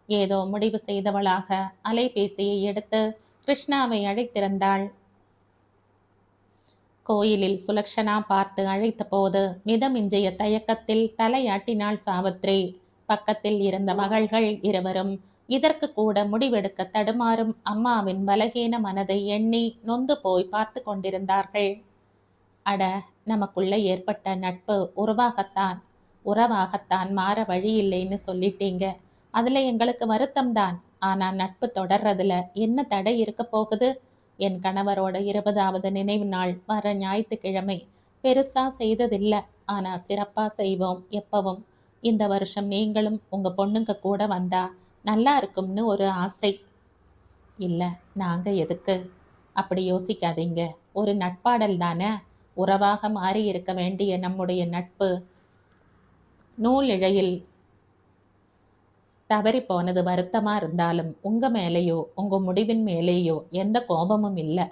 ஏதோ முடிவு செய்தவளாக அலைபேசியை எடுத்து கிருஷ்ணாவை அழைத்திருந்தாள். கோயிலில் சுலக்ஷனா பார்த்து அழைத்த போது மிதமிஞ்சிய தயக்கத்தில் தலையாட்டினாள் சாவித்ரி. பக்கத்தில் இருந்த மகள்கள் இருவரும் இதற்கு கூட முடிவெடுக்க தடுமாறும் அம்மாவின் பலகீன மனதை எண்ணி நொந்து போய் பார்த்து கொண்டிருந்தார்கள். அட, நமக்குள்ள ஏற்பட்ட நட்பு உறவாகத்தான் மாற வழி இல்லைன்னு சொல்லிட்டீங்க. அதுல எங்களுக்கு வருத்தம்தான். ஆனா நட்பு தொடர்றதுல என்ன தடை இருக்க போகுது? என் கணவரோட 20வது நினைவு நாள் வர ஞாயிற்றுக்கிழமை. பெருசா செய்ததில்லை, ஆனா சிறப்பா செய்வோம் எப்பவும். இந்த வருஷம் நீங்களும் உங்க பொண்ணுங்க கூட வந்தா நல்லா இருக்கும்னு ஒரு ஆசை. இல்லை, நாங்க எதுக்கு? அப்படி யோசிக்காதீங்க. ஒரு நட்பாடல் தானே. உறவாக மாறி இருக்க வேண்டிய நம்முடைய நட்பு நூல் இழையில் தவறி போனது வருத்தமா இருந்தாலும் உங்க மேலேயோ உங்க முடிவின் மேலேயோ எந்த கோபமும் இல்லை.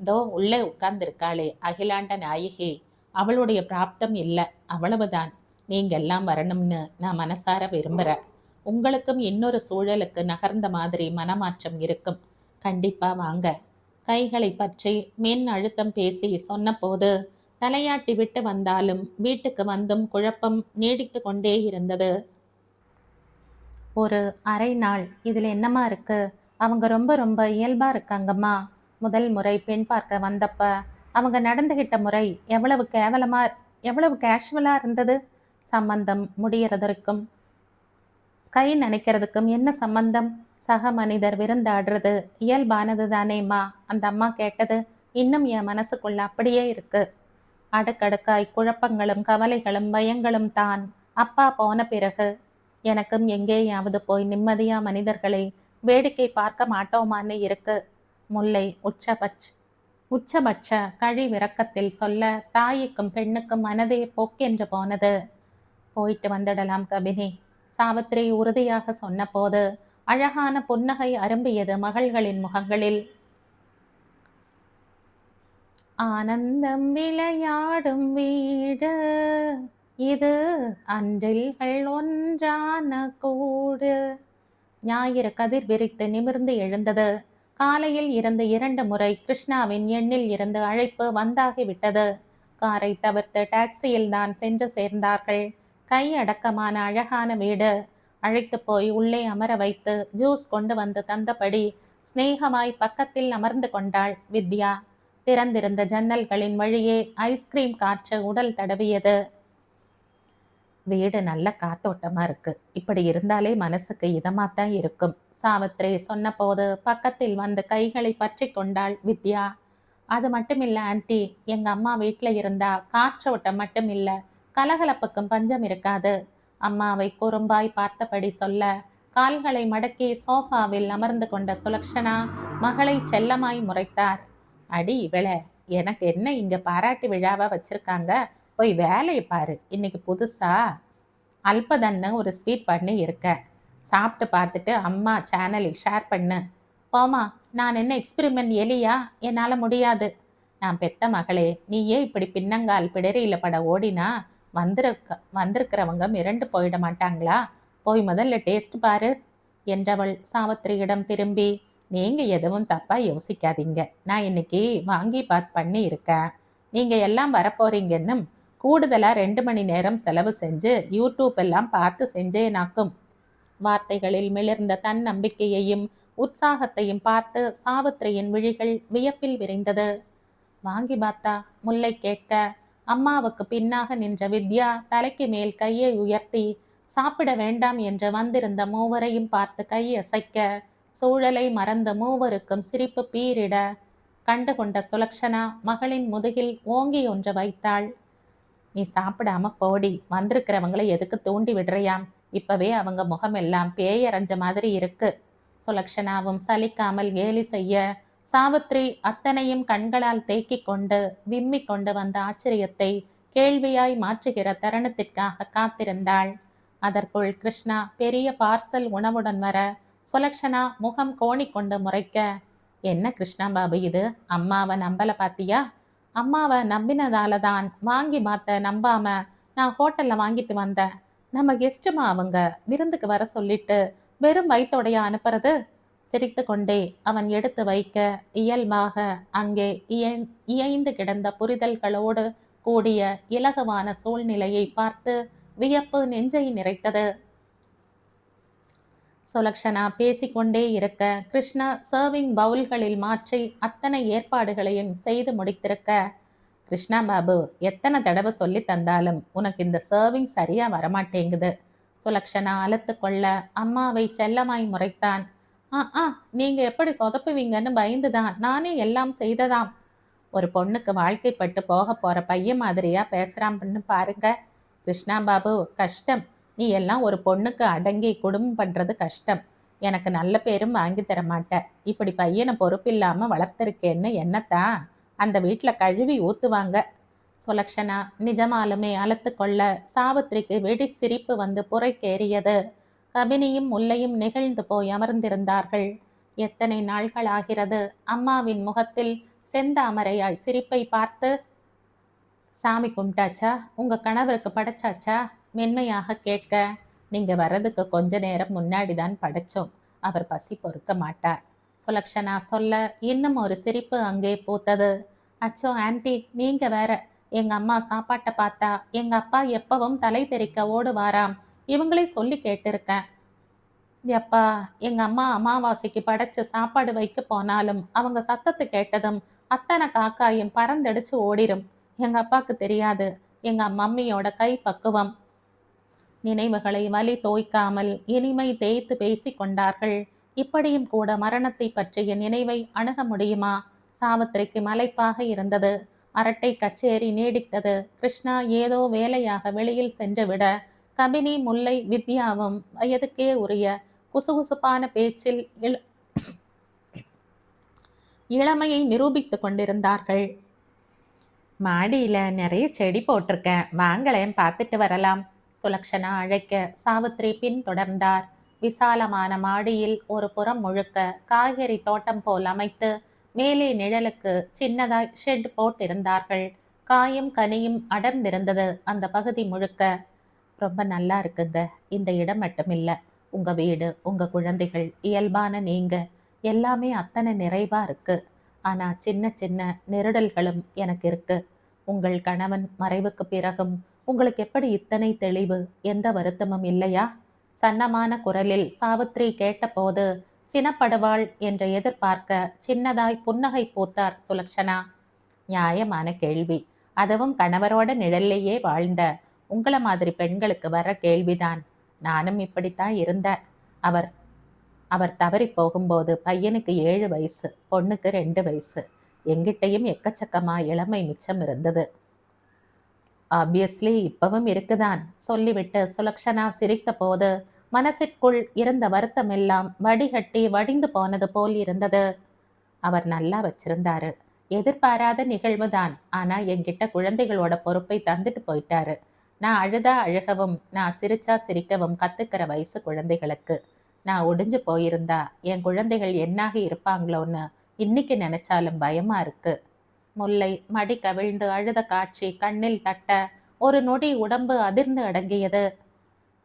தோ உள்ளே உட்கார்ந்திருக்காளே அகிலாண்ட நாயகி, அவளுடைய பிராப்தம் இல்லை, அவ்வளவுதான். நீங்க எல்லாம் வரணும்னு நான் மனசார விரும்புகிறேன். உங்களுக்கும் இன்னொரு சூழலுக்கு நகர்ந்த மாதிரி மனமாற்றம் இருக்கும். கண்டிப்பா வாங்க. கைகளை பற்றி மின் அழுத்தம் பேசி சொன்னபோது தலையாட்டி விட்டு வந்தாலும் வீட்டுக்கு வந்தும் குழப்பம் நீடித்து கொண்டே இருந்தது. ஒரு அரை நாள் இதில் என்னம்மா இருக்கு? அவங்க ரொம்ப ரொம்ப இயல்பா இருக்காங்கம்மா. முதல் முறை பெண் பார்க்க வந்தப்ப அவங்க நடந்துகிட்ட முறை எவ்வளவு கேஷுவலா இருந்தது. சம்பந்தம் முடியறதற்கும் கை நினைக்கிறதுக்கும் என்ன சம்பந்தம்? சக மனிதர் விருந்தாடுறது இயல்பானது தானேம்மா அந்த அம்மா கேட்டது இன்னும் என் மனசுக்குள்ள அப்படியே இருக்கு. அடுக்கடுக்காய் குழப்பங்களும் கவலைகளும் பயங்களும் தான். அப்பா போன பிறகு எனக்கும் எங்கேயாவது போய் நிம்மதியா மனிதர்களை வேடிக்கை பார்க்க மாட்டோமான்னு இருக்கு. முல்லை உச்சபட்ச கழி விரக்கத்தில் சொல்ல தாய்க்கும் பெண்ணுக்கும் மனதே போக்கென்று போனது. போயிட்டு வந்துடலாம் கபினி, சாவித்திரி உறுதியாக சொன்ன போது அழகான புன்னகை அரும்பியது மகள்களின் முகங்களில். ஆனந்தம் விளையாடும் வீடு இது, அன்றில்கள் ஒன்றான கூடு. ஞாயிறு கதிர் விரித்து நிமிர்ந்து எழுந்தது. காலையில் இருந்து 2 முறை கிருஷ்ணாவின் எண்ணில் இருந்து அழைப்பு வந்தாகிவிட்டது. காரை தவிர்த்து டாக்ஸியில் தான் சென்று சேர்ந்தார்கள். கை அடக்கமான அழகான வீடு. அழைத்து போய் உள்ளே அமர வைத்து ஜூஸ் கொண்டு வந்து தந்தபடி சிநேகமாய் பக்கத்தில் அமர்ந்து கொண்டாள் வித்யா. திறந்திருந்த ஜன்னல்களின் வழியே ஐஸ்கிரீம் காற்று உடல் தடவியது. வீடு நல்ல காத்தோட்டமா இருக்கு. இப்படி இருந்தாலே மனசுக்கு இதமாத்தான் இருக்கும், சாவித்ரி சொன்ன போது பக்கத்தில் வந்து கைகளை பற்றி கொண்டாள் வித்யா. அது மட்டும் இல்ல ஆன்டி, எங்க அம்மா வீட்டுல இருந்தா காற்றோட்டம் மட்டும் இல்ல, கலகலப்புக்கும் பஞ்சம் இருக்காது. அம்மாவை குறும்பாய் பார்த்தபடி சொல்ல கால்களை மடக்கி சோஃபாவில் அமர்ந்து கொண்ட சுலக்ஷனா மகளை செல்லமாய் முறைத்தார். அடி இவளே, எனக்கு என்ன இங்க பாராட்டு விழாவா வச்சிருக்காங்க? போய் வேலையை பாரு. இன்னைக்கு புதுசா அல்பதன்னு ஒரு ஸ்வீட் பண்ணி இருக்க, சாப்பிட்டு பார்த்துட்டு அம்மா சேனலில் ஷேர் பண்ணு. போமா, நான் என்ன எக்ஸ்பிரிமெண்ட் எலியா? என்னால் முடியாது. நான் பெத்த மகளே, நீயே இப்படி பின்னங்கால் பிடரியில் பட ஓடினா வந்திருக்கிறவங்க மிரண்டு போயிட மாட்டாங்களா? போய் முதல்ல டேஸ்ட் பாரு என்றவள் சாவித்திரியிடம் திரும்பி, நீங்க எதுவும் தப்பா யோசிக்காதீங்க. நான் இன்னைக்கு வாங்கி பண்ணி இருக்கேன். நீங்க எல்லாம் வரப்போறீங்கன்னு கூடுதலா 2 மணி நேரம் செலவு செஞ்சு யூடியூப் எல்லாம் பார்த்து செஞ்சேனாக்கும். வார்த்தைகளில் மிளிர்ந்த தன் நம்பிக்கையையும் உற்சாகத்தையும் பார்த்து சாவித்திரியின் விழிகள் வியப்பில் விரிந்தது. வாங்கி பார்த்தா? முல்லை கேட்க அம்மாவுக்கு பின்னாக நின்ற வித்யா தலைக்கு மேல் கையை உயர்த்தி சாப்பிட வேண்டாம் என்று வந்திருந்த மூவரையும் பார்த்து கை அசைக்க சூழலை மறந்த மூவருக்கும் சிரிப்பு பீரிட கண்டுகொண்ட சுலக்ஷனா மகளின் முதுகில் ஓங்கி ஒன்று வைத்தாள். நீ சாப்பிடாம போடி, வந்திருக்கிறவங்களை எதுக்கு தூண்டி விடுறியாம்? இப்பவே அவங்க முகமெல்லாம் பேயரைஞ்ச மாதிரி இருக்கு. சுலக்ஷனாவும் சலிக்காமல் கேலி செய்ய சாவித்ரி அத்தனையும் கண்களால் தேக்கிக் கொண்டு விம்மிக் கொண்டு வந்த ஆச்சரியத்தை கேள்வியாய் மாற்றுகிற தருணத்திற்காக காத்திருந்தாள். அதற்குள் கிருஷ்ணா பெரிய பார்சல் உணவுடன் வர சுலக்ஷனா முகம் கோணிக்கொண்டு முறைக்க, என்ன கிருஷ்ணா பாபு இது, அம்மாவை நம்பல பாத்தியா? அம்மாவை நம்பினதால தான் வாங்கி மாத்த நம்பாம நான் ஹோட்டல்ல வாங்கிட்டு வந்தேன். நம்ம கெஸ்ட்டுமா அவங்க, விருந்துக்கு வர சொல்லிட்டு வெறும் வயித்தோடைய அனுப்புறது? சிரித்து கொண்டே அவன் எடுத்து வைக்க இயல்பாக அங்கே இயைந்து கிடந்த புரிதல்களோடு கூடிய இலகுவான சூழ்நிலையை பார்த்து வியப்பு நெஞ்சை நிறைத்தது. சுலக்ஷனா பேசிக்கொண்டே இருக்க கிருஷ்ணா சர்விங் பவுல்களில் மாற்றி அத்தனை ஏற்பாடுகளையும் செய்து முடித்திருக்க, கிருஷ்ணா பாபு, எத்தனை தடவை சொல்லி தந்தாலும் உனக்கு இந்த சர்விங் சரியா வரமாட்டேங்குது. சுலக்ஷனா அழுத்து கொள்ள அம்மாவை செல்லமாய் முறைத்தான். நீங்க எப்படி சொதப்புவீங்கன்னு பயந்துதான் நானே எல்லாம் செய்ததாம். ஒரு பொண்ணுக்கு வாழ்க்கைப்பட்டு போக போற பையன் மாதிரியா பேசுறான்னு பாருங்க. கிருஷ்ணா பாபு, கஷ்டம். நீ எல்லாம் ஒரு பொண்ணுக்கு அடங்கி குடும்பம் பண்றது கஷ்டம். எனக்கு நல்ல பேரும் வாங்கி தர மாட்ட. இப்படி பையனை பொறுப்பில்லாம வளர்த்திருக்கேன்னு என்னத்தான் அந்த வீட்டுல கழுவி ஊத்துவாங்க. சுலக்ஷனா நிஜமாலுமே அழுத்து கொள்ள சாவித்திரிக்கு வெடி சிரிப்பு வந்து புரைக்கேறியது. கபினியும் முல்லையும் நெகிழ்ந்து போய் அமர்ந்திருந்தார்கள். எத்தனை நாள்கள் ஆகிறது அம்மாவின் முகத்தில் செந்தாமரையாய் சிரிப்பை பார்த்து. சாமி கும்பிட்டாச்சா? உங்க கணவருக்கு படைச்சாச்சா? மென்மையாக கேட்க, நீங்க வர்றதுக்கு கொஞ்ச நேரம் முன்னாடி தான் படைச்சோம். அவர் பசி பொறுக்க மாட்டார். சுலக்ஷனா சொல்ல இன்னும் ஒரு சிரிப்பு அங்கே பூத்தது. அச்சோ ஆன்டி, நீங்க வேற. எங்க அம்மா சாப்பாட்டை பார்த்தா எங்க அப்பா எப்பவும் தலை தெறிக்க ஓடுவாராம். இவங்களே சொல்லி கேட்டிருக்கேன். எப்பா, எங்க அம்மா அமாவாசைக்கு படைச்சு சாப்பாடு வைக்க போனாலும் அவங்க சத்தத்தை கேட்டதும் அத்தனை காக்காயும் பறந்தடிச்சு ஓடிரும். எங்க அப்பாவுக்கு தெரியாது எங்க மம்மியோட கை பக்குவம். நினைவுகளை வலி தோய்க்காமல் இனிமை தேய்த்து பேசி கொண்டார்கள். இப்படியும் கூட மரணத்தை பற்றிய நினைவை அணுக முடியுமா? சாவித்திரிக்கு மலைப்பாக இருந்தது. அரட்டை கச்சேரி நீடித்தது. கிருஷ்ணா ஏதோ வேலையாக வெளியில் சென்றுவிட கபினி, முல்லை, வித்யாவும் வயதுக்கே உரிய குசுகுசுப்பான பேச்சில் இளமையை நிரூபித்து கொண்டிருந்தார்கள். மாடியில நிறைய செடி போட்டிருக்கேன், வாங்களேன் பார்த்துட்டு வரலாம். சுலக்ஷனா அழைக்க சாவித்ரி பின் தொடர்ந்தார். விசாலமான மாடியில் ஒரு புறம் முழுக்க காய்கறி தோட்டம் போல் அமைத்து மேலே நிழலுக்கு சின்னதாய் ஷெட் போட்டிருந்தார்கள். காயும் கனியும் அடர்ந்திருந்தது அந்த பகுதி முழுக்க. ரொம்ப நல்லா இருக்குங்க. இந்த இடம் மட்டும் இல்லை, உங்க வீடு, உங்க குழந்தைகள், இயல்பான நீங்க, எல்லாமே அத்தனை நிறைவா இருக்கு. ஆனா சின்ன சின்ன நெருடல்களும் எனக்கு இருக்கு. உங்கள் கணவன் மறைவுக்கு பிறகும் உங்களுக்கு எப்படி இத்தனை தெளிவு, எந்த வருத்தமும் இல்லையா? சன்னமான குரலில் சாவித்ரி கேட்டபோது சினப்படுவாள் என்று எதிர்பார்க்க சின்னதாய் புன்னகை பூத்தார் சுலக்ஷனா. நியாயமான கேள்வி. அதுவும் கணவரோட நிழல்லையே வாழ்ந்த உங்களை மாதிரி பெண்களுக்கு வர கேள்விதான். நானும் இப்படித்தான் இருந்தேன். அவர் அவர் தவறி போகும்போது பையனுக்கு 7 வயசு, பொண்ணுக்கு 2 வயசு. எங்கிட்டையும் எக்கச்சக்கமா இளமை மிச்சம் இருந்தது. ஆப்வியஸ்லி இப்பவும் இருக்குதான் சொல்லிவிட்டு சுலக்ஷனா சிரித்த போது மனசிற்குள் இருந்த வருத்தம் எல்லாம் வடிகட்டி வடிந்து போனது போல் இருந்தது. அவர் நல்லா வச்சிருந்தாரு. எதிர்பாராத நிகழ்வுதான். ஆனா என்கிட்ட குழந்தைகளோட பொறுப்பை தந்துட்டு போயிட்டாரு. நான் அழுதா அழுகவும் நான் சிரிச்சா சிரிக்கவும் கத்துக்கிற வயசு குழந்தைகளுக்கு. நான் ஒடிஞ்சு போயிருந்தா என் குழந்தைகள் என்னாகி இருப்பாங்களோன்னு இன்னைக்கு நினைச்சாலும் பயமா இருக்கு. முல்லை மடி கவிழ்ந்து அழுத காட்சி கண்ணில் தட்ட ஒரு நொடி உடம்பு அதிர்ந்து அடங்கியது.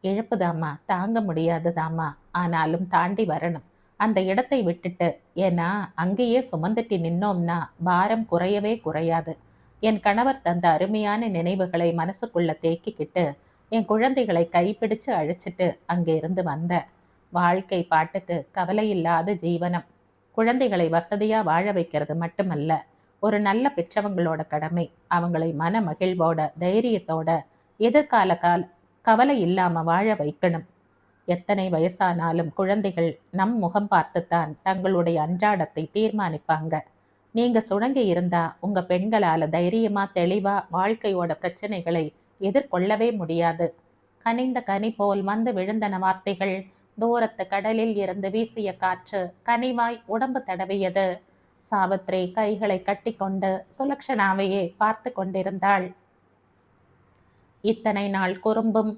இழப்புதாம்மா, தாங்க முடியாதுதாம்மா. ஆனாலும் தாண்டி வரணும் அந்த இடத்தை விட்டுட்டு. ஏன்னா அங்கேயே சுமந்துட்டு நின்னோம்னா பாரம் குறையவே குறையாது. என் கணவர் தந்த அருமையான நினைவுகளை மனசுக்குள்ள தேக்கிக்கிட்டு என் குழந்தைகளை கைப்பிடிச்சு அழைச்சிட்டு அங்கே இருந்து வந்தேன். வாழ்க்கை பாட்டுக்கு கவலையில்லாத ஜீவனம். குழந்தைகளை வசதியா வாழ வைக்கிறது மட்டுமல்ல, ஒரு நல்ல பெற்றவங்களோட கடமை அவங்களை மன மகிழ்வோட தைரியத்தோட எதிர்கால கவலை இல்லாம வாழ வைக்கணும். எத்தனை வயசானாலும் குழந்தைகள் நம் முகம் பார்த்துத்தான் தங்களுடைய அன்றாடத்தை தீர்மானிப்பாங்க. நீங்க சுணங்கி இருந்தா உங்க பெண்களால தைரியமா தெளிவா வாழ்க்கையோட பிரச்சனைகளை எதிர்கொள்ளவே முடியாது. கனிந்த கனி போல் வந்து விழுந்தன வார்த்தைகள். தூரத்து கடலில் இருந்து வீசிய காற்று கனிவாய் உடம்பு தடவியது. சாவித்ரி கைகளை கட்டிக்கொண்டு சுலக்ஷனாவையே பார்த்து கொண்டிருந்தாள். இத்தனை நாள் குறும்பும்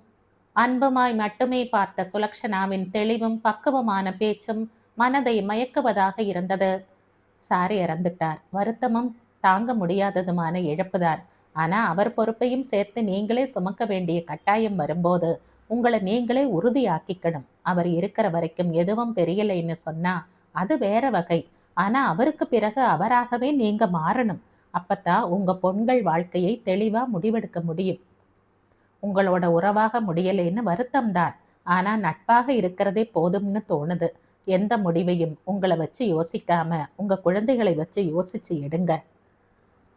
அன்புமாய் மட்டுமே பார்த்த சுலக்ஷனாவின் தெளிவும் பக்குவமான பேச்சும் மனதை மயக்குவதாக இருந்தது. சாரி இறந்துட்டார், வருத்தமும் தாங்க முடியாததுமான இழப்புதான். ஆனா அவர் பொறுப்பையும் சேர்த்து நீங்களே சுமக்க வேண்டிய கட்டாயம் வரும்போது உங்களை நீங்களே உறுதியாக்கிக்கணும். அவர் இருக்கிற வரைக்கும் எதுவும் தெரியலைன்னு சொன்னா அது வேற வகை. ஆனா அவருக்கு பிறகு அவராகவே நீங்க மாறணும். அப்பத்தான் உங்க பொண்கள் வாழ்க்கையை தெளிவா முடிவெடுக்க முடியும். உங்களோட உறவாக முடியலைன்னு வருத்தம்தான். ஆனா நட்பாக இருக்கிறதே போதும்னு தோணுது. எந்த முடிவையும் உங்களை வச்சு யோசிக்காம உங்க குழந்தைகளை வச்சு யோசிச்சு எடுங்க.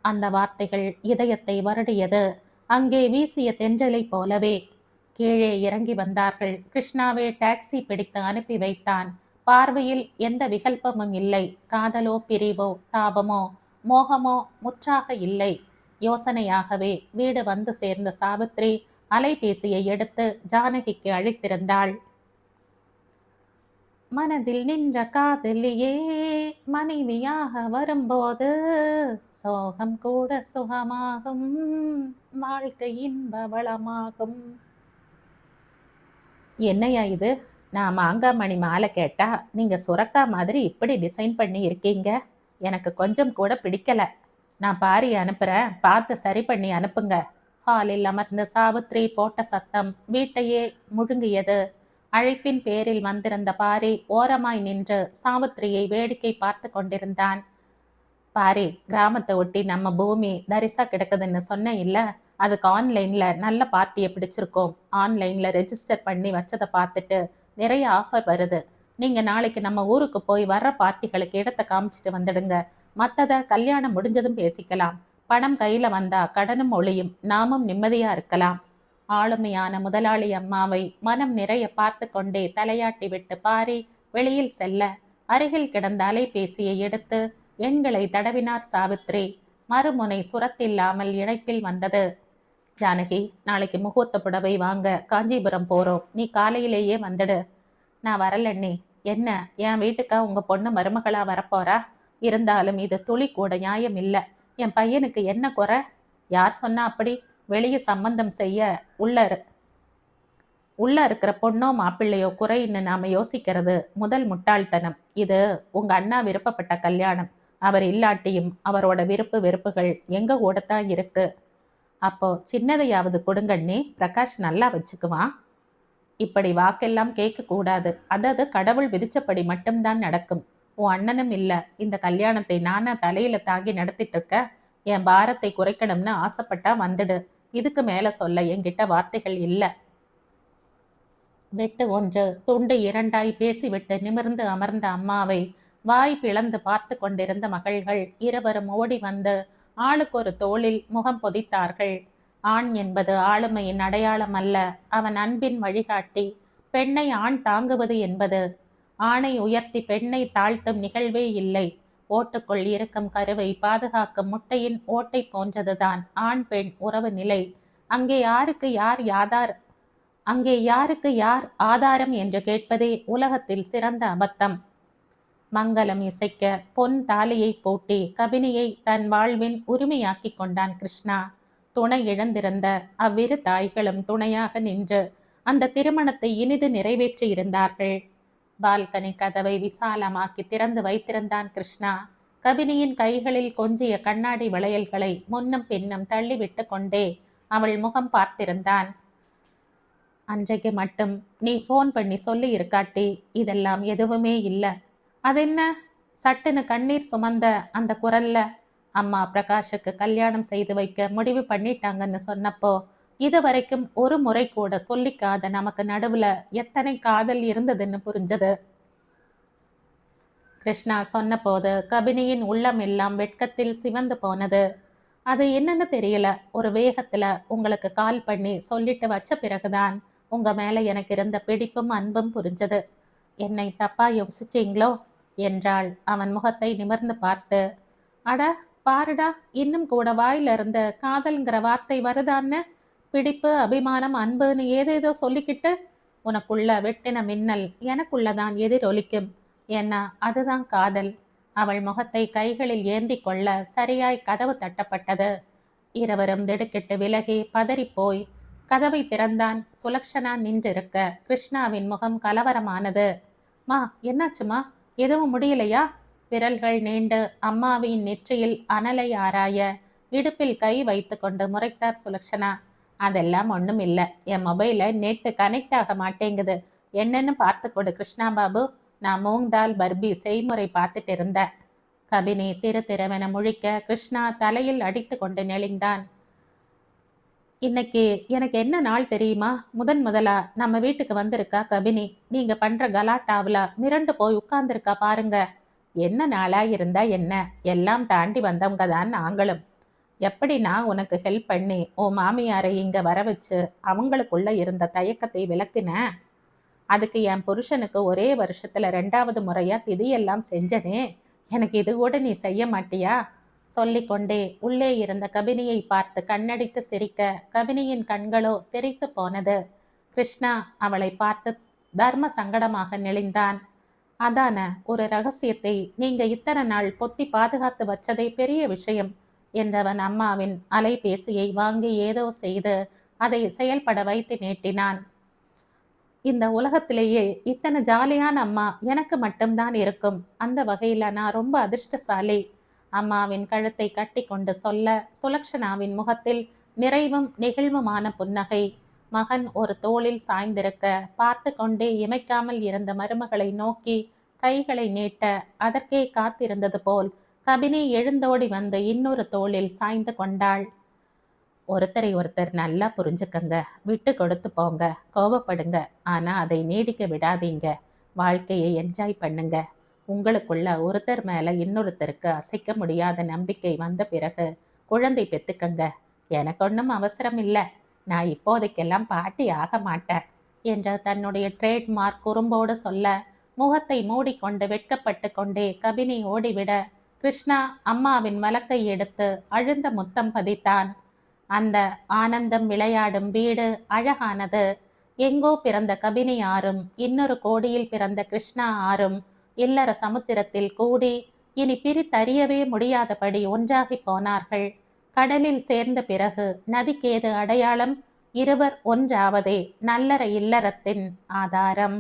அந்த வார்த்தைகள் இதயத்தை வருடியது. அங்கே வீசிய தென்றலை போலவே கீழே இறங்கி வந்தார்கள். கிருஷ்ணாவே டாக்ஸி பிடித்து அனுப்பி வைத்தான். பார்வையில் எந்த விகல்பமும் இல்லை. காதலோ பிரிவோ தாபமோ மோகமோ முற்றாக இல்லை. யோசனையாகவே வீடு வந்து சேர்ந்த சாவித்ரி அலைபேசியை எடுத்து ஜானகிக்கு அழைத்திருந்தாள். மனதில் நின்ற காதலியே மனைவியாக வரும்போது சோகம் கூட சுகமாகும், வாழ்க்கை இன்ப வளமாகும். என்னையா இது? நான் மாங்காமணி மாலை கேட்டா நீங்க சுரக்கா மாதிரி இப்படி டிசைன் பண்ணி இருக்கீங்க. எனக்கு கொஞ்சம் கூட பிடிக்கல. நான் பாரி அனுப்புறேன், பார்த்து சரி பண்ணி அனுப்புங்க. ஹாலில் அமர்ந்து சாவித்ரி போட்ட சத்தம் வீட்டையே முழுங்கியது. அழைப்பின் பேரில் வந்திருந்த பாரி ஓரமாய் நின்று சாவித்ரியை வேடிக்கை பார்த்து கொண்டிருந்தான். பாரி, கிராமத்தை ஒட்டி நம்ம பூமி தரிசா கிடக்குதுன்னு சொன்ன இல்ல, அதுக்கு ஆன்லைன்ல நல்ல பார்ட்டியை பிடிச்சிருக்கோம். ஆன்லைன்ல ரெஜிஸ்டர் பண்ணி வச்சதை பார்த்துட்டு நிறைய ஆஃபர் வருது. நீங்க நாளைக்கு நம்ம ஊருக்கு போய் வர்ற பார்ட்டிகளுக்கு இடத்தை காமிச்சிட்டு வந்துடுங்க. மற்றதை கல்யாணம் முடிஞ்சதும் பேசிக்கலாம். பணம் கையில வந்தா கடனும் ஒளியும், நாமும் நிம்மதியா இருக்கலாம். ஆளுமையான முதலாளி அம்மாவை மனம் நிறைய பார்த்து கொண்டே தலையாட்டி விட்டு பாரி வெளியில் செல்ல அருகில் கிடந்த அலைபேசியை எடுத்து எண்களை தடவினார் சாவித்ரி. மறுமுனை சுரத்தில்லாமல் இணைப்பில் வந்தது. ஜானகி, நாளைக்கு முகூர்த்த புடவை வாங்க காஞ்சிபுரம் போறோம். நீ காலையிலேயே வந்துடு. நான் வரலண்ணி. என்ன, என் வீட்டுக்கா உங்க பொண்ணு மருமகளா வரப்போறா? இருந்தாலும் இது துளி கூட நியாயம் இல்லை. என் பையனுக்கு என்ன குறை? யார் சொன்னா அப்படி? வெளியே சம்பந்தம் செய்ய உள்ள இருக்கிற பொண்ணோ மாப்பிள்ளையோ குறைன்னு நாம யோசிக்கிறது முதல் முட்டாள்தனம். இது உங்க அண்ணா விருப்பப்பட்ட கல்யாணம். அவர் இல்லாட்டியும் அவரோட விருப்பு வெறுப்புகள் எங்க கூடத்தான் இருக்கு. அப்போ சின்னதையாவது கொடுங்கண்ணே, பிரகாஷ் நல்லா வச்சுக்குவான். இப்படி வாக்கெல்லாம் கேட்க கூடாது. அதாவது கடவுள் விதிச்சபடி மட்டும்தான் நடக்கும். உன் அண்ணனும் இல்ல, இந்த கல்யாணத்தை நானா தலையில தாங்கி நடத்திட்டு இருக்க. என் பாரத்தை குறைக்கணும்னு ஆசைப்பட்டா வந்துடு. இதுக்கு மேல சொல்ல என்கிட்ட வார்த்தைகள் இல்ல. வெட்டு ஒன்று துண்டு இரண்டாய் பேசிவிட்டு நிமிர்ந்து அமர்ந்த அம்மாவை வாய் பிளந்து பார்த்து கொண்டிருந்த மகள்கள் இருவரும் ஓடி வந்து ஆளுக்கு ஒரு தோளில் முகம் பொதித்தார்கள். ஆண் என்பது ஆளுமையின் அடையாளம் அல்ல, அவன் அன்பின் வழிகாட்டி. பெண்ணை ஆண் தாங்குவது என்பது ஆணை உயர்த்தி பெண்ணை தாழ்த்தும் நிகழ்வே இல்லை. ஓட்டுக்குள் இருக்கும் கருவை பாதுகாக்கும் முட்டையின் ஓட்டை போன்றதுதான் ஆண் பெண் உறவு நிலை. அங்கே யாருக்கு யார் ஆதாரம் என்று கேட்பதே உலகத்தில் சிறந்த அபத்தம். மங்களம் இசைக்க பொன் தாலியை போட்டி கபினியை தன் வாழ்வின் உரிமையாக்கி கொண்டான் கிருஷ்ணா. துணை இழந்திருந்த அவ்விரு தாய்களும் துணையாக நின்று அந்த திருமணத்தை இனிது நிறைவேற்றி இருந்தார்கள். பால்கனி கதவை விசாலமாக்கி திறந்து வைத்திருந்தான் கிருஷ்ணா. கபினியின் கைகளில் கொஞ்சிய கண்ணாடி வளையல்களை முன்னும் பின்னும் தள்ளிவிட்டு கொண்டே அவள் முகம் பார்த்திருந்தான். அன்றைக்கு மட்டும் நீ போன் பண்ணி சொல்லி இருக்காட்டி இதெல்லாம் எதுவுமே இல்லை. அதென்ன? சட்டுன்னு கண்ணீர் சுமந்த அந்த குரல்ல அம்மா பிரகாஷுக்கு கல்யாணம் செய்து வைக்க முடிவு பண்ணிட்டாங்கன்னு சொன்னப்போ இதுவரைக்கும் ஒரு முறை கூட சொல்லிக்காத நமக்கு நடுவுல எத்தனை காதல் இருந்ததுன்னு புரிஞ்சது. கிருஷ்ணா சொன்ன போது கபினியின் உள்ளம் எல்லாம் வெட்கத்தில் சிவந்து போனது. அது என்னன்னு தெரியல, ஒரு வேகத்துல உங்களுக்கு கால் பண்ணி சொல்லிட்டு வச்ச பிறகுதான் உங்க மேல எனக்கு இருந்த பிடிப்பும் அன்பும் புரிஞ்சது. என்னை தப்பா யோசிச்சீங்களோ என்றாள் அவன் முகத்தை நிமிர்ந்து பார்த்து. அட பாருடா, இன்னும் கூட வாயில இருந்த காதல்ங்கிற வார்த்தை வருதான்னு. பிடிப்பு, அபிமானம், அன்புன்னு ஏதேதோ சொல்லிக்கிட்டு உனக்குள்ள வெட்டின மின்னல் எனக்குள்ளதான் எதிரொலிக்கும். ஏன்னா அதுதான் காதல். அவள் முகத்தை கைகளில் ஏந்தி கொள்ள சரியாய் கதவு தட்டப்பட்டது. இருவரும் திடுக்கிட்டு விலகி பதறிப்போய் கதவை திறந்தான். சுலக்ஷனா நின்றிருக்க கிருஷ்ணாவின் முகம் கலவரமானது. மா, என்னாச்சுமா? எதுவும் முடியலையா? விரல்கள் நீண்டு அம்மாவின் நெற்றியில் அனலை ஆராய இடுப்பில் கை வைத்து கொண்டு முறைத்தார் சுலக்ஷனா. அதெல்லாம் ஒன்றும் இல்லை. என் மொபைல நெட்டு கனெக்ட் ஆக மாட்டேங்குது. என்னன்னு பார்த்து கொடு கிருஷ்ணா பாபு. நான் மூங்தால் பர்பி செய்முறை பார்த்துட்டு இருந்தேன். கபினி திரு திருவென முழிக்க கிருஷ்ணா தலையில் அடித்து கொண்டு நெளிந்தான். இன்னைக்கு எனக்கு என்ன நாள் தெரியுமா? முதலா நம்ம வீட்டுக்கு வந்திருக்கா கபினி. நீங்க பண்ற கலாட்டாவுல மிரண்டு போய் உட்கார்ந்துருக்கா பாருங்க. என்ன நாளா இருந்தா என்ன, எல்லாம் தாண்டி வந்தவங்க தான் நாங்களும். எப்படி நான் உனக்கு ஹெல்ப் பண்ணி உன் மாமியாரை இங்க வர வச்சு அவங்களுக்குள்ள இருந்த தயக்கத்தை விளக்குனேன். அதுக்கு என் புருஷனுக்கு ஒரே வருஷத்துல 2வது முறையா திதியெல்லாம் செஞ்சனே. எனக்கு இது கூட நீ செய்ய மாட்டியா? சொல்லிக்கொண்டே உள்ளே இருந்த கபினியை பார்த்து கண்ணடித்து சிரிக்க கபினியின் கண்களோ தெரித்து போனது. கிருஷ்ணா அவளை பார்த்து தர்ம சங்கடமாக நெளிந்தான். அதான, ஒரு ரகசியத்தை நீங்க இத்தனை நாள் பொத்தி பாதுகாத்து வச்சதே பெரிய விஷயம் என்றவன் அம்மாவின் அலைபேசியை வாங்கி ஏதோ செய்து அதை செயல்பட வைத்து நீட்டினான். இந்த உலகத்திலேயே இத்தனை ஜாலியான அம்மா எனக்கு மட்டும்தான் இருக்கும். அந்த வகையில நான் ரொம்ப அதிர்ஷ்டசாலி. அம்மாவின் கழுத்தை கட்டி கொண்டு சொல்ல சுலக்ஷனாவின் முகத்தில் நிறைவும் நெகிழ்வுமான புன்னகை. மகன் ஒரு தோளில் சாய்ந்திருக்க பார்த்து கொண்டே இமைக்காமல் இருந்த மருமகளை நோக்கி கைகளை நீட்ட அதற்கே காத்திருந்தது போல் கபினி எழுந்தோடி வந்து இன்னொரு தோளில் சாய்ந்து கொண்டாள். ஒருத்தரை ஒருத்தர் நல்லா புரிஞ்சுக்கங்க, விட்டு கொடுத்து போங்க, கோபப்படுங்க, ஆனா அதை நீடிக்க விடாதீங்க. வாழ்க்கையை என்ஜாய் பண்ணுங்க. உங்களுக்குள்ள ஒருத்தர் மேல இன்னொருத்தருக்கு அசைக்க முடியாத நம்பிக்கை வந்த பிறகு குழந்தை பெத்துக்கங்க. எனக்கு ஒன்றும் அவசரம் இல்லை. நான் இப்போதைக்கெல்லாம் பாட்டி ஆக மாட்டேன் என்ற தன்னுடைய ட்ரேட்மார்க் குறும்போடு சொல்ல முகத்தை மூடிக்கொண்டு வெட்கப்பட்டு கொண்டே கபினி ஓடிவிட கிருஷ்ணா அம்மாவின் மலக்கை எடுத்து அழுந்த முத்தம் பதித்தான். அந்த ஆனந்தம் விளையாடும் வீடு அழகானது. எங்கோ பிறந்த கபினி ஆறும் இன்னொரு கோடியில் பிறந்த கிருஷ்ணா ஆறும் இல்லற சமுத்திரத்தில் கூடி இனி பிரித்தறியவே முடியாதபடி ஒன்றாகி போனார்கள். கடலில் சேர்ந்த பிறகு நதிக்கேது அடையாளம்? இருவர் ஒன்றாவதே நல்லற இல்லறத்தின் ஆதாரம்.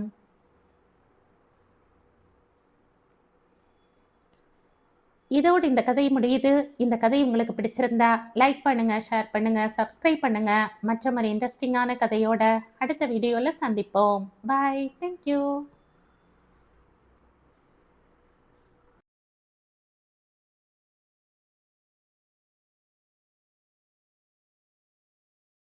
இதோடு இந்த கதை முடியுது. இந்த கதை உங்களுக்கு பிடிச்சிருந்தா லைக் பண்ணுங்க, ஷேர் பண்ணுங்க, சப்ஸ்கிரைப் பண்ணுங்க. மற்ற ஒரு இன்ட்ரெஸ்டிங்கான கதையோட அடுத்த வீடியோல சந்திப்போம். பாய். தேங்க்யூ.